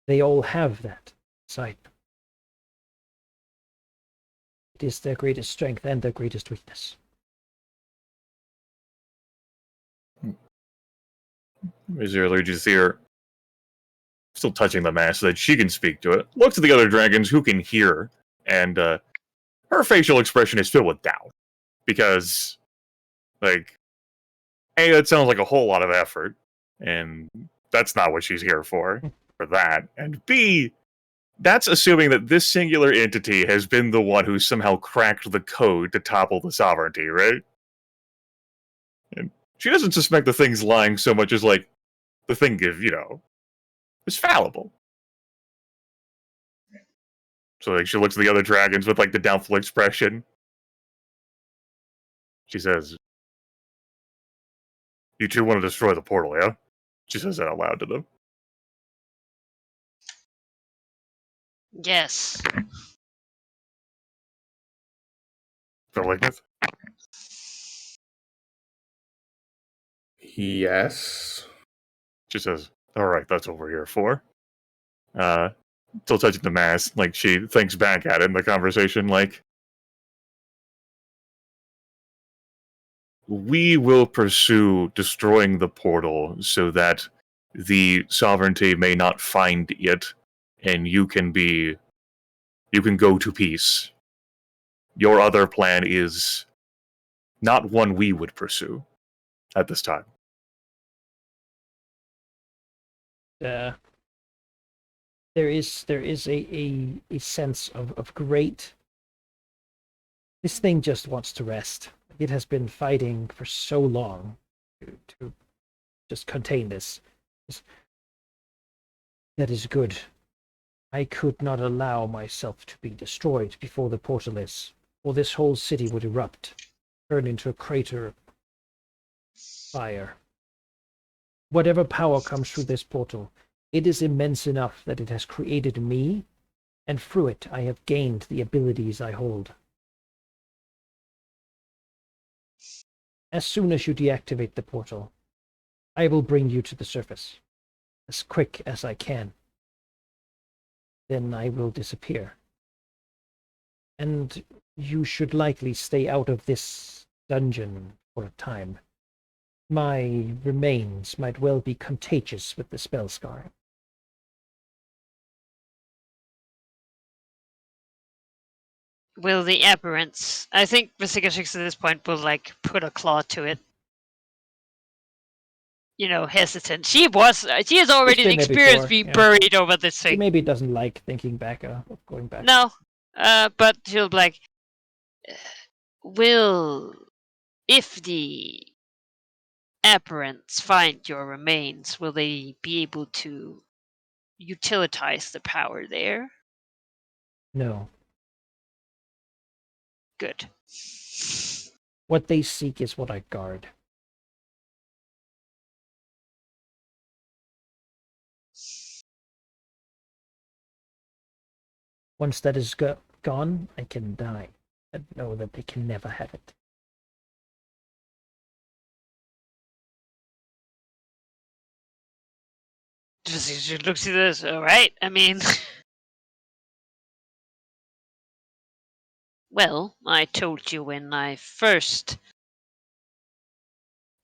they all have that side. It is their greatest strength and their greatest weakness. Azir just here, still touching the mask so that she can speak to it. Looks at the other dragons who can hear, and her facial expression is filled with doubt. Because, like, A, that sounds like a whole lot of effort, and that's not what she's here for that. And B, that's assuming that this singular entity has been the one who somehow cracked the code to topple the sovereignty, right? And she doesn't suspect the thing's lying so much as, like, the thing, is fallible. So, like, she looks at the other dragons with, like, the doubtful expression. She says, "You two want to destroy the portal, yeah?" She says that out loud to them. Yes. Valignant? Yes. She says, "Alright, that's what we're here for." Still touching the mask, like, she thinks back at it in the conversation, like, we will pursue destroying the portal so that the sovereignty may not find it, and you can go to peace. Your other plan is not one we would pursue at this time. There is a sense of great. This thing just wants to rest. It has been fighting for so long to just contain this. That is good. I could not allow myself to be destroyed before the portal is, or this whole city would erupt, turn into a crater of fire. Whatever power comes through this portal, it is immense enough that it has created me, and through it I have gained the abilities I hold. As soon as you deactivate the portal, I will bring you to the surface, as quick as I can. Then I will disappear. And you should likely stay out of this dungeon for a time. My remains might well be contagious with the spell scar. Will the aberrants? I think Vesicashix at this point will like put a claw to it. Hesitant. She has already been there experienced before, being yeah. buried over this She thing. maybe doesn't like thinking back of going back. No, but she'll be like, if the aberrants find your remains, will they be able to utilize the power there? No. Good. What they seek is what I guard. Once that is gone, I can die, and know that they can never have it. She looks at this. All right. I mean, well, I told you when I first.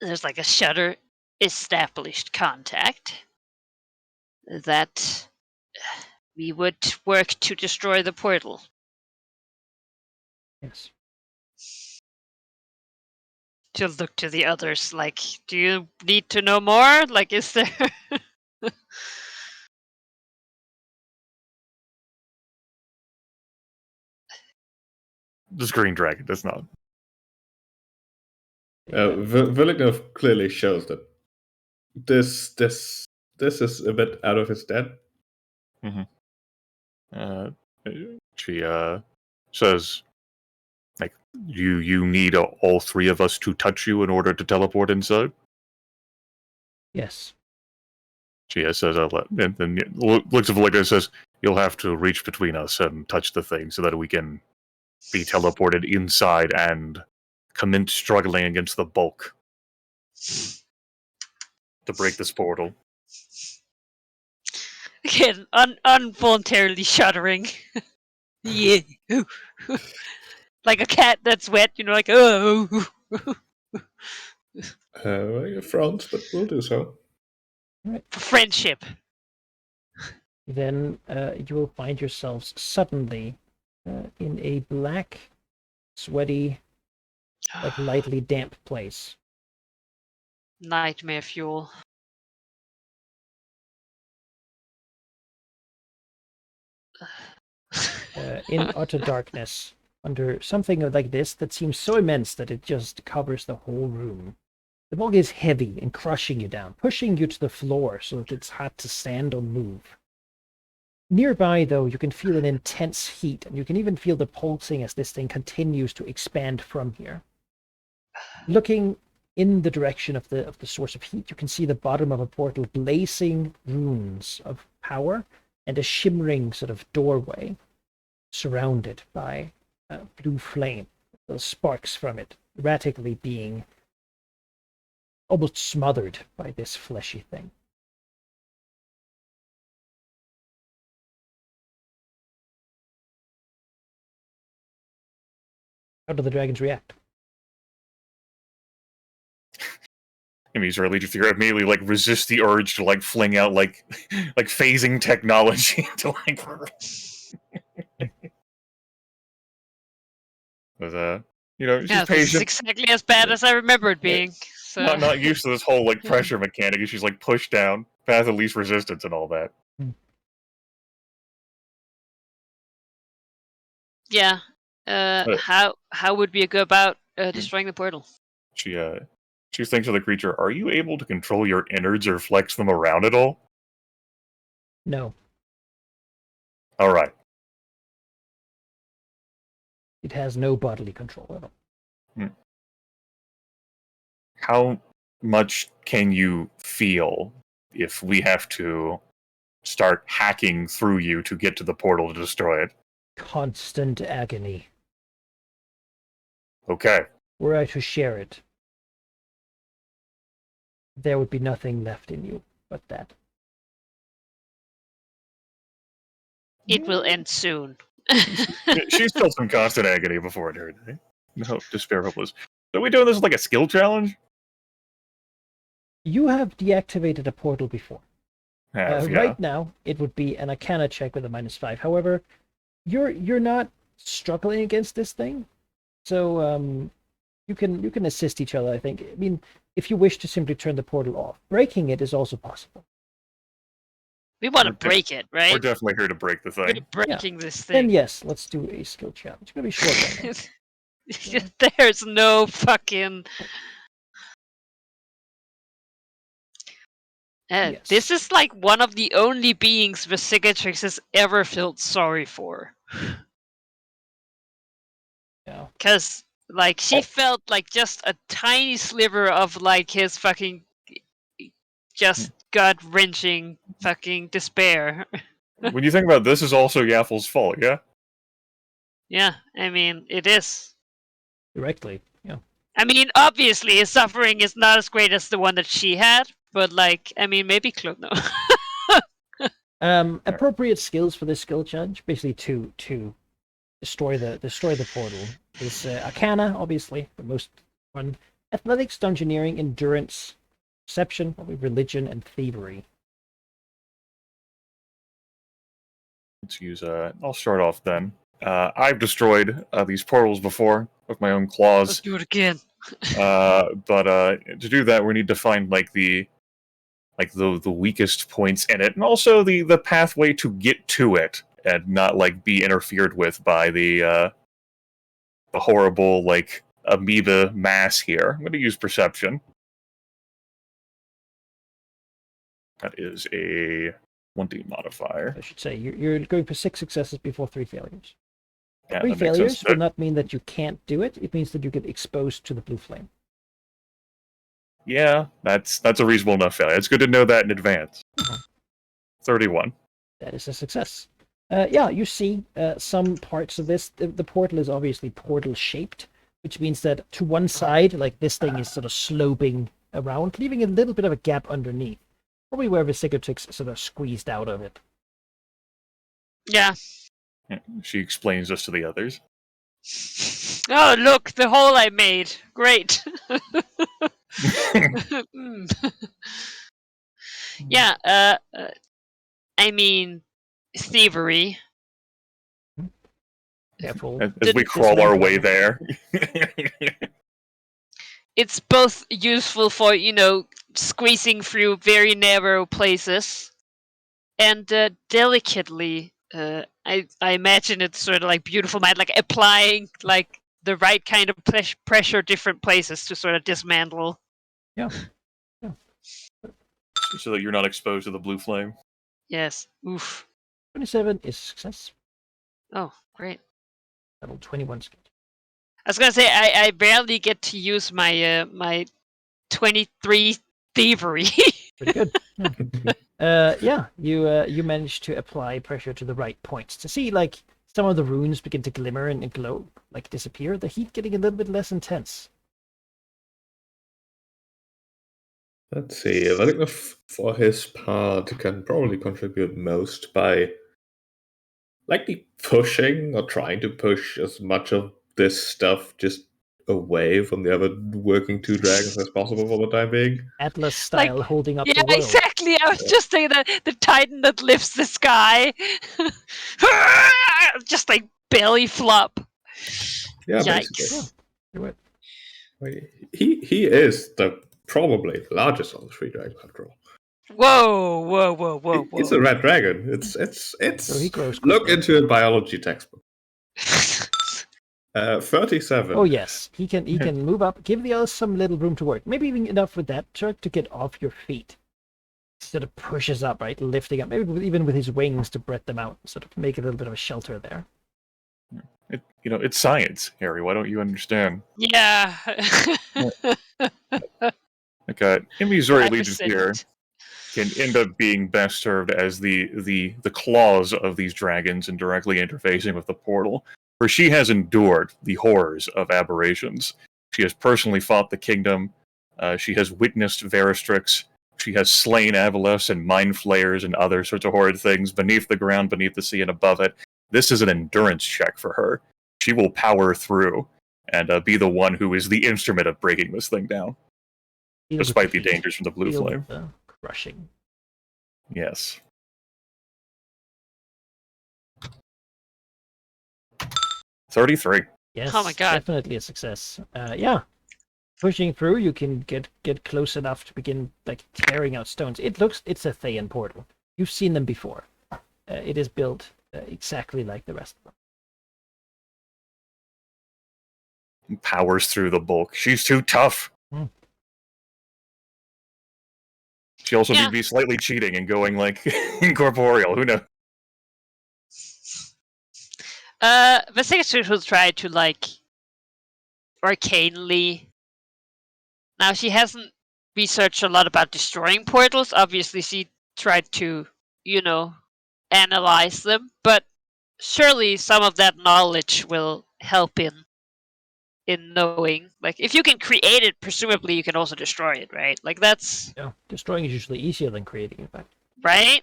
There's like a shudder. Established contact that we would work to destroy the portal. Yes. She'll look to the others like, do you need to know more? Like, is there... This green dragon does not. Villeneuve clearly shows that this is a bit out of his depth. She says, like, you need all three of us to touch you in order to teleport inside? Yes. She says, and then looks at Valika and says, you'll have to reach between us and touch the thing so that we can be teleported inside and commence struggling against the bulk to break this portal. Again, involuntarily shuddering. Yeah. Like a cat that's wet, like, oh. Frowns, but we'll do so. Friendship. Then you will find yourselves suddenly in a black, sweaty, like lightly damp place. Nightmare fuel. In utter darkness, under something like this that seems so immense that it just covers the whole room. The bog is heavy and crushing you down, pushing you to the floor so that it's hard to stand or move. Nearby, though, you can feel an intense heat, and you can even feel the pulsing as this thing continues to expand from here. Looking in the direction of the source of heat, you can see the bottom of a portal blazing runes of power and a shimmering sort of doorway surrounded by blue flame. The sparks from it erratically being almost smothered by this fleshy thing. How do the dragons react? I mean, Legion figure immediately resist the urge to fling out like phasing technology to but she's Yeah, this is patient. exactly as bad as I remember it being. So. Not used to this whole pressure mechanic, and she's pushed down, path of least resistance and all that. Yeah. How would we go about destroying the portal? She thinks of the creature. Are you able to control your innards or flex them around at all? No. All right. It has no bodily control at all. How much can you feel if we have to start hacking through you to get to the portal to destroy it? Constant agony. Okay. Were I to share it, there would be nothing left in you but that. It will end soon. She's felt some constant agony before it hurt. No, despair, hopeless. So are we doing this as a skill challenge? You have deactivated a portal before. Yeah. Right now, it would be an Arcana check with a -5. However, you're not struggling against this thing, so you can assist each other. I think. I mean, if you wish to simply turn the portal off, breaking it is also possible. We want to break it, right? We're definitely here to break the thing. We're breaking this Then thing. yes, let's do a skill challenge. It's gonna be short. There's no fucking. Yes. This is one of the only beings Vesigatrix has ever felt sorry for. Yeah. Because, she felt just a tiny sliver of, his fucking just gut-wrenching fucking despair. When you think about it, this is also Yaffel's fault, yeah? Yeah, I mean, it is. Directly, yeah. I mean, obviously, his suffering is not as great as the one that she had, but, maybe no. Appropriate skills for this skill challenge, basically to destroy the portal, is Arcana, obviously, the most fun. Athletics, Dungeoneering, Endurance, Perception, probably Religion, and Thievery. Let's use, I'll start off then. I've destroyed these portals before with my own claws. Let's do it again. But to do that, we need to find the weakest points in it, and also the pathway to get to it, and not be interfered with by the horrible amoeba mass here. I'm going to use perception. That is a 20 modifier. I should say you're going for 6 successes before 3 failures. Yeah, 3 that makes failures sense. will not mean that you can't do it. It means that you get exposed to the blue flame. Yeah, that's a reasonable enough failure. It's good to know that in advance. 31. That is a success. Yeah, you see some parts of this. The portal is obviously portal-shaped, which means that to one side, like this thing is sort of sloping around, leaving a little bit of a gap underneath. Probably where Vesicatrix sort of squeezed out of it. Yeah. Yeah, she explains this to the others. Oh, look, the hole I made. Great. Mm. Yeah, I mean, thievery. Careful. As we This crawl our way well. there. It's both useful for, squeezing through very narrow places, and delicately, I imagine it's sort of like beautiful mind, like applying like the right kind of pressure different places to sort of dismantle. Yeah. So that you're not exposed to the blue flame. Yes. Oof. 27 is success. Oh, great. Level 21 skill. I was gonna say I barely get to use my my 23 thievery. Pretty good. Yeah. You managed to apply pressure to the right points to see like some of the runes begin to glimmer and glow, like disappear. The heat getting a little bit less intense. Let's see. Velikov, for his part, can probably contribute most by likely pushing or trying to push as much of this stuff just away from the other working 2 dragons as possible for the time being. Atlas style holding up Yeah, the world. exactly. I was just thinking that the Titan that lifts the sky, just like belly flop. Yeah, Yikes! basically. He is the probably largest of the 3 dragons after all. Whoa! It's a red dragon. It's So he grows look quickly. into a biology textbook. 37. Oh yes, he can move up. Give the others some little room to work. Maybe even enough with that Turk to get off your feet. Sort of pushes up, right, lifting up. Maybe even with his wings to breath them out. Sort of make a little bit of a shelter there. It's science, Harry. Why don't you understand? Yeah. Okay, Missouri Legions 5%. here can end up being best served as the claws of these dragons and directly interfacing with the portal, where she has endured the horrors of aberrations. She has personally fought the kingdom. She has witnessed Veristrix. She has slain Avalus and mind flayers and other sorts of horrid things beneath the ground, beneath the sea, and above it. This is an endurance check for her. She will power through and be the one who is the instrument of breaking this thing down, despite the dangers from the blue flame. Crushing. Yes. $33. Yes. Oh my God. Definitely a success. Yeah. Pushing through, you can get close enough to begin like tearing out stones. It's a Thayan portal. You've seen them before. It is built exactly like the rest of them. Powers through the bulk. She's too tough. She also may be slightly cheating and going like incorporeal. Who knows? Vesicatrix will try to like arcanely. Now she hasn't researched a lot about destroying portals. Obviously, she tried to, analyze them, but surely some of that knowledge will help in knowing. Like, if you can create it, presumably you can also destroy it, right? Like, that's... Yeah, destroying is usually easier than creating, in fact. Right?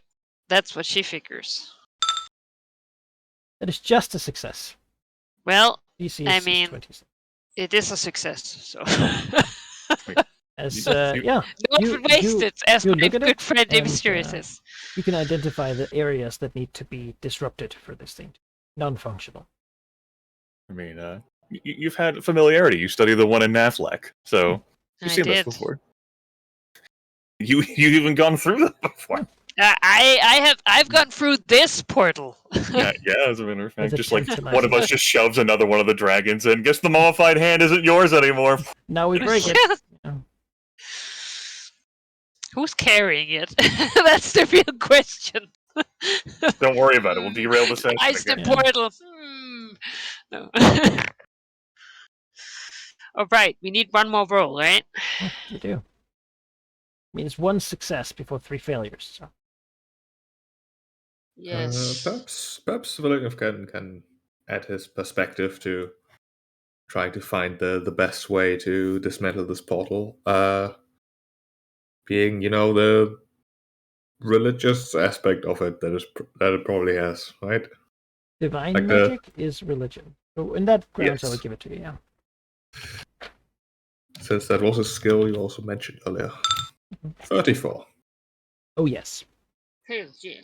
That's what she figures. That is just a success. Well, DC I is mean, 26. it is a success, so... As, Don't waste it, as you my look at good it, friend and, Mystery says. You can identify the areas that need to be disrupted for this thing. Non-functional. I mean, you've had familiarity. You studied the one in Naflek, so you've seen this before. You've even gone through them before. I've gone through this portal. yeah, as a matter of fact, just like tantalizing. one of us just shoves another one of the dragons in. Guess the mummified hand isn't yours anymore. Now we break it. Yeah. Who's carrying it? That's the real question. Don't worry about it. We'll derail the session Ice the again. portal. No. All right, we need one more roll, right? You do. Means one success before 3 failures. So. Yes. Perhaps William can add his perspective to trying to find the best way to dismantle this portal. Being, the religious aspect of it that it probably has, right? Divine Like magic is religion. So in that grounds, I Yes. would give it to you, yeah. Since that was a skill you also mentioned earlier. 34. Oh, yes. Hell yeah.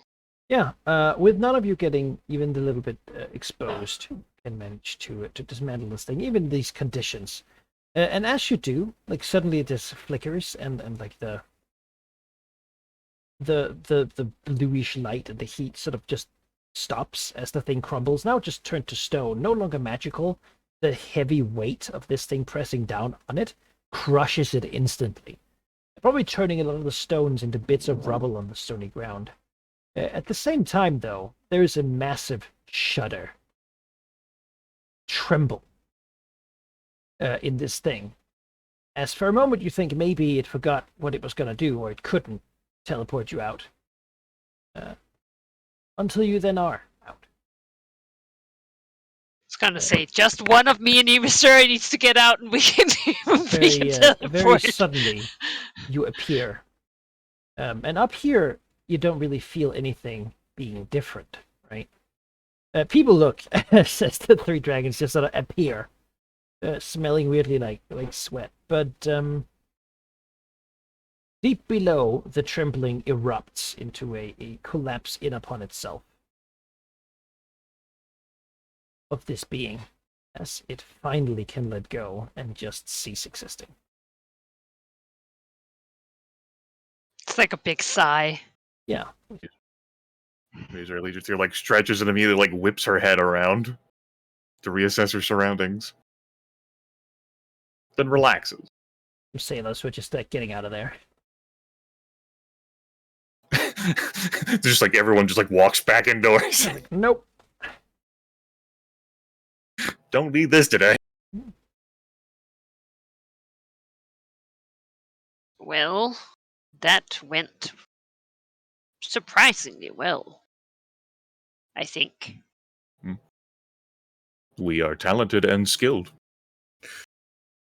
Yeah, with none of you getting even a little bit exposed, you can manage to dismantle this thing, even these conditions. And as you do, like suddenly it just flickers, and like the bluish light and the heat sort of just stops as the thing crumbles. Now it just turned to stone, no longer magical. The heavy weight of this thing pressing down on it crushes it instantly, probably turning a lot of the stones into bits of rubble on the stony ground. At the same time, though, there is a massive shudder, tremble in this thing. As for a moment you think maybe it forgot what it was going to do, or it couldn't teleport you out. Until you then are out. I was gonna say, just one of me and Evisur needs to get out and we can Very teleport. suddenly, you appear. And up here, you don't really feel anything being different, right? People look, says the 3 dragons, just sort of appear, smelling weirdly like sweat. But deep below, the trembling erupts into a collapse in upon itself of this being, as it finally can let go and just cease existing. It's like a big sigh. Yeah. Razor Allegiance here, like, stretches and immediately, like, whips her head around to reassess her surroundings. Then relaxes. Sailors were just getting out of there. Just like everyone just like walks back indoors. Like, nope. Don't need this today. Well, that went surprisingly well, I think. We are talented and skilled.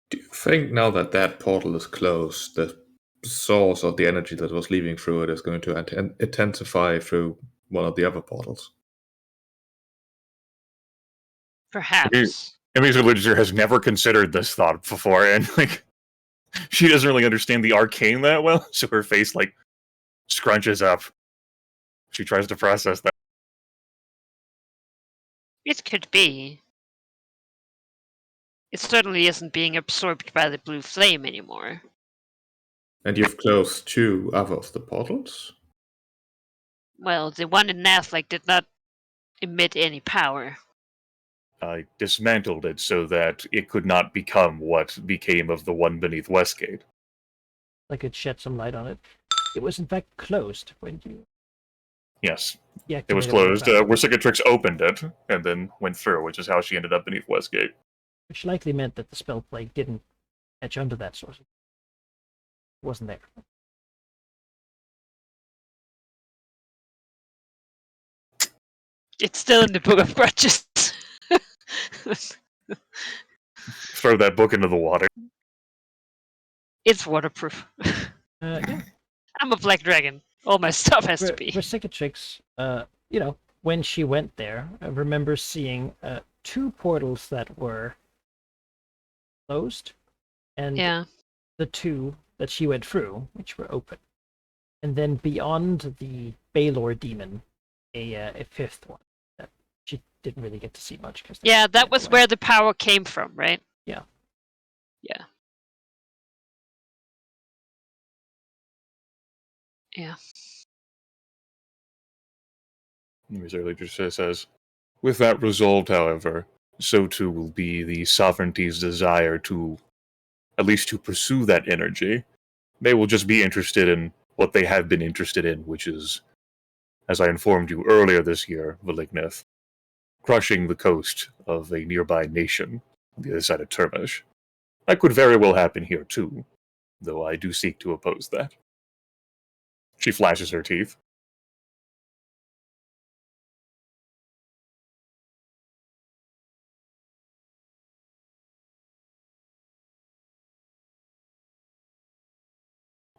Do you think now that portal is closed, the source of the energy that was leaving through it is going to intensify through one of the other portals? Perhaps. Emmy's Literature has never considered this thought before, and like she doesn't really understand the arcane that well, so her face like scrunches up. She tries to process that. It could be. It certainly isn't being absorbed by the blue flame anymore. And you've closed 2 other of the portals? Well, the one in Nathlik did not emit any power. I dismantled it so that it could not become what became of the one beneath Westgate. I could shed some light on it. It was in fact closed when you... Yes, Yeah, it was closed. Worsicatrix opened it and then went through, which is how she ended up beneath Westgate. Which likely meant that the spell plague didn't catch onto that source. It wasn't there. It's still in the Book of Grudges. Throw that book into the water. It's waterproof. Yeah. I'm a black dragon. All my stuff has to be. Worsicatrix, when she went there, I remember seeing 2 portals that were closed, and Yeah. the 2 that she went through, which were open. And then beyond the Baylor demon, a 5th one that she didn't really get to see much. Yeah, that was where the power came from, right? Yeah. Yeah. Yeah. Reserve just says, with that resolved, however, so too will be the sovereignty's desire to, at least to pursue that energy. They will just be interested in what they have been interested in, which is, as I informed you earlier this year, Valigneth, crushing the coast of a nearby nation on the other side of Termish. That could very well happen here too, though I do seek to oppose that. She flashes her teeth.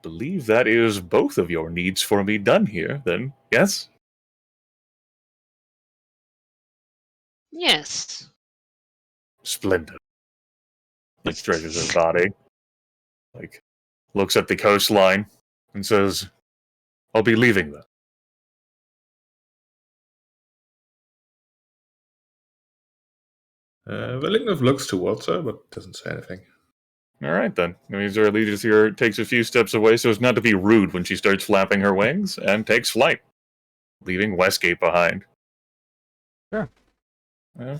Believe that is both of your needs for me done here, then, yes? Yes. Splendid. Like, stretches her body. Like, looks at the coastline and says, I'll be leaving then. Valignov looks towards her, but doesn't say anything. All right, then. That means our allegiance here takes a few steps away so as not to be rude when she starts flapping her wings, and takes flight, leaving Westgate behind. Sure.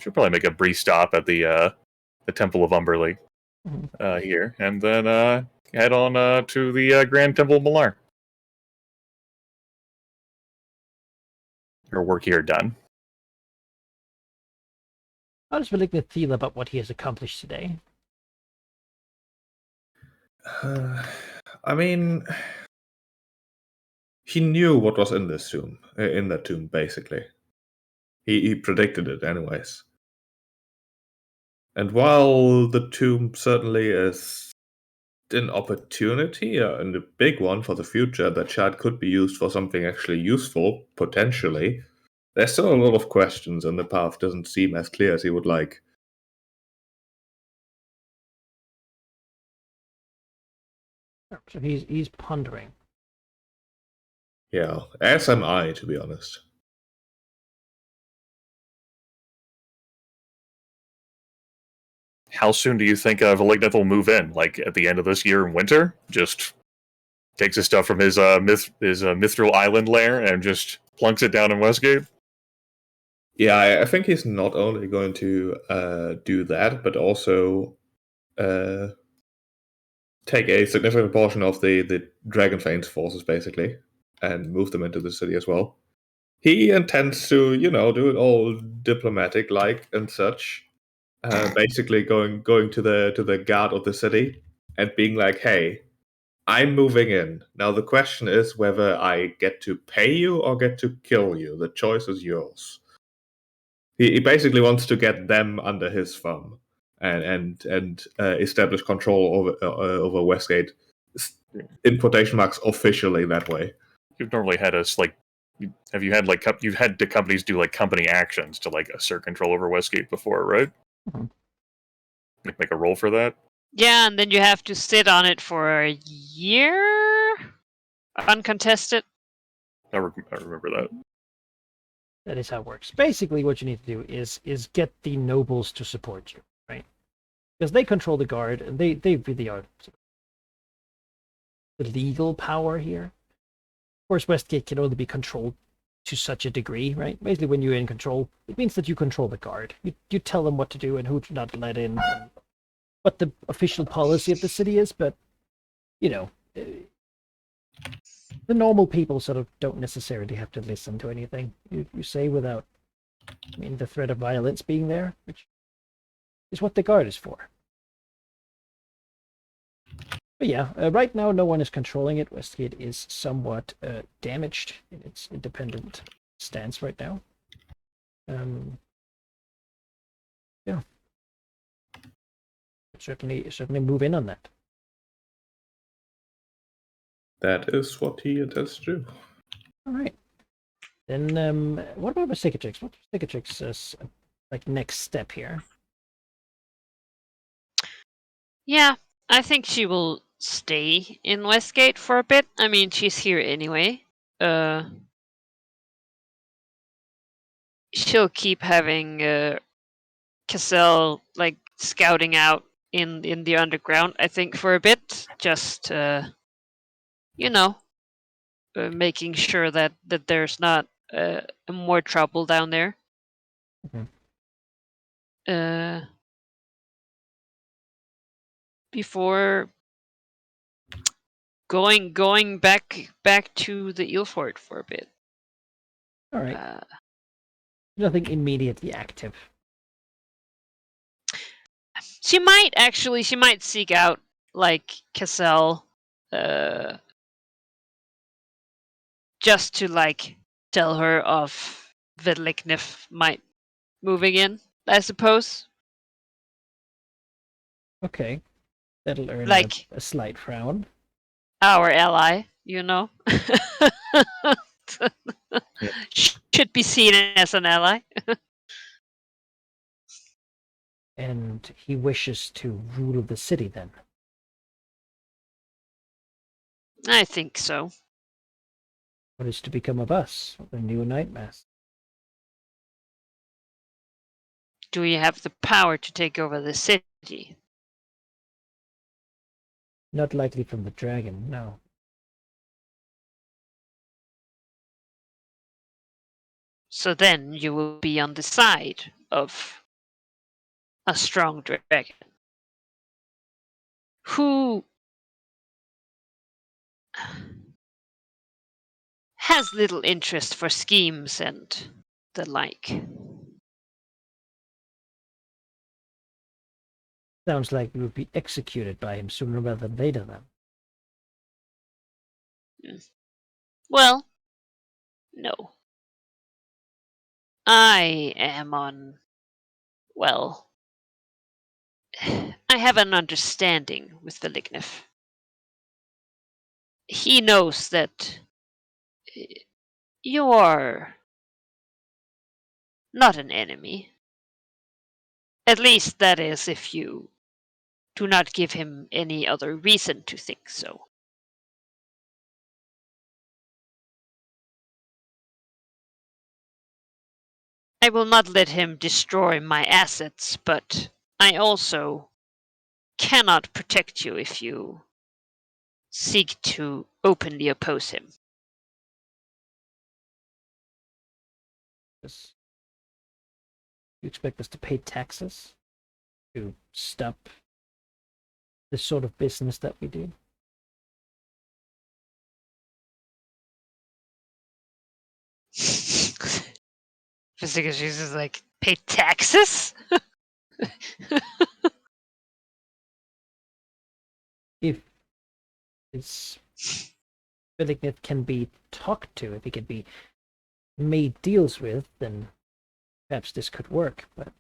She'll probably make a brief stop at the Temple of Umberly here, and then head on to the Grand Temple of Malar. Her work here done. How does Valignant feel about what he has accomplished today? I mean, he knew what was in this tomb, in that tomb, basically. He predicted it, anyways. And while the tomb certainly is an opportunity, and a big one for the future, that shard could be used for something actually useful, potentially, there's still a lot of questions, and the path doesn't seem as clear as he would like. So he's pondering. Yeah, as am I, to be honest. How soon do you think Valigneth will move in? Like at the end of this year in winter? Just takes his stuff from his Mithril Island lair and just plunks it down in Westgate? Yeah, I think he's not only going to do that, but also take a significant portion of the Dragonfane's forces, basically, and move them into the city as well. He intends to, do it all diplomatic-like and such. Basically, going to the guard of the city and being like, "Hey, I'm moving in. Now the question is whether I get to pay you or get to kill you. The choice is yours." He basically wants to get them under his thumb and establish control over Westgate, in quotation marks, officially that way. You've normally had us like, have you had like you've had the companies do like company actions to like assert control over Westgate before, right? Mhm. Like make a roll for that. Yeah, and then you have to sit on it for a year, uncontested. I remember that. That is how it works. Basically, what you need to do is get the nobles to support you, right? Because they control the guard, and they really are the legal power here. Of course, Westgate can only be controlled to such a degree, right? Basically, when you're in control, it means that you control the guard. You tell them what to do and who to not let in, and what the official policy of the city is, but, the normal people sort of don't necessarily have to listen to anything you say without, the threat of violence being there, which is what the guard is for. But yeah, right now no one is controlling it. Westgate is somewhat damaged in its independent stance right now. Yeah, certainly move in on that. That is what he intends to do. All right. Then what about Cicatrix? What's Cicatrix's like next step here? Yeah, I think she will stay in Westgate for a bit. I mean, she's here anyway. She'll keep having Cassell like scouting out in the underground. I think for a bit, just making sure that there's not more trouble down there. Before going back to the Eelfort for a bit. All right. Nothing immediately active. She might seek out like Cassell, just to like tell her of Vedliknif might moving in, I suppose. Okay. That'll earn Like a slight frown. our ally, you know. Should be seen as an ally. And he wishes to rule the city then. I think so. What is to become of us, the new Night Mask? Do we have the power to take over the city? Not likely from the dragon, no. So then you will be on the side of a strong dragon who has little interest for schemes and the like. Sounds like we would be executed by him sooner rather than later then. Well, no. I am on. Well, I have an understanding with Vedliknif. He knows that you are not an enemy. At least that is if you do not give him any other reason to think so. I will not let him destroy my assets, but I also cannot protect you if you seek to openly oppose him. You expect us to pay taxes to stop the sort of business that we do? Because she's just like, pay taxes? If this Vedliknif can be talked to, if he can be made deals with, then perhaps this could work, but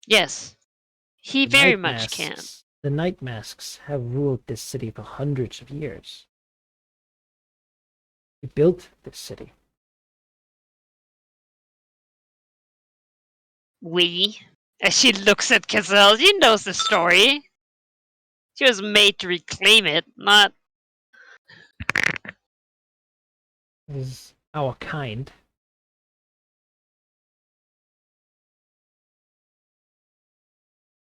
Yes, he the very Night much can. Masks, the Night Masks have ruled this city for hundreds of years. We built this city. We? As she looks at Cassell, she knows the story. She was made to reclaim it, not. This is our kind.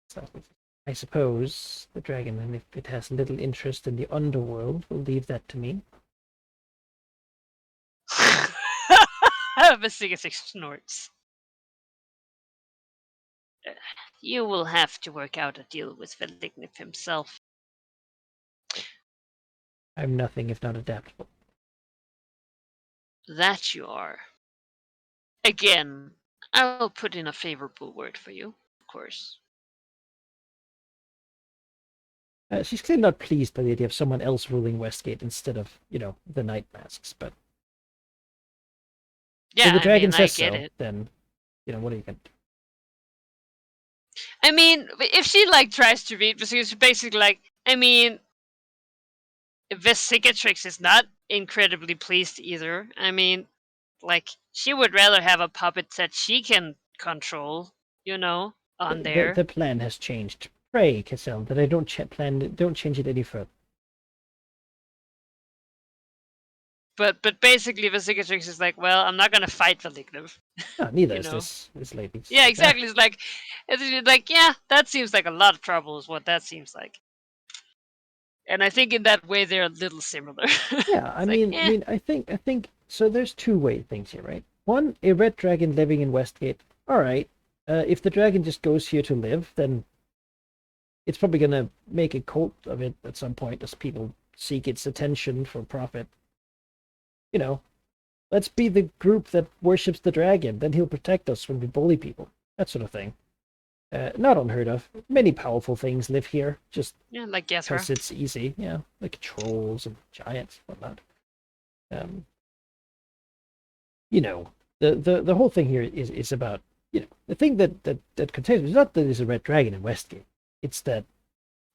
So I suppose the dragon, and if it has little interest in the underworld, will leave that to me. Vasigas snorts. You will have to work out a deal with Vedliknif himself. I'm nothing if not adaptable. That you are. Again, I will put in a favorable word for you, of course. She's clearly not pleased by the idea of someone else ruling Westgate instead of, the Night Masks, but Yeah, if the dragon I says get so, it. then, what are you going to do? I mean, if she tries to read, she's basically Vesicatrix is not incredibly pleased either. I mean, she would rather have a puppet that she can control, on there. The plan has changed. Pray, Cassell, that I don't change it any further. But basically, Vesicatrix is like, well, I'm not gonna fight Vedliknif. No, neither is this lady. Yeah, exactly. It's like, yeah, that seems like a lot of trouble is what that seems like. And I think in that way they're a little similar. Yeah, I mean, I think so. There's two-way things here, right? One, a red dragon living in Westgate. All right, if the dragon just goes here to live, then it's probably gonna make a cult of it at some point as people seek its attention for profit. You know, let's be the group that worships the dragon. Then he'll protect us when we bully people. That sort of thing. Not unheard of. Many powerful things live here, just Yeah, like Gethra. because it's easy. Yeah, like trolls and giants and whatnot. You know, the whole thing here is about, you know, the thing that Containment is not that there's a red dragon in Westgate. It's that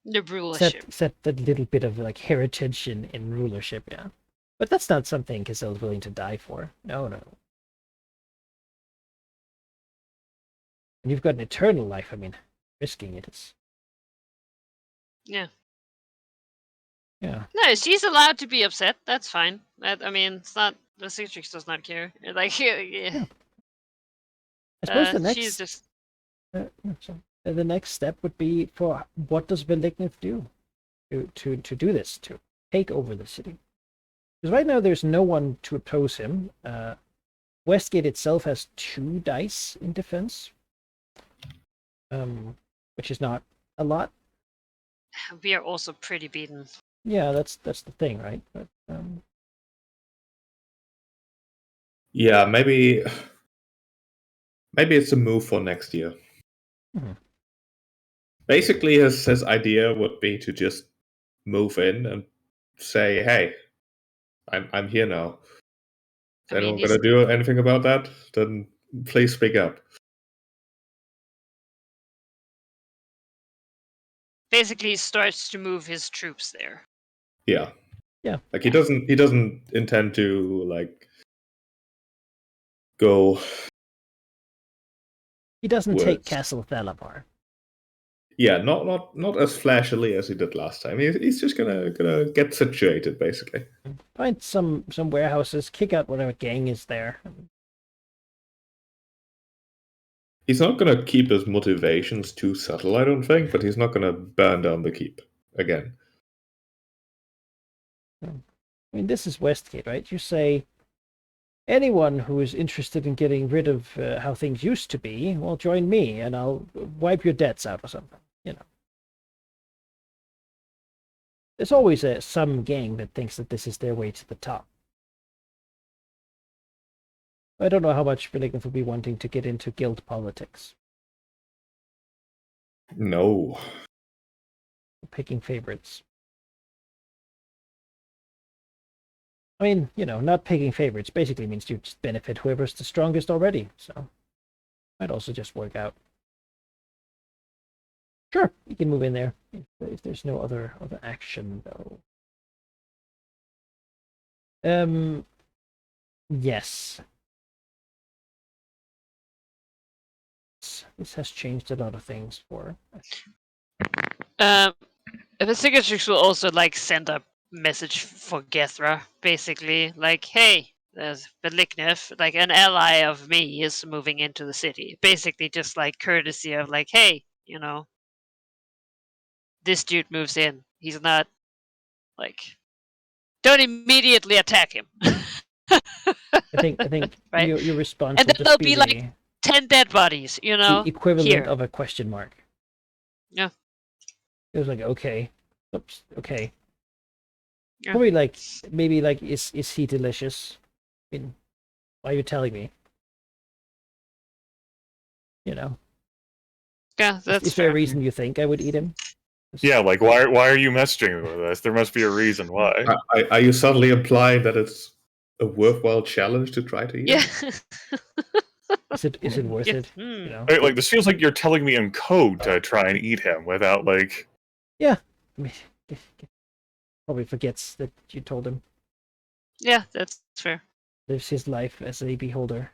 The rulership. set that little bit of like heritage in rulership, yeah. But that's not something Cassell's willing to die for. No. And you've got an eternal life. I mean, risking it is. Yeah. Yeah. No, she's allowed to be upset. That's fine. I mean, it's not the Citrix does not care. Like, yeah. I suppose the next she's just the next step would be for what does Velignith do to do this, to take over the city? Because right now there's no one to oppose him. Westgate itself has 2 dice in defense, which is not a lot. we are also pretty beaten. Yeah, that's the thing, right? But Yeah, maybe it's a move for next year. Mhm. Basically, his idea would be to just move in and say, "Hey, I'm here now. Is I mean, anyone gonna do anything about that? Then please speak up." basically starts to move his troops there. Yeah. Yeah. Like he doesn't intend to like go. he doesn't take Words. Castle Thalamar. Yeah, not as flashily as he did last time. He's just gonna get situated basically. Find some warehouses, kick out whatever gang is there. He's not gonna keep his motivations too subtle, I don't think, but he's not gonna burn down the keep again. I mean, this is Westgate, right? You say anyone who is interested in getting rid of how things used to be, well, join me, and I'll wipe your debts out or something. You know, there's always some gang that thinks that this is their way to the top. I don't know how much Velignith will be wanting to get into guild politics, No. picking favorites. I mean, you know, not picking favorites basically means you just benefit whoever's the strongest already, so might also just work out. Sure, you can move in there if there's no other action though. Yes. This has changed a lot of things for. The Cicatrix will also like send a message for Gethra, basically, like, hey, there's Velignith, like an ally of me is moving into the city. Basically just like courtesy of like, hey, you know, this dude moves in. He's not like, don't immediately attack him. I think Right. your response And will then just there'll be be like 10 dead bodies, you know, the equivalent here. of a question mark. Yeah. It was like, okay, oops, okay. Yeah. Probably like maybe like is he delicious? I mean, why are you telling me? You know, Yeah, that's is there a fair. reason you think I would eat him? Yeah, like why are you messaging with us? There must be a reason why. Are you suddenly implying that it's a worthwhile challenge to try to eat Yeah. it? Is it worth Yeah. it? You know, Right, like this feels like you're telling me in code to try and eat him without like. yeah. I mean, probably forgets that you told him. Yeah, that's fair. Lives his life as a beholder,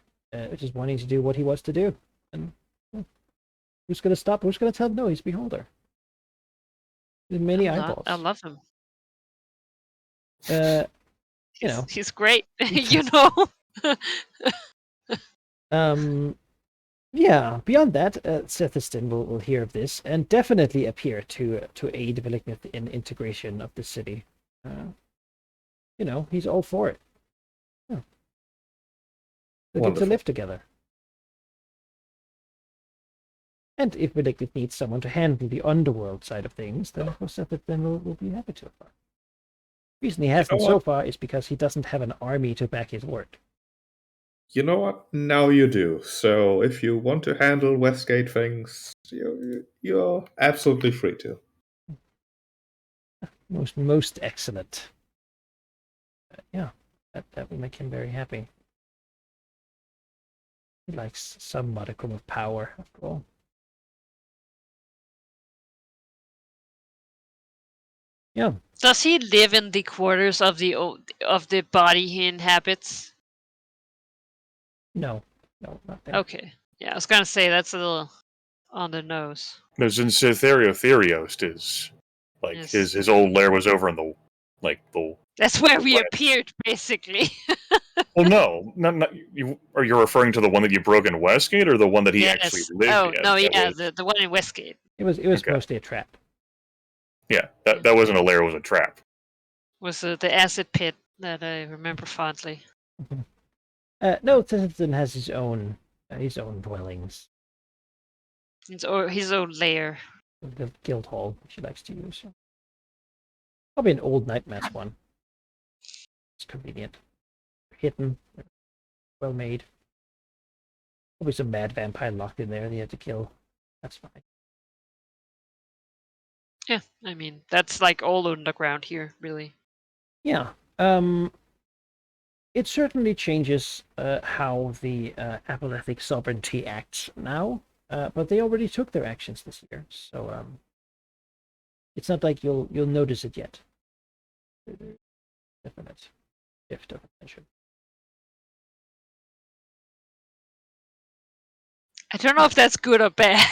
just wanting to do what he wants to do. And who's gonna stop? Who's gonna tell him no? He's beholder. There's many eyeballs. I love him. You know. He's great. You know. Yeah. Beyond that, Sethiston will hear of this and definitely appear to aid Velignith in integration of the city. You know, he's all for it. Yeah. They get to Wonderful. live together. And if Velignith needs someone to handle the underworld side of things, then of course Sethiston will be happy to. The reason he hasn't know so what? far is because he doesn't have an army to back his word. You know what? Now you do. So if you want to handle Westgate things, you're absolutely free to. Most excellent. Yeah, that will make him very happy. He likes some modicum of power, after all. Yeah. Does he live in the quarters of the body he inhabits? No, not there. Okay. Yeah, I was gonna say that's a little on the nose. There's in Cytherio Therios is like Yes. his old lair was over in the That's where we What? appeared, basically. Well, no, not you. Are you referring to the one that you broke in Westgate, or the one that he actually Yes. lived Oh in? no, That yeah, was- the one in Westgate It was Okay. mostly a trap. yeah, that wasn't a lair; it was a trap. was the acid pit that I remember fondly. No, Citizen has his own dwellings. His own lair. The guild hall she likes to use. Probably an old nightmares one. It's convenient. Hidden, well made. Probably some mad vampire locked in there they had to kill. That's fine. Yeah, I mean that's like all underground here, really. Yeah. It certainly changes how the Apoplectic Sovereignty acts now, but they already took their actions this year, so it's not like you'll notice it yet. Definite shift of attention. I don't know if that's good or bad.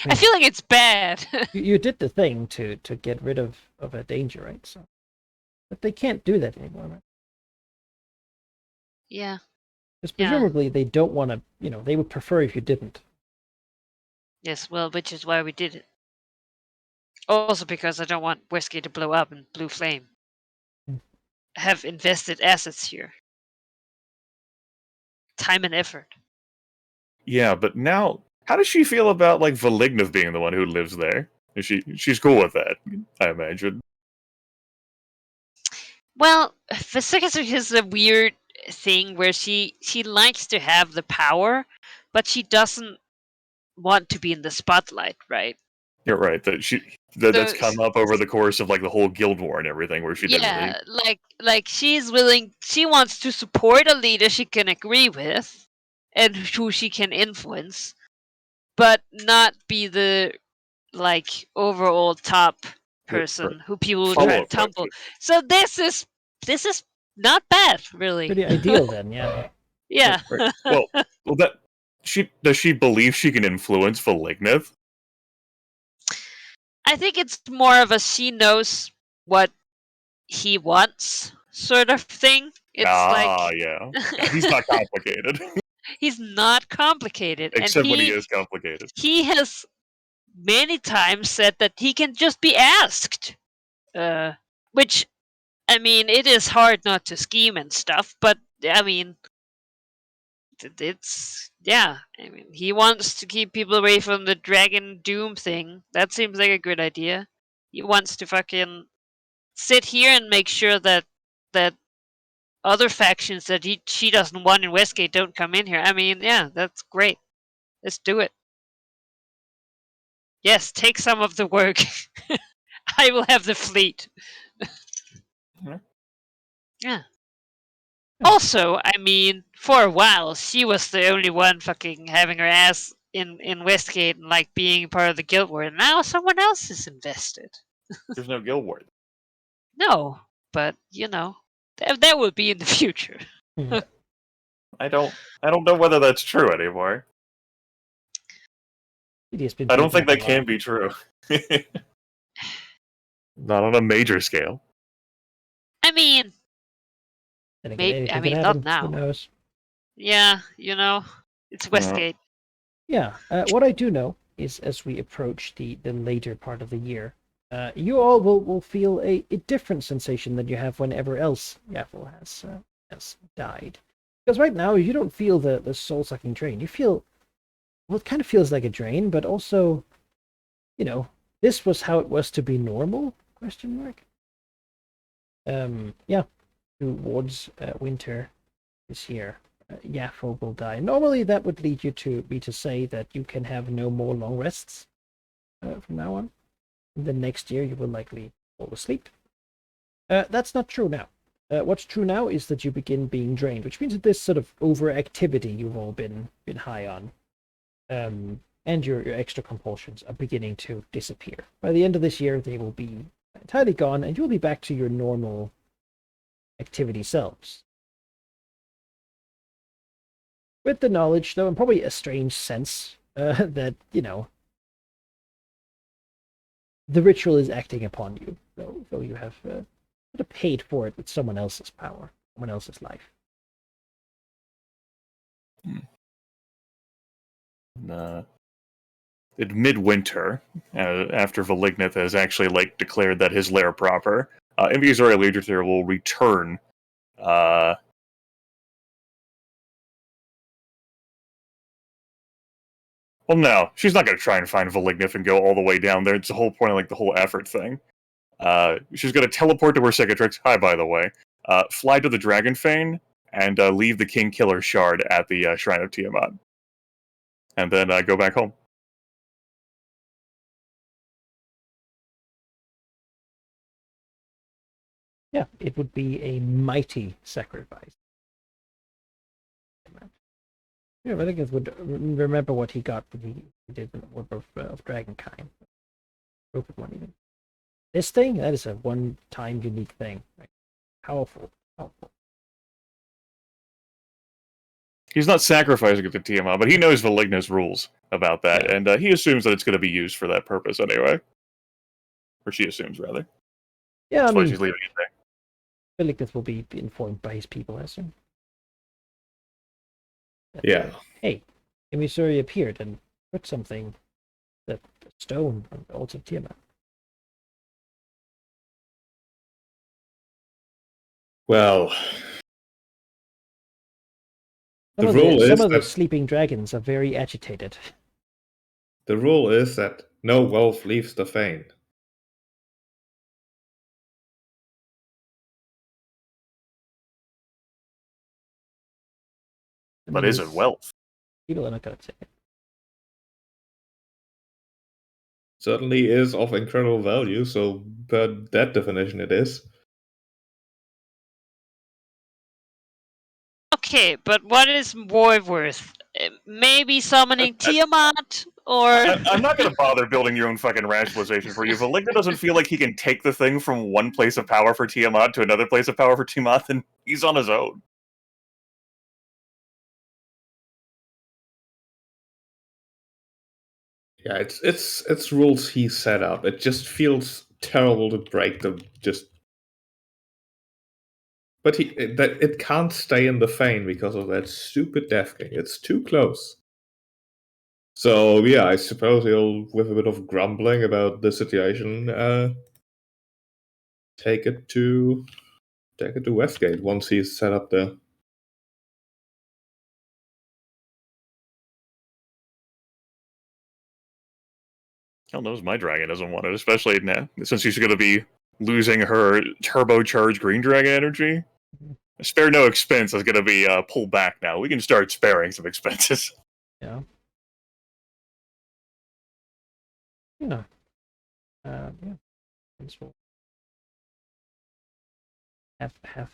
I feel like it's bad. You did the thing to get rid of a danger, right? So, but they can't do that anymore, right? Yeah. Because presumably they don't want to, they would prefer if you didn't. Yes, well, which is why we did it. Also because I don't want Westgate to blow up in blue flame. I have invested assets here. Time and effort. Yeah, but now, how does she feel about like Valignov being the one who lives there? Is she's cool with that? I imagine. Well, Vasika has a weird thing where she likes to have the power, but she doesn't want to be in the spotlight, right? You're right. That's come up over the course of like the whole guild war and everything, where she didn't really. Yeah, like she's willing. She wants to support a leader she can agree with, and who she can influence, but not be the like overall top person who people would try Follow-up to tumble. question. So this is not bad, really. Pretty ideal then, yeah. Yeah. Right. Well, does she believe she can influence Valignov? I think it's more of a she knows what he wants sort of thing. It's like Yeah. He's not complicated. he's not complicated, Except and when he is complicated. he has many times said that he can just be asked. Which, I mean, it is hard not to scheme and stuff, but I mean, it's yeah. I mean, he wants to keep people away from the Dragon Doom thing. That seems like a good idea. He wants to fucking sit here and make sure that other factions that she doesn't want in Westgate don't come in here. I mean, yeah, that's great. Let's do it. Yes, take some of the work. I will have the fleet. Yeah. Also, I mean, for a while, she was the only one fucking having her ass in Westgate and like being part of the guild war. Now someone else is invested. There's no guild war. No, but that will be in the future. I don't know whether that's true anymore. I don't think that can be true. Not on a major scale. I mean, Maybe, not now. Who knows? Yeah, it's Westgate. Yeah, what I do know is as we approach the later part of the year, you all will feel a different sensation than you have whenever else Yaffle has died. Because right now you don't feel the soul-sucking drain. You feel, well, it kind of feels like a drain, but also, this was how it was to be normal? Question mark. Yeah, towards winter this year, Yaffo will die. Normally, that would lead you to me to say that you can have no more long rests from now on. The next year, you will likely fall asleep. That's not true now. What's true now is that you begin being drained, which means that this sort of overactivity you've all been high on, and your extra compulsions are beginning to disappear. By the end of this year, they will be entirely gone, and you'll be back to your normal activity selves. With the knowledge, though, and probably a strange sense that, the ritual is acting upon you, though you have sort of paid for it with someone else's power, someone else's life. In midwinter, after Valignith has actually declared that his lair proper, Invisori Legislature will return. Well, no, she's not going to try and find Valignith and go all the way down there. It's the whole point of the whole effort thing. She's going to teleport to her cicatrix. Hi, by the way. Fly to the Dragon Fane and leave the King Killer shard at the Shrine of Tiamat, and then go back home. Yeah, it would be a mighty sacrifice. Yeah, Valignith would remember what he got when he did the Orb of Dragonkind. Broken one even. This thing, that is a one-time unique thing. Right? Powerful. He's not sacrificing it to Tiamat, but he knows Valignith's rules about that, and he assumes that it's going to be used for that purpose anyway. Or she assumes, rather. Yeah, That's why she's leaving it there. Valignith will be informed by his people, I assume. Yeah. Hey, Emisori appeared and put something, the stone on the altar of Tiamat. Well, Some of the sleeping dragons are very agitated. The rule is that no wolf leaves the fane. But is it wealth? People are not going to take it. Certainly is of incredible value, so per that definition it is. Okay, but what is more worth? Maybe summoning Tiamat, or... I'm not going to bother building your own fucking rationalization for you. Valignith doesn't feel like he can take the thing from one place of power for Tiamat to another place of power for Tiamat, and he's on his own. Yeah, it's rules he set up. It just feels terrible to break them. But it can't stay in the fane because of that stupid Death King. It's too close. So yeah, I suppose he'll, with a bit of grumbling about the situation, take it to Westgate once he's set up there. Hell knows my dragon doesn't want it, especially now, since she's going to be losing her turbocharged green dragon energy. Spare no expense is going to be pulled back now. We can start sparing some expenses. Yeah. Yeah. Half.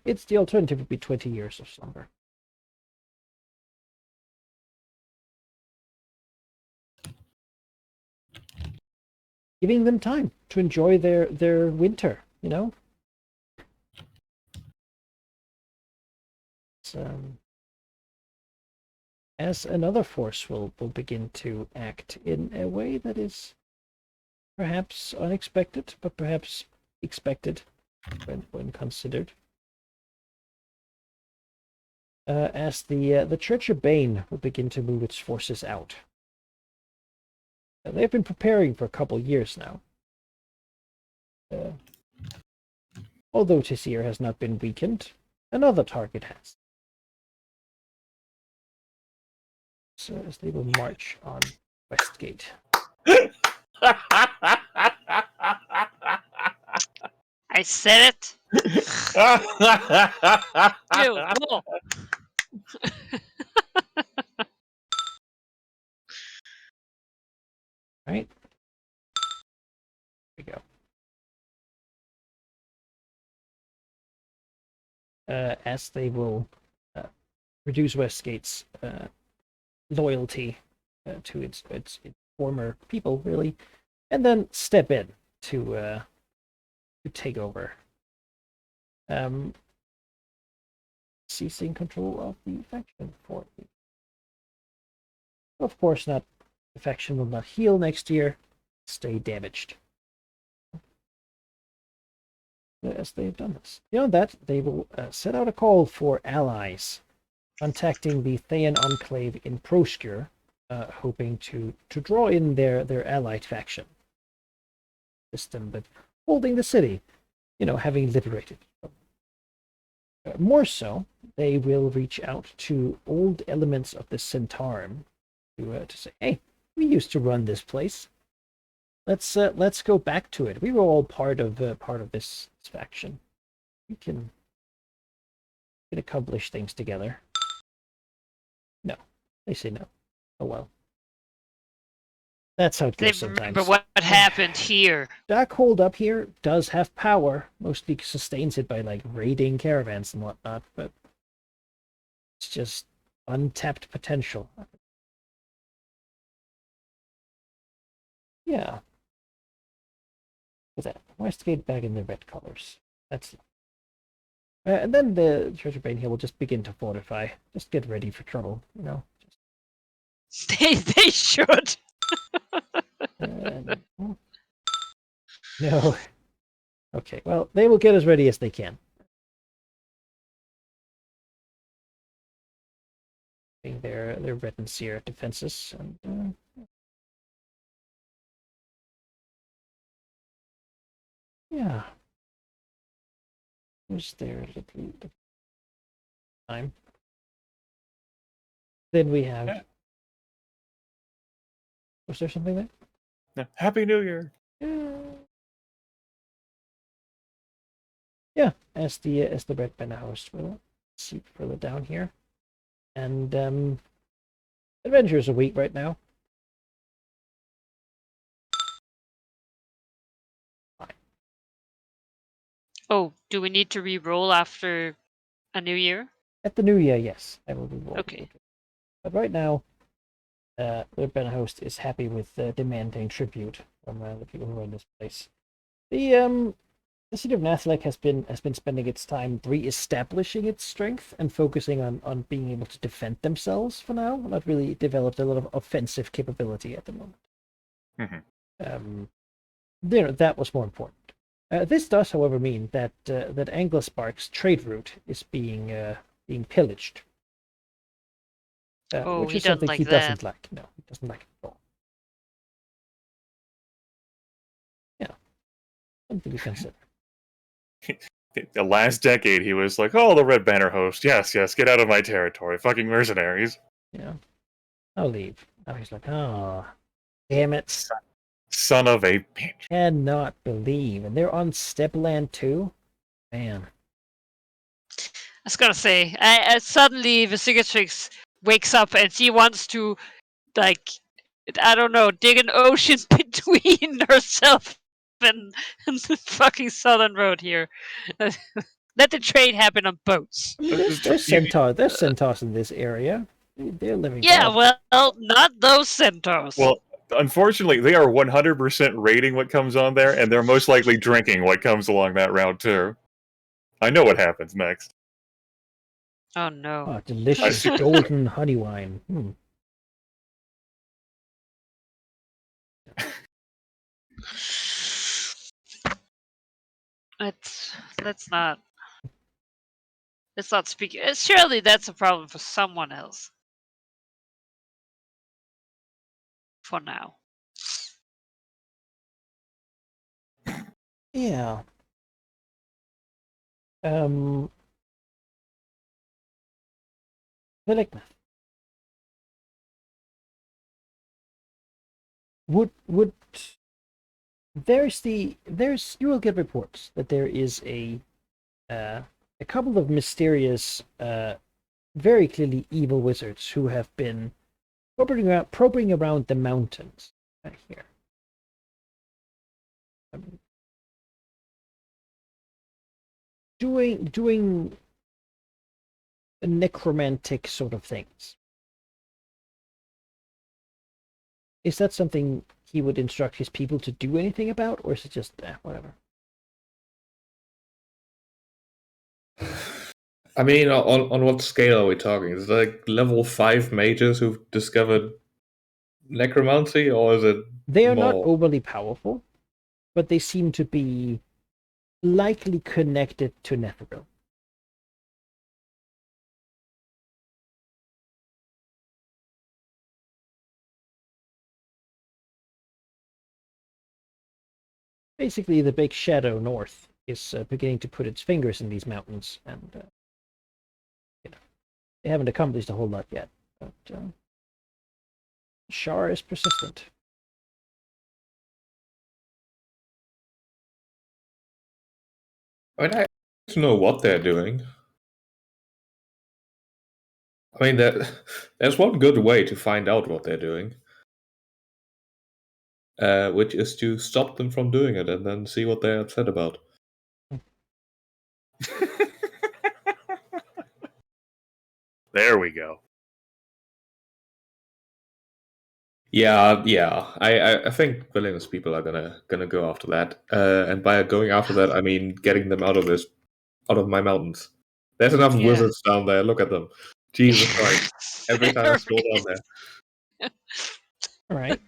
It's the alternative would be 20 years of slumber. Giving them time to enjoy their winter, as another force will begin to act in a way that is perhaps unexpected, but perhaps expected when considered. As the Church of Bane will begin to move its forces out. They've been preparing for a couple years now. Although Tissir has not been weakened, another target has. So as they will march on Westgate. I said it. You bull. Right? There we go. As they will reduce Westgate's loyalty to its former people, really, and then step in to take over. Ceasing control of the faction for the... Of course not. The faction will not heal next year. Stay damaged. As they've done this. Beyond that, they will set out a call for allies, contacting the Thayan Enclave in Proscure, hoping to draw in their allied faction system, but holding the city, having liberated. More so, they will reach out to old elements of the Centaurum to say, "Hey, we used to run this place. Let's go back to it. We were all part of this faction. We can accomplish things together." No, they say no. Oh well. That's how it They goes sometimes. remember what happened here. Darkhold up here does have power, mostly sustains it by like raiding caravans and whatnot, but it's just untapped potential. Yeah. What's that? Westgate back in the red colors. That's and then the Church of Banehill will just begin to fortify. Just get ready for trouble, They should. No. Okay, well, they will get as ready as they can. Their red and seer defenses, and yeah. Who's there? Time. Then we have. Yeah. Was there something there? No. Happy New Year. Yeah, as the Red Banner host will seep further down here, and Adventure's a week right now. Fine. Oh, do we need to re-roll after a new year? At the new year, yes, I will be rolling. Okay. But right now, the Red Banner host is happy with demanding tribute from the people who run this place. The city of Nathalek has been spending its time re-establishing its strength and focusing on being able to defend themselves for now. Not really developed a lot of offensive capability at the moment. Mm-hmm. That was more important. This does, however, mean that Anglospark's trade route is being pillaged. Oh, which he is doesn't something like he that. doesn't like. No, he doesn't like it at all. Yeah, something to consider. The last decade, he was like, "Oh, the Red Banner host. Yes, get out of my territory. Fucking mercenaries." Yeah, I'll leave. Now he's like, oh, damn it. Son of a bitch. Cannot believe. And they're on Stepland too? Man. I was gonna say, I suddenly Visigatrix wakes up and she wants to, like, I don't know, dig an ocean between herself and the fucking Southern Road here. Let the trade happen on boats. I mean, there's centaurs in this area. They're living. Yeah, God. well, not those centaurs. Well, unfortunately, they are 100% rating what comes on there, and they're most likely drinking what comes along that route, too. I know what happens next. Oh no. Oh, delicious golden honey wine. Let's not speak. Surely that's a problem for someone else. For now. Yeah. Veliknath. Would you will get reports that there is a couple of mysterious, very clearly evil wizards who have been probing around the mountains right here. Doing necromantic sort of things. Is that something he would instruct his people to do anything about, or is it just whatever? I mean, on what scale are we talking? Is it like level 5 mages who've discovered necromancy, or is it They are not more? overly powerful, but they seem to be likely connected to Netheril. Basically, the big shadow north is beginning to put its fingers in these mountains, and they haven't accomplished a whole lot yet. But Shar is persistent. I mean, I don't know what they're doing. I mean, there's one good way to find out what they're doing, which is to stop them from doing it and then see what they're upset about. There we go. Yeah. I think villainous people are gonna go after that, and by going after that, I mean getting them out of my mountains. There's enough Yeah. wizards down there. Look at them. Jesus Christ! Every time I There scroll down is. there. All right.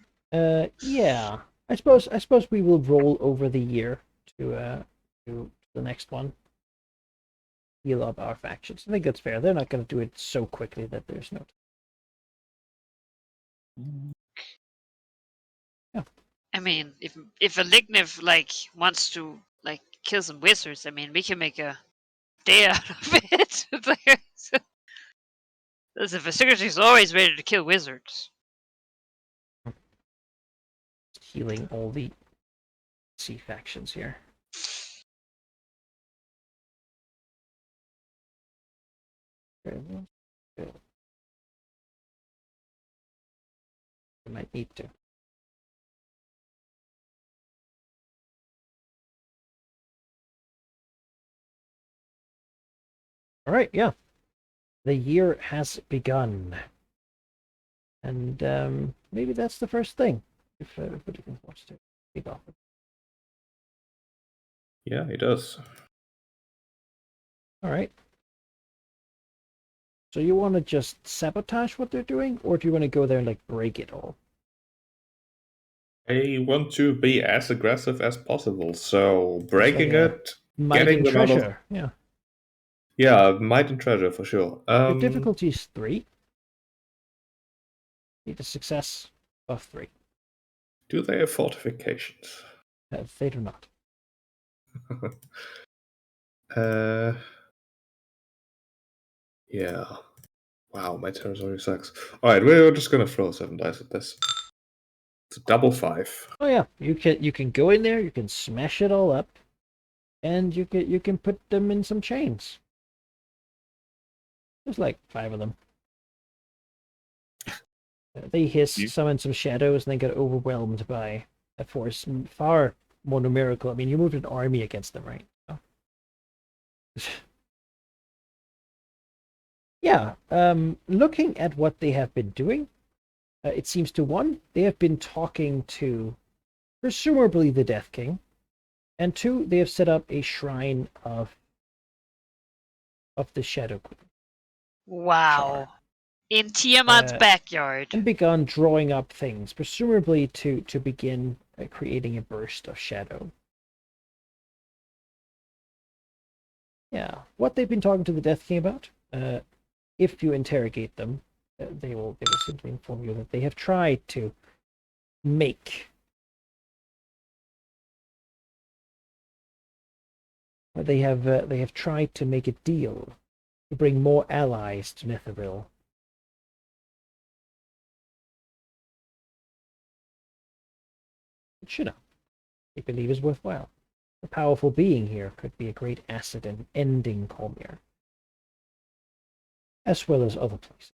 Yeah. I suppose we will roll over the year to the next one. Heal up our factions. I think that's fair. They're not going to do it so quickly that there's no. I mean, if a Lignev like wants to like kill some wizards, I mean, we can make a day out of it. The facility is always ready to kill wizards. Healing all the sea factions here. Good. I might need to. All right, yeah. The year has begun. And maybe that's the first thing. If Whittaker wants to kick off. Yeah, he does. All right. So you want to just sabotage what they're doing, or do you want to go there and like break it all? I want to be as aggressive as possible, so breaking like it, Might getting and them out of treasure. Yeah. yeah, might and treasure for sure. Your difficulty is 3. Need a success of 3. Do they have fortifications? They do not. Yeah. Wow, my territory sucks. Alright, we're just gonna throw 7 dice at this. It's a double 5. Oh yeah, you can go in there, you can smash it all up, and you can put them in some chains. There's like 5 of them. They hiss, summon some shadows, and then get overwhelmed by a force far more numerical. I mean, you moved an army against them, right? So. Yeah. Looking at what they have been doing, it seems to one, they have been talking to presumably the Death King, and 2, they have set up a shrine of the Shadow Queen. Wow. In Tiamat's backyard. And begun drawing up things, presumably to begin creating a burst of shadow. Yeah. What they've been talking to the Death King about, if you interrogate them, they will simply inform you that they have tried to make they have tried to make a deal to bring more allies to Netheril. Should have. they believe is worthwhile. A powerful being here could be a great asset in ending Cormier, as well as other places.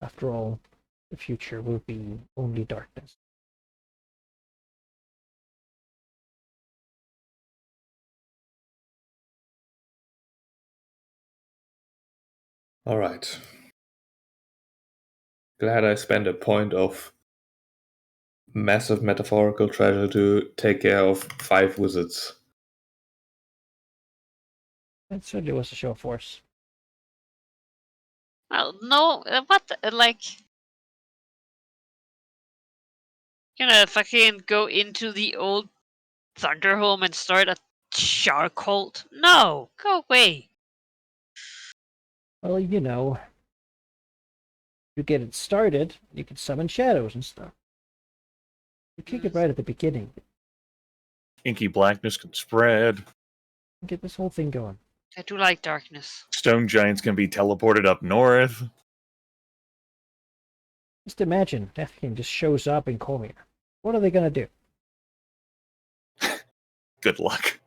After all, the future will be only darkness. All right. Glad I spent a point of massive metaphorical treasure to take care of 5 wizards. That certainly was a show of force. Well, no, what? Like, fucking go into the old Thunderhome and start a char cult? No, go away. Well, you get it started, you can summon shadows and stuff. You kick it right at the beginning. Inky blackness can spread. Get this whole thing going. I do like darkness. Stone giants can be teleported up north. Just imagine Death King just shows up in Cormier. What are they gonna do? Good luck.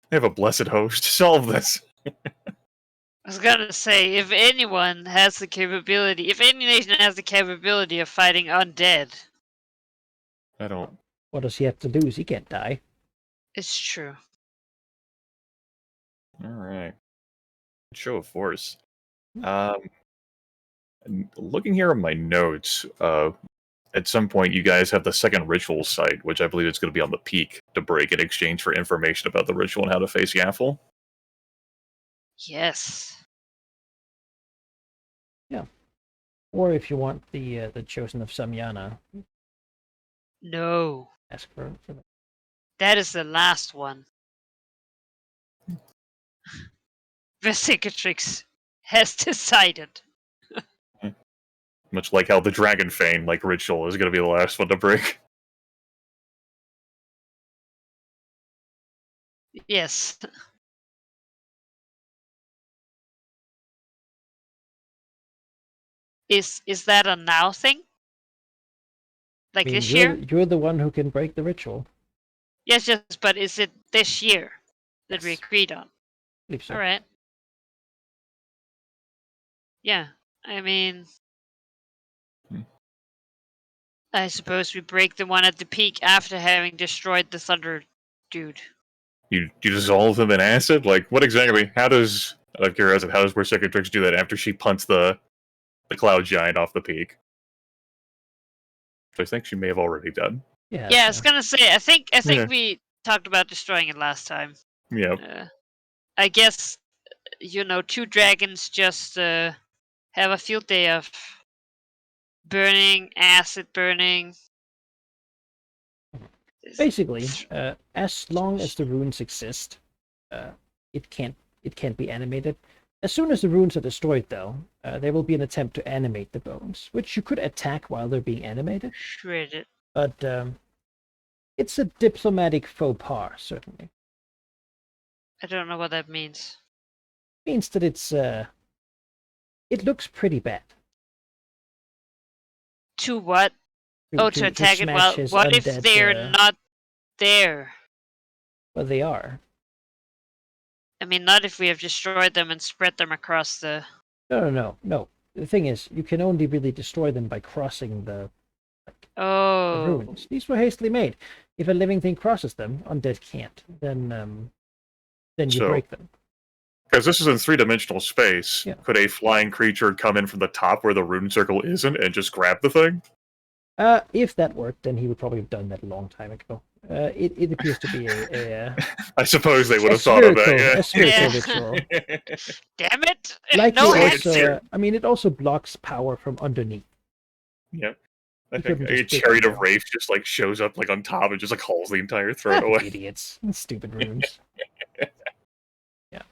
They have a blessed host to solve this. I was gonna say, if anyone has the capability, if any nation has the capability of fighting undead, I don't. What does he have to lose? He can't die. it's true. All right. Show of force. Looking here at my notes, at some point you guys have the second ritual site, which I believe is going to be on the peak to break in exchange for information about the ritual and how to face Yaffle. Yes. Or if you want the Chosen of Samyana, No. ask for that. That is the last one. The Cicatrix has decided. Much like how the Dragon Fane ritual is going to be the last one to break. Yes. Is that a now thing? Like I mean, this year? you're the one who can break the ritual. Yes, but is it this year that we Yes. agreed on? I believe so. All right. Yeah, I mean, Hmm. I suppose we break the one at the peak after having destroyed the Thunder dude. You dissolve them in acid? What exactly? How does, out of curiosity, how does Berserkatrix do that after she punts the Cloud Giant off the peak? Which I think she may have already done. Yeah. Yeah, I was gonna say. I think Yeah. we talked about destroying it last time. Yeah. I guess 2 dragons just have a field day of burning, acid burning. Basically, as long as the runes exist, it can't be animated. As soon as the runes are destroyed, though, there will be an attempt to animate the bones, which you could attack while they're being animated. Shred it. But it's a diplomatic faux pas, certainly. I don't know what that means. It means that it looks pretty bad. To what? To attack it. Well, smash his what if undead, they're not there? Well, they are. I mean, not if we have destroyed them and spread them across the... No. The thing is, you can only really destroy them by crossing the Oh. runes. These were hastily made. If a living thing crosses them, undead can't. Then you So- break them. Because this is in 3-dimensional space, Yeah. could a flying creature come in from the top where the rune circle isn't and just grab the thing? If that worked, then he would probably have done that a long time ago. It appears to be a I suppose they would a have thought of a spiritual Yeah. ritual. Damn it! Likely no hands hands. also, I mean, it also blocks power from underneath. Yeah. I You think couldn't a just pick chariot it of up. Wraith just shows up on top and just hauls the entire throne away. Idiots. Stupid runes. Yeah.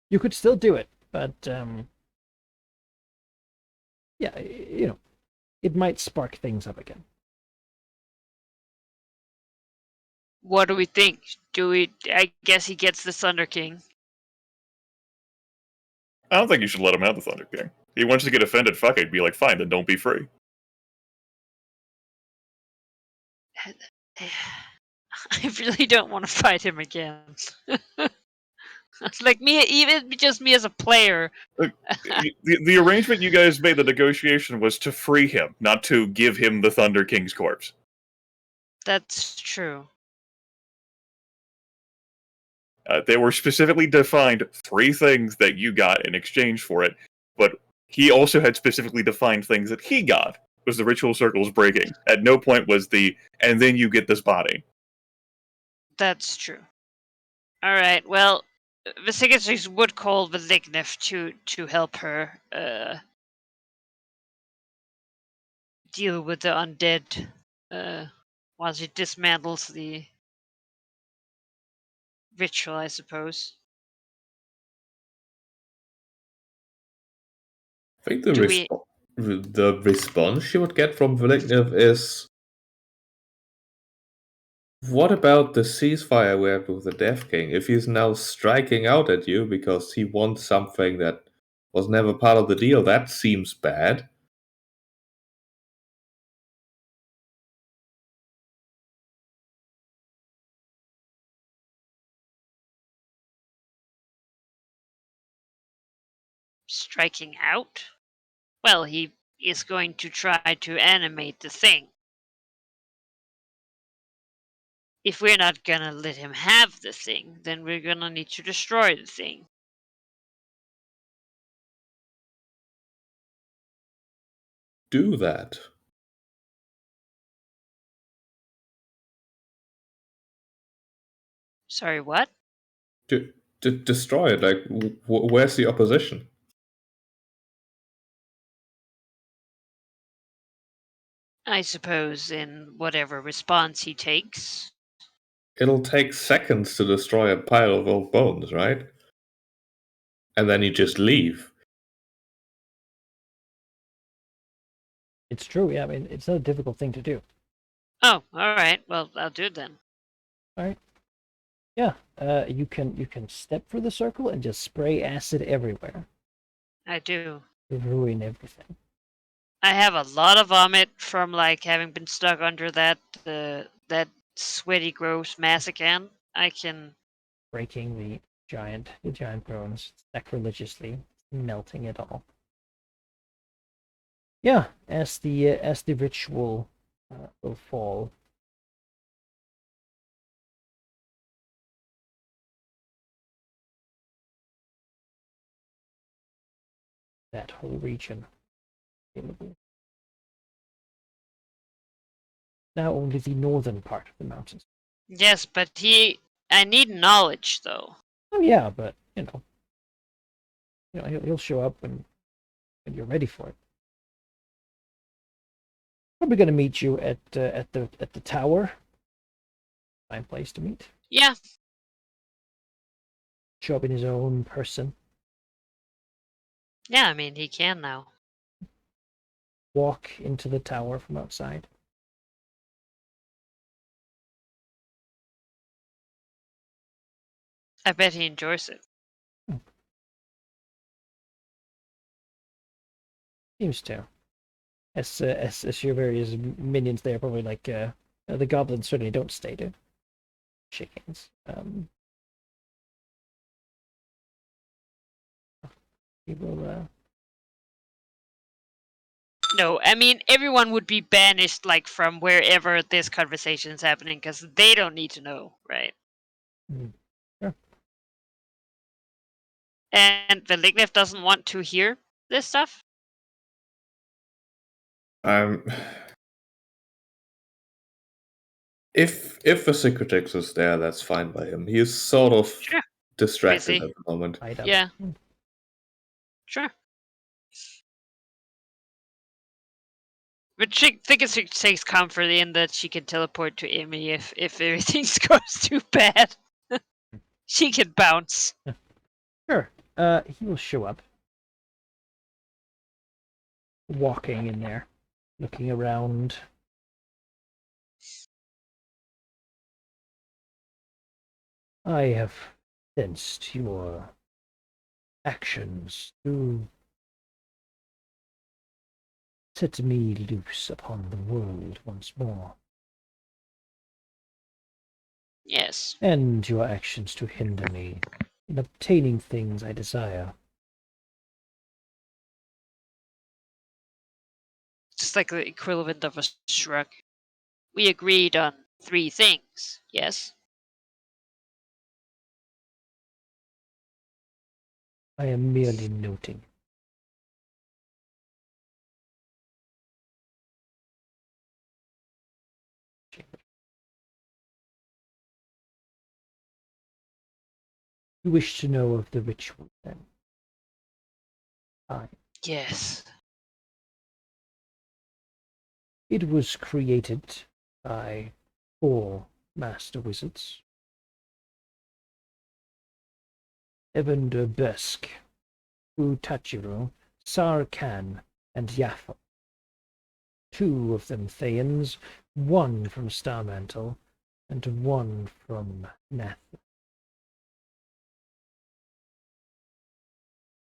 You could still do it, but yeah, it might spark things up again. What do we think? I guess he gets the Thunder King. I don't think you should let him have the Thunder King. He wants to get offended, fuck it, be like, fine, then don't be free. I really don't want to fight him again. Like me, even just me as a player. The arrangement you guys made, the negotiation, was to free him, not to give him the Thunder King's corpse. That's true. There were specifically defined 3 things that you got in exchange for it, but he also had specifically defined things that he got, was the ritual circles breaking. At no point was and then you get this body. That's true. All right. Well, Vasigas would call Velignif to help her deal with the undead while she dismantles the ritual, I suppose. I think Do we- the response she would get from Veliknev is, what about the ceasefire we had with the Death King? If he's now striking out at you because he wants something that was never part of the deal, that seems bad. Striking out? Well, he is going to try to animate the thing. If we're not gonna let him have the thing, then we're gonna need to destroy the thing. Do that. Sorry, what? Destroy it. Like, where's the opposition? I suppose in whatever response he takes. It'll take seconds to destroy a pile of old bones, right? And then you just leave. It's true, yeah. I mean, it's not a difficult thing to do. Oh, all right. Well, I'll do it then. All right. Yeah. You can step for the circle and just spray acid everywhere I do. to ruin everything. I have a lot of vomit from like having been stuck under that that sweaty, gross mass again. I can. Breaking the giant bones sacrilegiously, melting it all. Yeah, as the ritual will fall. That whole region. Now only the northern part of the mountains. Yes, but I need knowledge though. Oh yeah, but he'll show up when you're ready for it. Probably gonna meet you at the tower. Fine place to meet. Yeah. Show up in his own person. Yeah, I mean he can now. Walk into the tower from outside. I bet he enjoys it. Seems to. As your various minions there, probably like the goblins certainly don't stay to shake hands. He will. No, I mean everyone would be banished like from wherever this conversation is happening because they don't need to know, right? Sure. And Velignif doesn't want to hear this stuff. If the Secretix is there, that's fine by him. He's sort of Sure. distracted Busy. at the moment. Yeah. Sure. But she thinks she takes comfort in that she can teleport to Emmy if everything goes too bad. She can bounce. Sure. He will show up. Walking in there, looking around. I have sensed your actions to set me loose upon the world once more. Yes. And your actions to hinder me in obtaining things I desire. Just like the equivalent of a shrug. We agreed on 3 things, yes? I am merely noting. You wish to know of the ritual, then? Fine. Yes. It was created by 4 master wizards. Evander Besk, Utachiro, Sarkhan, and Yaffa. 2 of them Thayans, 1 from Starmantle, and 1 from Nath.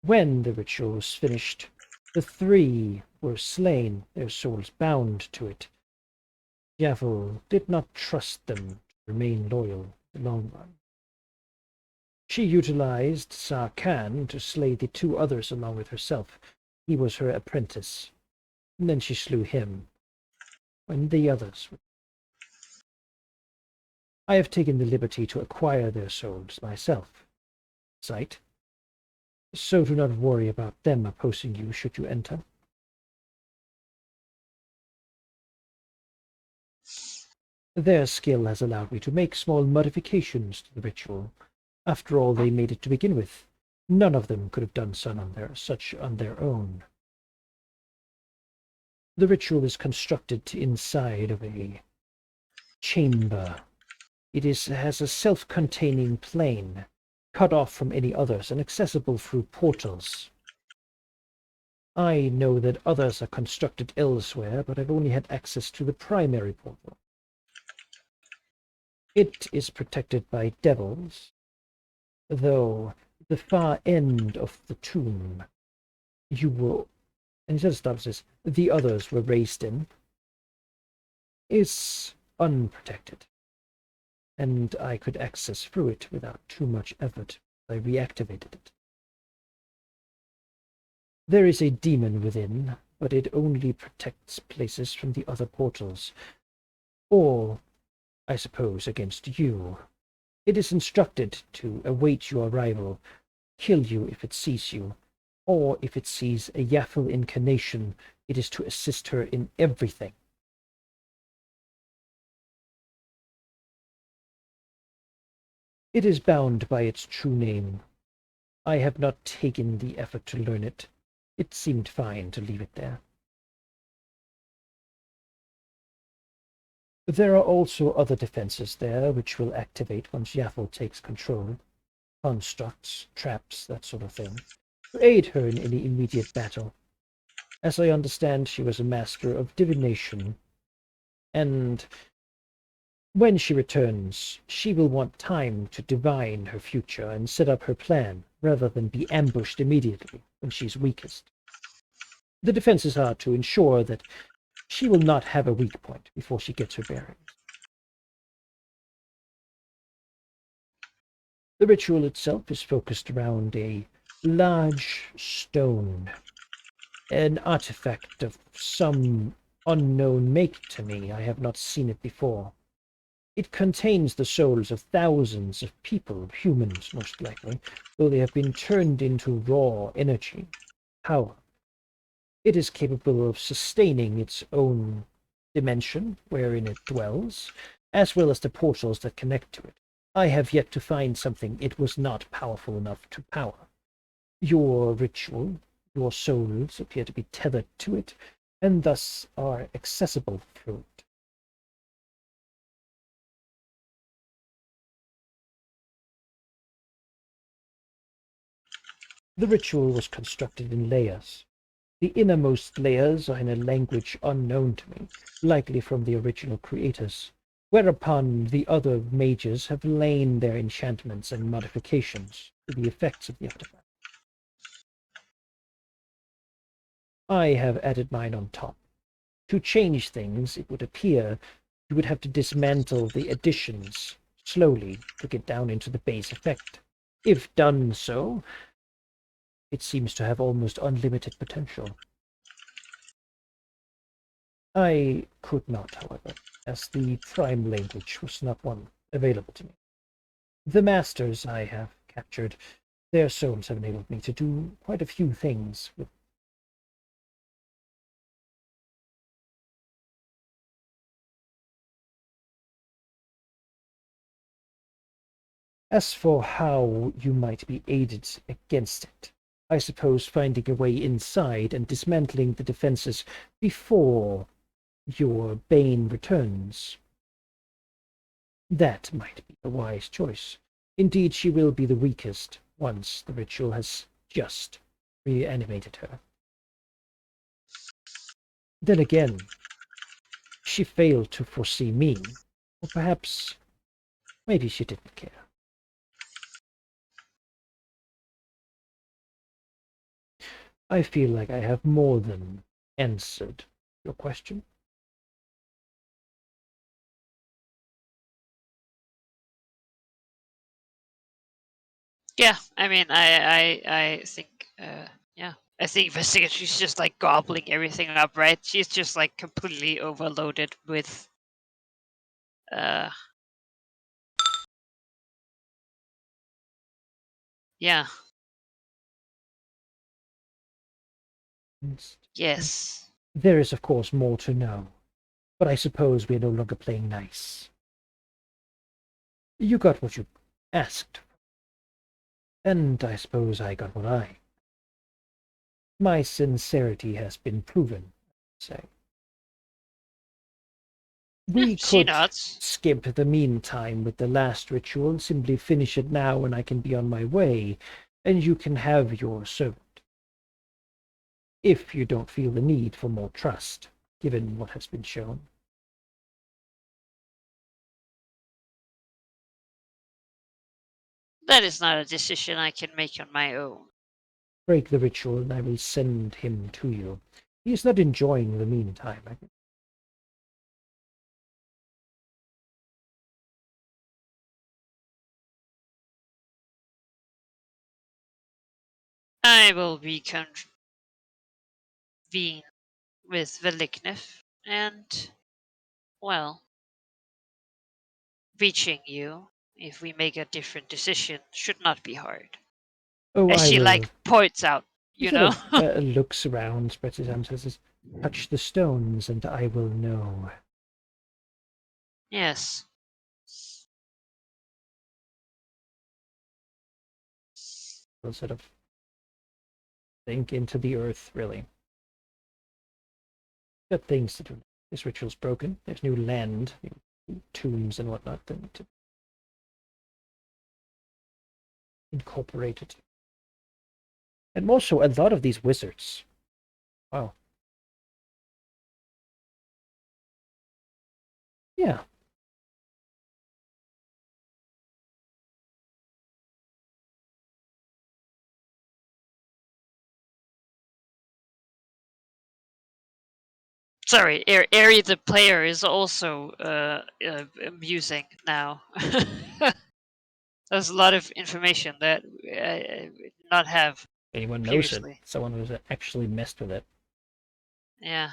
When the ritual was finished, the 3 were slain, their souls bound to it. Yavel did not trust them to remain loyal in the long run. She utilized Sarkhan to slay the 2 others along with herself. He was her apprentice. And then she slew him, and the others. I have taken the liberty to acquire their souls myself. Sight. So do not worry about them opposing you should you enter. Their skill has allowed me to make small modifications to the ritual. After all, they made it to begin with. None of them could have done such on their own. The ritual is constructed inside of a chamber. It has a self-containing plane, cut off from any others and accessible through portals. I know that others are constructed elsewhere, but I've only had access to the primary portal. It is protected by devils, though the far end of the tomb you will, and he says says, the others were raised in, is unprotected, and I could access through it without too much effort. I reactivated it. There is a demon within, but it only protects places from the other portals. Or, I suppose, against you. It is instructed to await your arrival, kill you if it sees you, or if it sees a Yaffle incarnation, it is to assist her in everything. It is bound by its true name. I have not taken the effort to learn it. It seemed fine to leave it there. There are also other defenses there which will activate once Yaffle takes control. Constructs, traps, that sort of thing, to aid her in any immediate battle. As I understand, she was a master of divination, and when she returns, she will want time to divine her future and set up her plan, rather than be ambushed immediately when she's weakest. The defenses are to ensure that she will not have a weak point before she gets her bearings. The ritual itself is focused around a large stone, an artifact of some unknown make to me. I have not seen it before. It contains the souls of thousands of people, humans most likely, though they have been turned into raw energy, power. It is capable of sustaining its own dimension wherein it dwells, as well as the portals that connect to it. I have yet to find something it was not powerful enough to power. Your ritual, your souls appear to be tethered to it, and thus are accessible through it. The ritual was constructed in layers. The innermost layers are in a language unknown to me, likely from the original creators, whereupon the other mages have lain their enchantments and modifications to the effects of the artifact. I have added mine on top. To change things, it would appear you would have to dismantle the additions slowly to get down into the base effect. If done so, it seems to have almost unlimited potential. I could not, however, as the prime language was not one available to me. The masters I have captured, their souls have enabled me to do quite a few things with. As for how you might be aided against it, I suppose finding a way inside and dismantling the defenses before your bane returns. That might be a wise choice. Indeed, she will be the weakest once the ritual has just reanimated her. Then again, she failed to foresee me, or perhaps maybe she didn't care. I feel like I have more than answered your question. Yeah, I mean, I think, yeah, I think Vesica, she's just like gobbling everything up, right? She's just like completely overloaded with, yeah, yes. There is, of course, more to know, but I suppose we are no longer playing nice. You got what you asked, and I suppose I got what I. My sincerity has been proven, say. We She could nods. skip the meantime with the last ritual and simply finish it now and I can be on my way, and you can have your servant. If you don't feel the need for more trust, given what has been shown. That is not a decision I can make on my own. Break the ritual and I will send him to you. He is not enjoying the meantime. I will reconvene with Veliknev, and, well, reaching you, if we make a different decision, should not be hard. Oh, As I she, will. like, points out, He you sort know? of looks around, spreads his arms, says, touch the stones and I will know. Yes. He'll sort of sink into the earth, really. Got things to do. This ritual's broken. There's new land, new tombs and whatnot that need to be incorporated. And also, a lot of these wizards. Wow. Yeah. Sorry, Ari the player is also amusing now. There's a lot of information that I did not have Anyone knows it. previously. Someone who's actually messed with it. Yeah.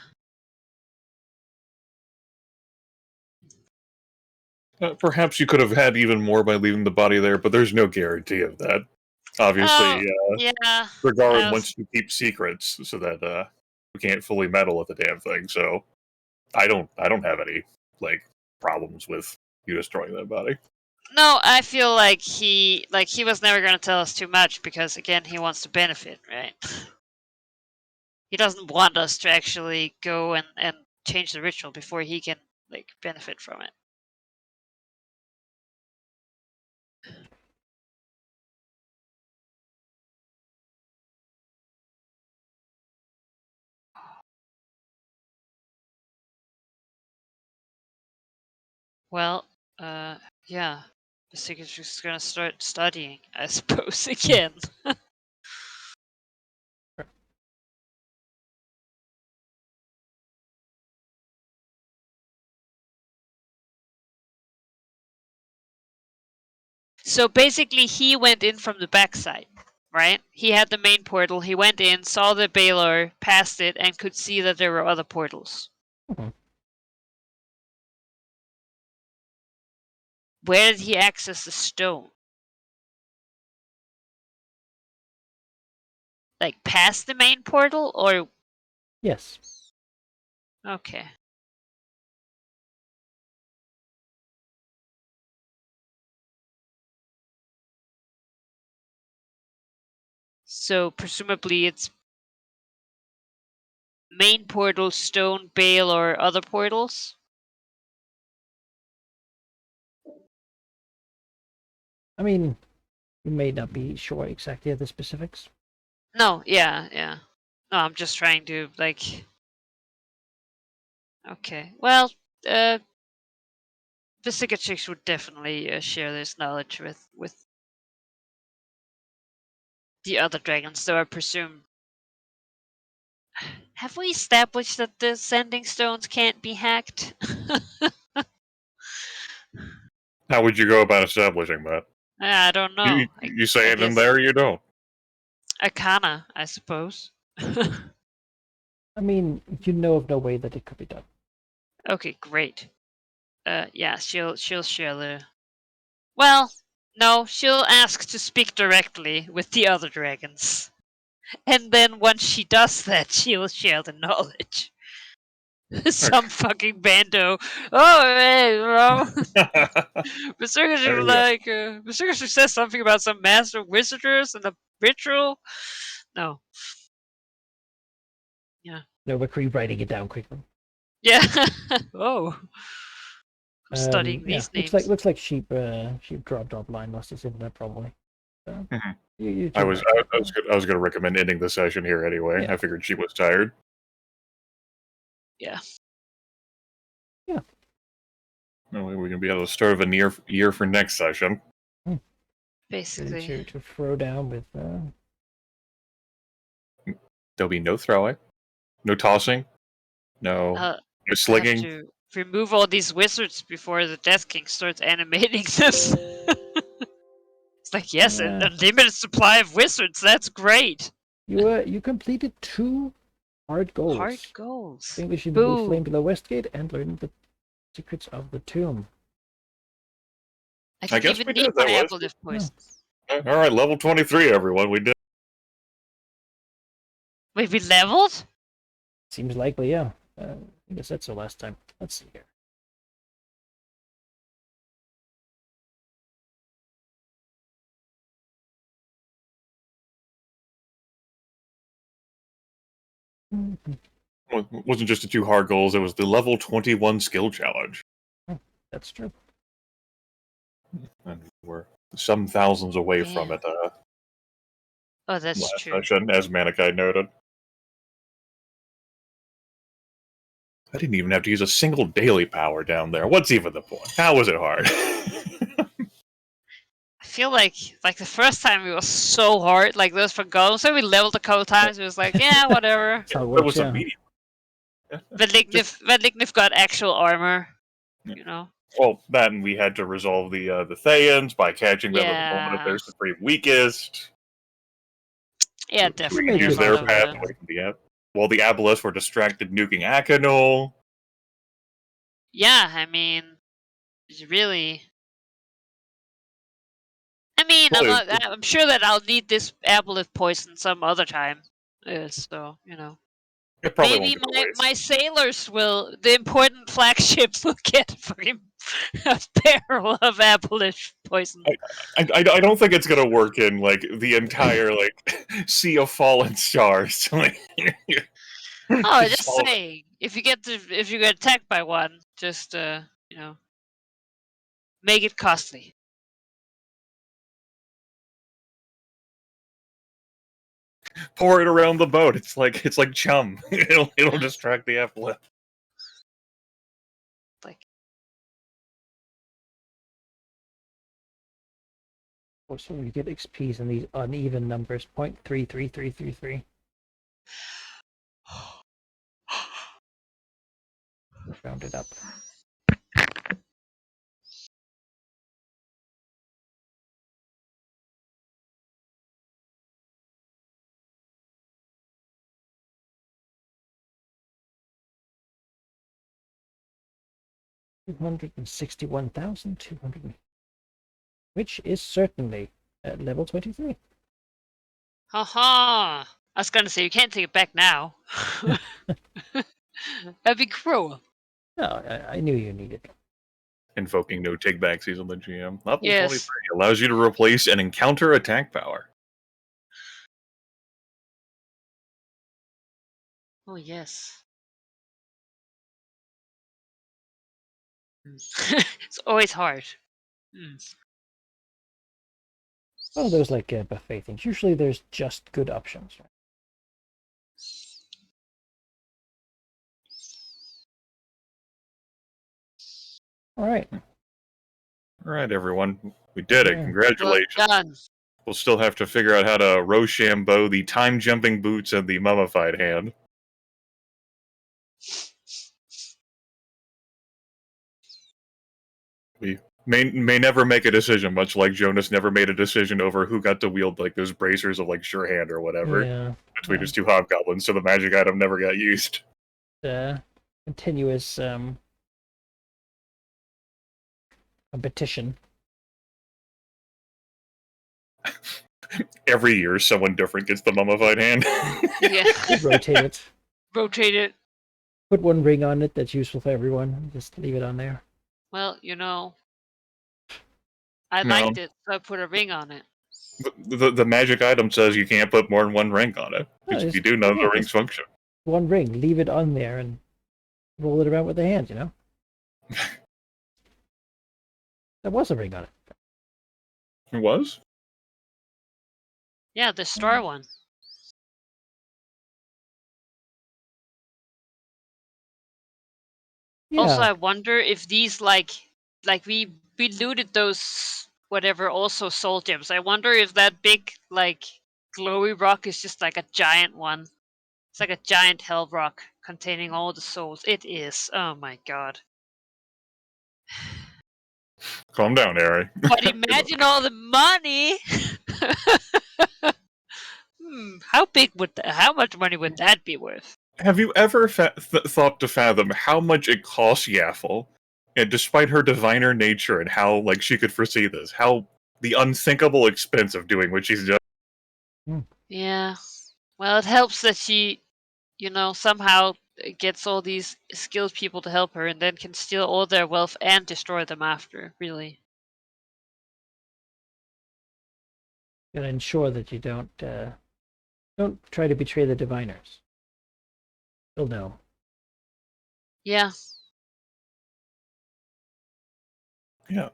Perhaps you could have had even more by leaving the body there, but there's no guarantee of that. Obviously, Yeah. Regard wants to keep secrets so that we can't fully meddle with the damn thing. So I don't have any like problems with you destroying that body. No, I feel like he was never going to tell us too much because again he wants to benefit, right? He doesn't want us to actually go and change the ritual before he can like benefit from it. Well, yeah, the secret's just gonna start studying, I suppose, again. So basically, he went in from the backside, right? He had the main portal. He went in, saw the Baylor, passed it, and could see that there were other portals. Mhm. Where did he access the stone? Like past the main portal, or Yes. okay? So presumably it's main portal, stone, bale, or other portals. I mean, you may not be sure exactly of the specifics. No, yeah. No, I'm just trying to like. Okay, well, the Chicks would definitely share this knowledge with the other dragons. So I presume. Have we established that the sending stones can't be hacked? How would you go about establishing that? I don't know. You say I it in guess there, you don't. Arcana, I suppose. I mean, you know of no way that it could be done. Okay, great. Yeah, she'll share the. Well, no, she'll ask to speak directly with the other dragons, and then once she does that, she'll share the knowledge. Some fucking bando. Oh, hey, Mr. There you go. like, Mr. says something about some master wizarders and a ritual. No. No, we're rewriting it down quickly. Yeah. Oh. I'm studying Yeah, these names. looks like sheep dropped offline, lost his internet probably. So, Mhm. you I two was might- I was going to recommend ending the session here anyway. Yeah. I figured she was tired. Yeah. No, we can be at the start of a year for next session. Basically. to throw down with There'll be no throwing, no tossing, no Uh, no slinging. have to remove all these wizards before the Death King starts animating them. It's like, yes, an Yeah. unlimited supply of wizards. That's great. you completed 2 hard goals. Hard goals. Extinguishing the blue flame Boo. below Westgate and learning the secrets of the tomb. I I can guess even we need did. That my was Aboleth poison. all right. Level 23, everyone. We did. Wait, we leveled? Seems likely, yeah. I guess that's the last time. Let's see here. Mhm. Well, it wasn't just the 2 hard goals. It was the level 21 skill challenge. That's true. And we're some thousands away from Damn. it. Oh, that's Last true. session, as Manikai noted. I didn't even have to use a single daily power down there. What's even the point? How was it hard? I feel like the first time it was so hard. Like those for golems. So we leveled a couple times. It was like, yeah, whatever. That's how it It works, was yeah. immediate. Velignif got actual armor. Yeah. You know. Well, that and we had to resolve the Thayans by catching them at the moment of Yeah. their supreme weakest. Yeah, We definitely. made use it their out of path that. away from the app. While the Aboleths were distracted nuking Akanol. Yeah, I mean, it's really. I mean, Well, I'm sure that I'll need this Aboleth poison some other time. So you know. it probably Maybe won't go to waste. my sailors will. The important flagship will get fucking a barrel of Aboleth poison. I don't think it's gonna work in like the entire like sea of fallen stars. Like, Oh, just all of it. saying. If you get attacked by one, just you know, make it costly. Pour it around the boat. It's like chum. It'll distract the Aboleth. Like, Also, you get XPs in these uneven numbers. 0.33333. Round it up. 261,200. Which is certainly at level 23. Haha! I was gonna say, you can't take it back now. That'd be cruel. No, I knew you needed it. Invoking no takebacksies on the GM. Level Yes. 23 allows you to replace an encounter attack power. Oh, yes. It's always hard. One of those like buffet things. Usually there's just good options. All right. All right, everyone. We did it. Yeah. Congratulations. Well done. We'll still have to figure out how to Rochambeau the time-jumping boots and the mummified hand. We may never make a decision, much like Jonas never made a decision over who got to wield like those bracers of like sure hand or whatever Yeah. between his two hobgoblins, so the magic item never got used. Continuous competition. Every year, someone different gets the mummified hand. Yeah. Rotate it. Rotate it. Put one ring on it that's useful for everyone. Just leave it on there. Well, you know, I No. liked it, so I put a ring on it. The magic item says you can't put more than one ring on it. No, Because if it's- you do, none of the yeah, rings it's- function. One ring. Leave it on there and roll it around with the hand, you know? There was a ring on it. It was? Yeah, the star one. Yeah. Also, I wonder if these like we looted those whatever also soul gems. I wonder if that big like glowy rock is just like a giant one. It's like a giant hell rock containing all the souls. It is. Oh my god. Calm down, Harry. But imagine all the money. How big would how much money would that be worth? Have you ever thought to fathom how much it costs Yaffle, and despite her diviner nature and how like she could foresee this, how the unthinkable expense of doing what she's done? Yeah. Well, it helps that she, you know, somehow gets all these skilled people to help her and then can steal all their wealth and destroy them after, really. Gotta ensure that you don't try to betray the diviners. They'll know. Yeah. Yeah.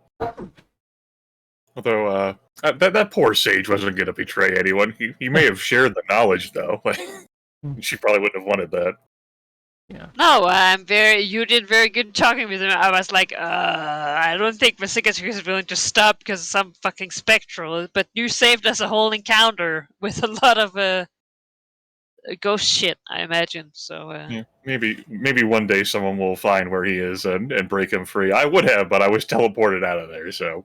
Although, that poor sage wasn't going to betray anyone. He may have shared the knowledge, though. She probably wouldn't have wanted that. Yeah. No, you did very good talking with him. I was like, I don't think Vasikas is willing to stop because of some fucking spectral, but you saved us a whole encounter with a lot of ghost shit, I imagine. So Yeah, maybe one day someone will find where he is and break him free. I would have, but I was teleported out of there, so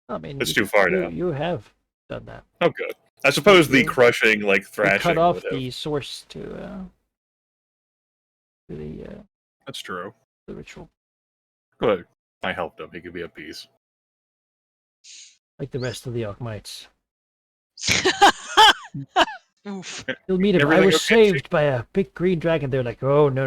I mean, it's too far now. You have done that. Oh, good. I suppose the You- crushing, like You thrashing, cut off would have. the source to the That's true. the ritual, Good. I helped him. He could be at peace. like the rest of the Orkmites. Oof. You'll meet him. I Everything was okay, saved by a big green dragon. They're like, oh no.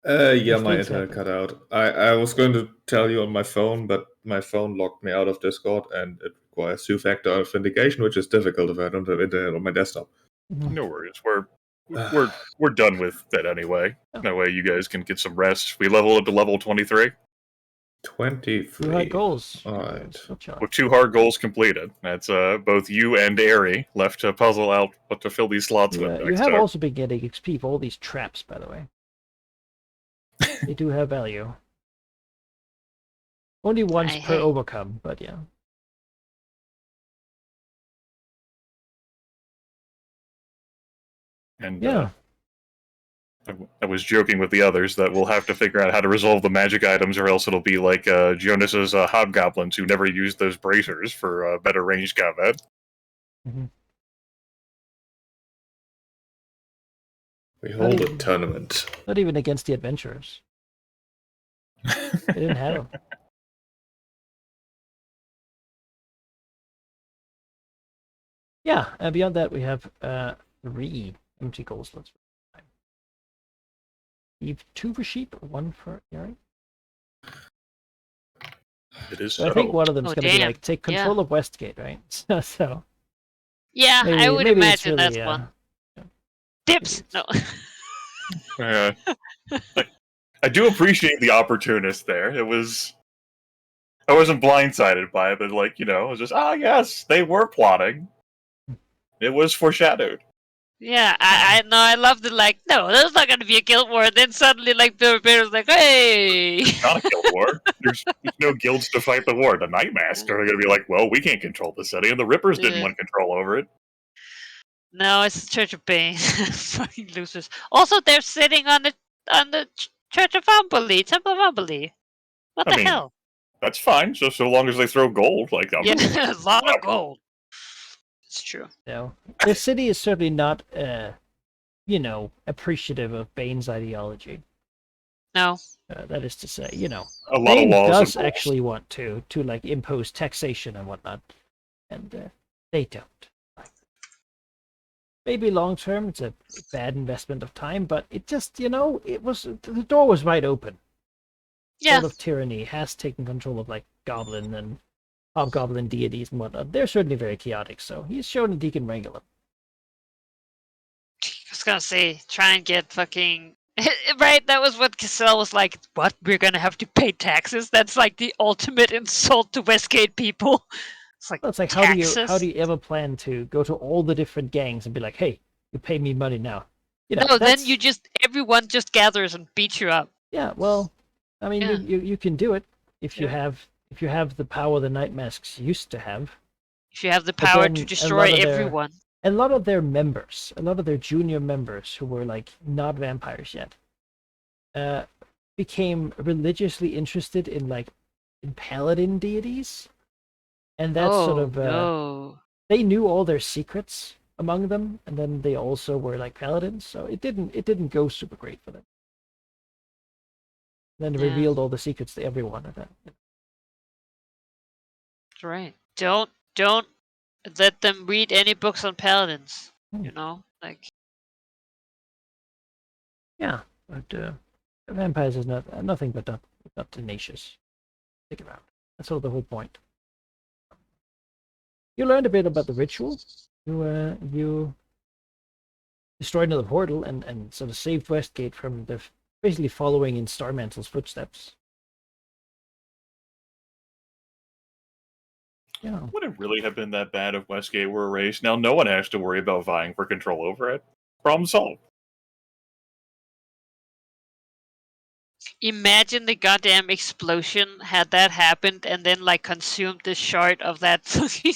Yeah, my things internet happen. cut out. I was going to tell you on my phone, but my phone locked me out of Discord, and it requires two-factor authentication, which is difficult if I don't have internet on my desktop. No worries. We're done with that anyway. Oh. That way you guys can get some rest. We level up to level 23 23. You had goals. All right. Still chilling. with 2 hard goals completed. That's both you and Airy left to puzzle out what to fill these slots with. You next have time. also been getting XP for all these traps, by the way. They do have value. Only once I per hate- overcome, but yeah. And Yeah. I was joking with the others that we'll have to figure out how to resolve the magic items, or else it'll be like Jonas's hobgoblins who never used those bracers for better ranged combat. We hold a tournament. Not even against the adventurers. They didn't have them. Yeah, beyond that, we have 3 empty gold slots. Leave 2 for sheep, 1 for Yari. It is So I think one of them's Oh, going to be damn. like, take control of Westgate, right? So Yeah, maybe, I would maybe imagine it's really, that's one. Dips! No. I do appreciate the opportunist there. I wasn't blindsided by it, but like, it was just, yes, they were plotting. It was foreshadowed. Yeah, I know. I loved it. Like, no, there's not going to be a guild war. Then suddenly, like, the bear's like, hey! Not a guild war. There's no guilds to fight the war. The Nightmaster are going to be like, well, we can't control the city, and the Rippers didn't want control over it. No, it's the Church of Bane. Fucking losers. Also, they're sitting on the Church of Umberlee, Temple of Umberlee. What the hell? That's fine. So long as they throw gold, like Yeah, a lot of gold. It's true. No, the city is certainly not, appreciative of Bane's ideology. No. That is to say, a lot Bane of laws does and rules. actually want to like impose taxation and whatnot, and they don't. Maybe long term it's a bad investment of time, but it just, the door was wide open. Yeah. Sort of tyranny has taken control of like goblin and hobgoblin deities and whatnot. They're certainly very chaotic, so he's shown that he can wrangle them. I was gonna say, try and get fucking right. That was what Cassell was like. What? We're gonna have to pay taxes? That's like the ultimate insult to Westgate people. It's like, Well, it's like taxes? how do you ever plan to go to all the different gangs and be like, hey, you pay me money now? No, then everyone just gathers and beats you up. Yeah, well, I mean, Yeah. you can do it if you Yeah. have the power the Night Masks used to have. If you have the But power then to a destroy lot of their- everyone. A lot of their members, a lot of their junior members who were like not vampires yet, became religiously interested in paladin deities, and that's sort of no. they knew all their secrets among them, and then they also were like paladins, so it didn't go super great for them. Then they revealed all the secrets to everyone of that. That's right. Don't let them read any books on paladins. You know, like. Yeah, but vampires is nothing but not tenacious. Stick around. That's sort of the whole point. You learned a bit about the ritual. You destroyed another portal and sort of saved Westgate from basically following in Starmantle's footsteps. Yeah. Would it really have been that bad if Westgate were erased? Now no one has to worry about vying for control over it. Problem solved. Imagine the goddamn explosion had that happened and then like consumed the shard of that fucking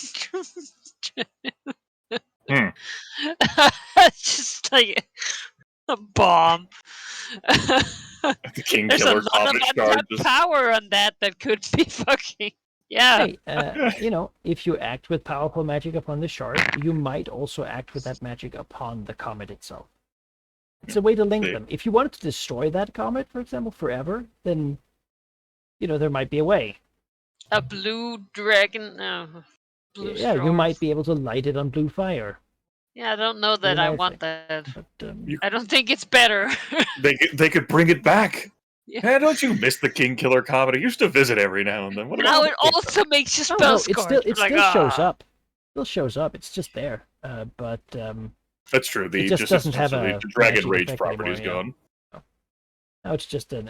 just like a bomb. The King There's a Killer lot of Comet shard untapped just... power on that could be fucking Hey, if you act with powerful magic upon the shard, you might also act with that magic upon the comet itself. It's a way to link them. If you wanted to destroy that comet, for example, forever, then there might be a way. A blue dragon. Blue Yeah, you storm. might be able to light it on blue fire. Yeah, I don't know that I want that. But, I don't think it's better. They could bring it back. Yeah. Hey, don't you miss the King Killer Comet? I used to visit every now and then. What Now about it also makes you spell no, scarred. it still shows up. It still shows up. It's just there. But that's true. It just doesn't have the a Dragon magic Rage effect property's anymore, gone. yeah. Now it's just a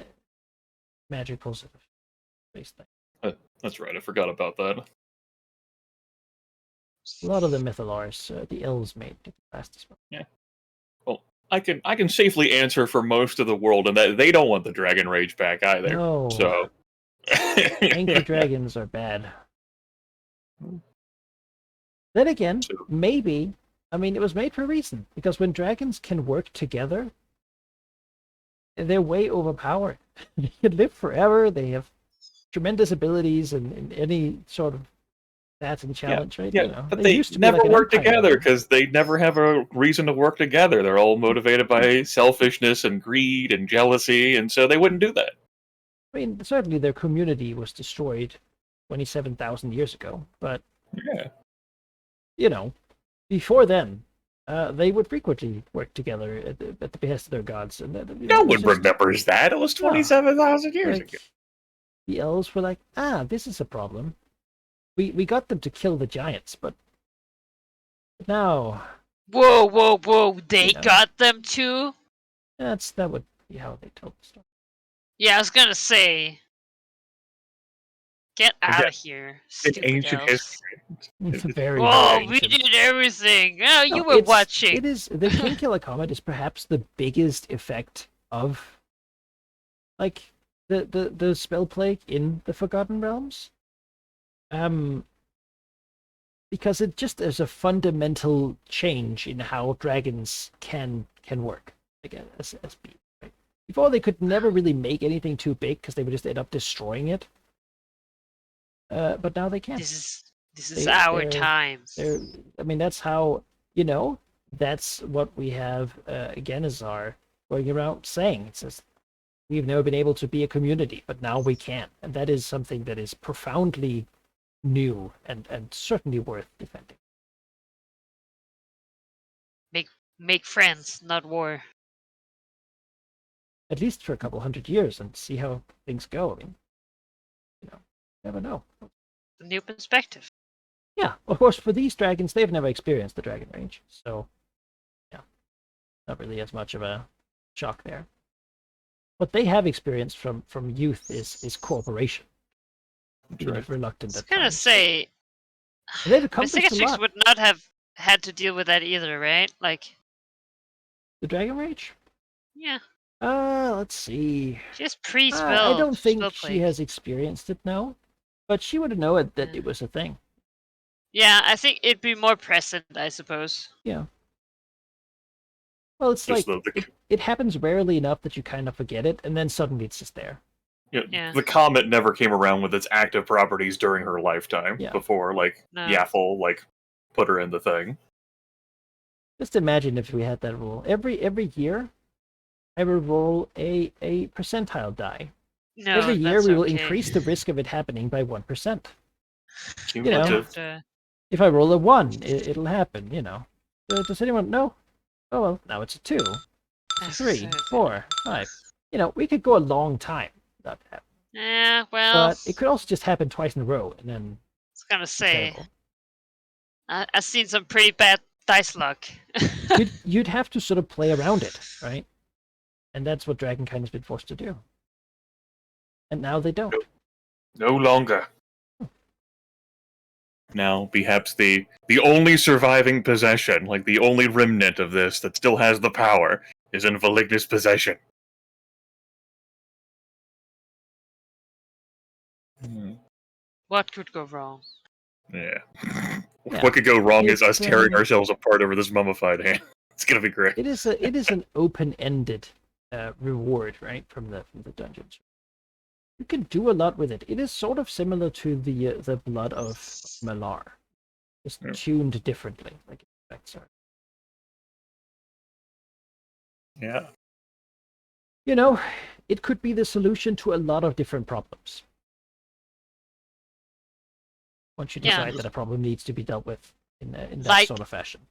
magical sort of space thing. That's right. I forgot about that. A lot of the mythalars, the elves made the fastest one. Yeah. Well, I can safely answer for most of the world, and that they don't want the Dragon Rage back either. No. So Angry dragons are bad. Then again, maybe, I mean, it was made for a reason, because when dragons can work together, they're way overpowered. They can live forever, they have tremendous abilities in any sort of stats and challenge, right? Yeah, but they they used to be never like an work empire. together because they never have a reason to work together. They're all motivated by selfishness and greed and jealousy, and so they wouldn't do that. I mean, certainly their community was destroyed 27,000 years ago, but, Yeah. before then, they would frequently work together at the behest of their gods. And No one remembers that. It was Yeah. 27,000 years ago. The elves were like, this is a problem. We got them to kill the giants, but now Whoa! They Yeah. got them too. that would be how they told the story. Yeah, I was gonna say, get out Again, of here, In stupid ancient elves. history. Very, Oh, very we ancient. did everything. Oh, you No, were watching. It is the King Killer Comet is perhaps the biggest effect of like the spell plague in the Forgotten Realms. Because it just is a fundamental change in how dragons can work, again, as beings. Right? Before they could never really make anything too big because they would just end up destroying it. But now they can. This is They- our they're- time. I mean, that's how, that's what we have, Ganazar going around saying. It says, we've never been able to be a community, but now we can. And that is something that is profoundly new and certainly worth defending. Make friends, not war. At least for a couple hundred years and see how things go. I mean, never know. A new perspective. Yeah, of course, for these dragons, they've never experienced the dragon range. So, yeah, not really as much of a shock there. What they have experienced from youth is cooperation. Right. Reluctant I was at gonna times. say, And they've accomplished a Mysticatrix lot. would not have had to deal with that either, right? Like, The dragon rage? yeah, Let's see. she's pre-spell. I don't think spell she plague. has experienced it now, but she would know it that Yeah. it was a thing. Yeah, I think it'd be more present, I suppose. Yeah. Well, it's Just like the- it happens rarely enough that you kind of forget it, and then suddenly it's just there. Yeah. The comet never came around with its active properties during her lifetime. Yeah. Before, No. Yaffle, put her in the thing. Just imagine if we had that rule. Every year, I will roll a percentile die. No, Every year, that's we will okay. increase the risk of it happening by 1%. Cumulative. Don't, If I roll a 1, it'll happen. Does anyone know? Oh well, now it's a 2, that's 3, so 4, 5. We could go a long time without that. Yeah, well, But it could also just happen twice in a row, and then I was gonna say, terrible. I've seen some pretty bad dice luck. You'd have to sort of play around it, right? And that's what Dragonkind has been forced to do. And now they don't. No longer. Now, perhaps the only surviving possession, the only remnant of this that still has the power, is in Valigna's possession. What could go wrong? Yeah. Yeah. What could go wrong is us It's, tearing ourselves apart over this mummified hand. It's gonna be great. It is an open-ended reward, right, from the dungeons. You can do a lot with it. It is sort of similar to the blood of Malar, just Yeah. tuned differently, like effects are. Yeah. It could be the solution to a lot of different problems. Once you Yeah. decide that a problem needs to be dealt with in that Like- sort of fashion.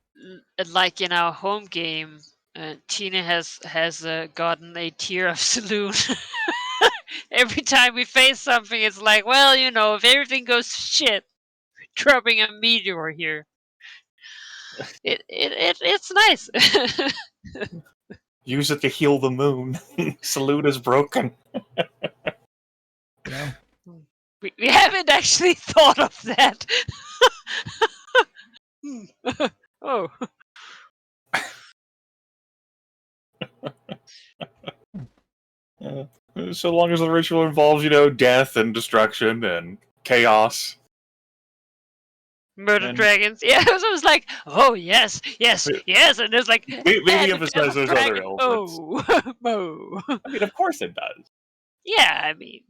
Like in our home game, Tina has gotten a tier of saloon. Every time we face something, it's like, well, if everything goes to shit, dropping a meteor here. It's nice. Use it to heal the moon. Salute is broken. We haven't actually thought of that. Oh. So long as the ritual involves, death and destruction and chaos. Murder And- dragons. Yeah, it was like, oh yes, and there's like Maybe and the emphasize devil those other dragon. elements. Oh, Mo. I mean, of course it does. Yeah, I mean,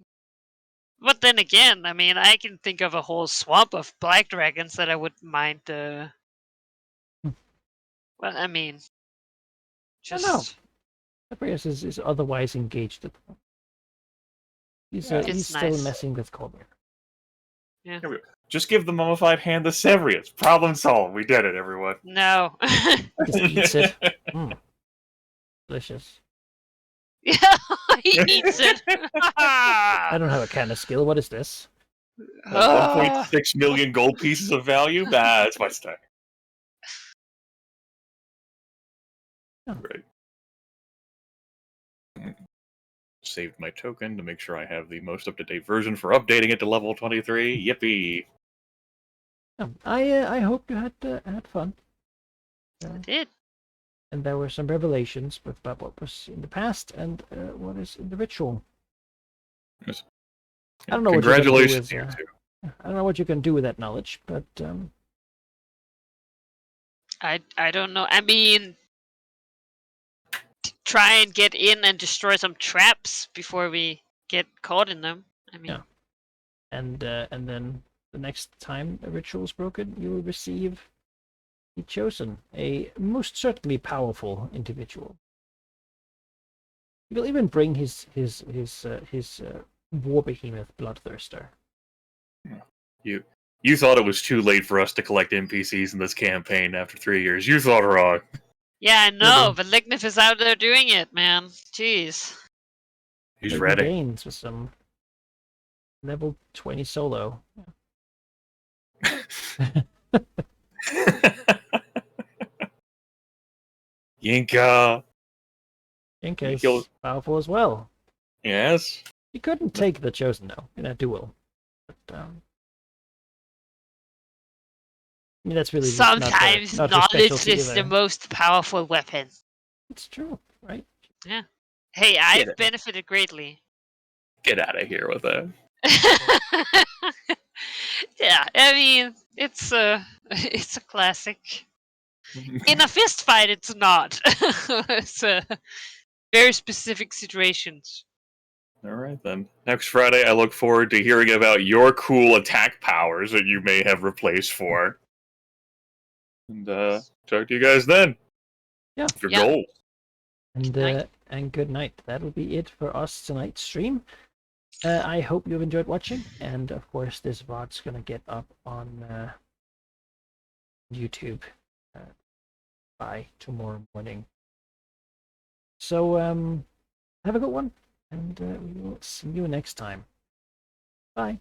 but then again, I can think of a whole swamp of black dragons that I wouldn't mind. Well, don't know. Abrius is otherwise engaged at the moment. He's Yeah. he's It's still nice. messing with Colbert. Yeah. Here we go. Just give the mummified hand to Severius. Problem solved. We did it, everyone. No. Just eats it. Delicious. Yeah, he eats it. I don't have a kind of skill. What is this? 1.6 million gold pieces of value? That's my stack. Oh. Right. Saved my token to make sure I have the most up-to-date version for updating it to level 23. Yippee! I hope you had fun. I did. And there were some revelations about what was in the past and what is in the ritual. Yes. I don't know what you're gonna do Congratulations with, to you two. I don't know what you can do with that knowledge, but I don't know. I mean, try and get in and destroy some traps before we get caught in them. I mean, Yeah. And then the next time a ritual is broken, you will receive the chosen, a most certainly powerful individual. He will even bring his war behemoth bloodthirster. You thought it was too late for us to collect NPCs in this campaign after 3 years. You thought wrong. yeah, I know, but Lignif is out there doing it, man. Jeez. He's Making ready. gains with some level 20 solo. Yinka. Inca is He'll- powerful as well. Yes. He couldn't take the chosen though in a duel. But, I mean, that's really just Sometimes not her knowledge specialty is the either. most powerful weapon. It's true, right? Hey, I've it. benefited greatly. Get out of here with that. Yeah, I mean, it's a it's a classic. In a fist fight, it's not. It's very specific situations. All right, then. Next Friday, I look forward to hearing about your cool attack powers that you may have replaced for. And talk to you guys then. Yeah. Your Yeah. goal. And Good night. and good night. That'll be it for us tonight's stream. I hope you've enjoyed watching, and of course, this VOD's gonna get up on YouTube by tomorrow morning. So have a good one, and we will see you next time. Bye.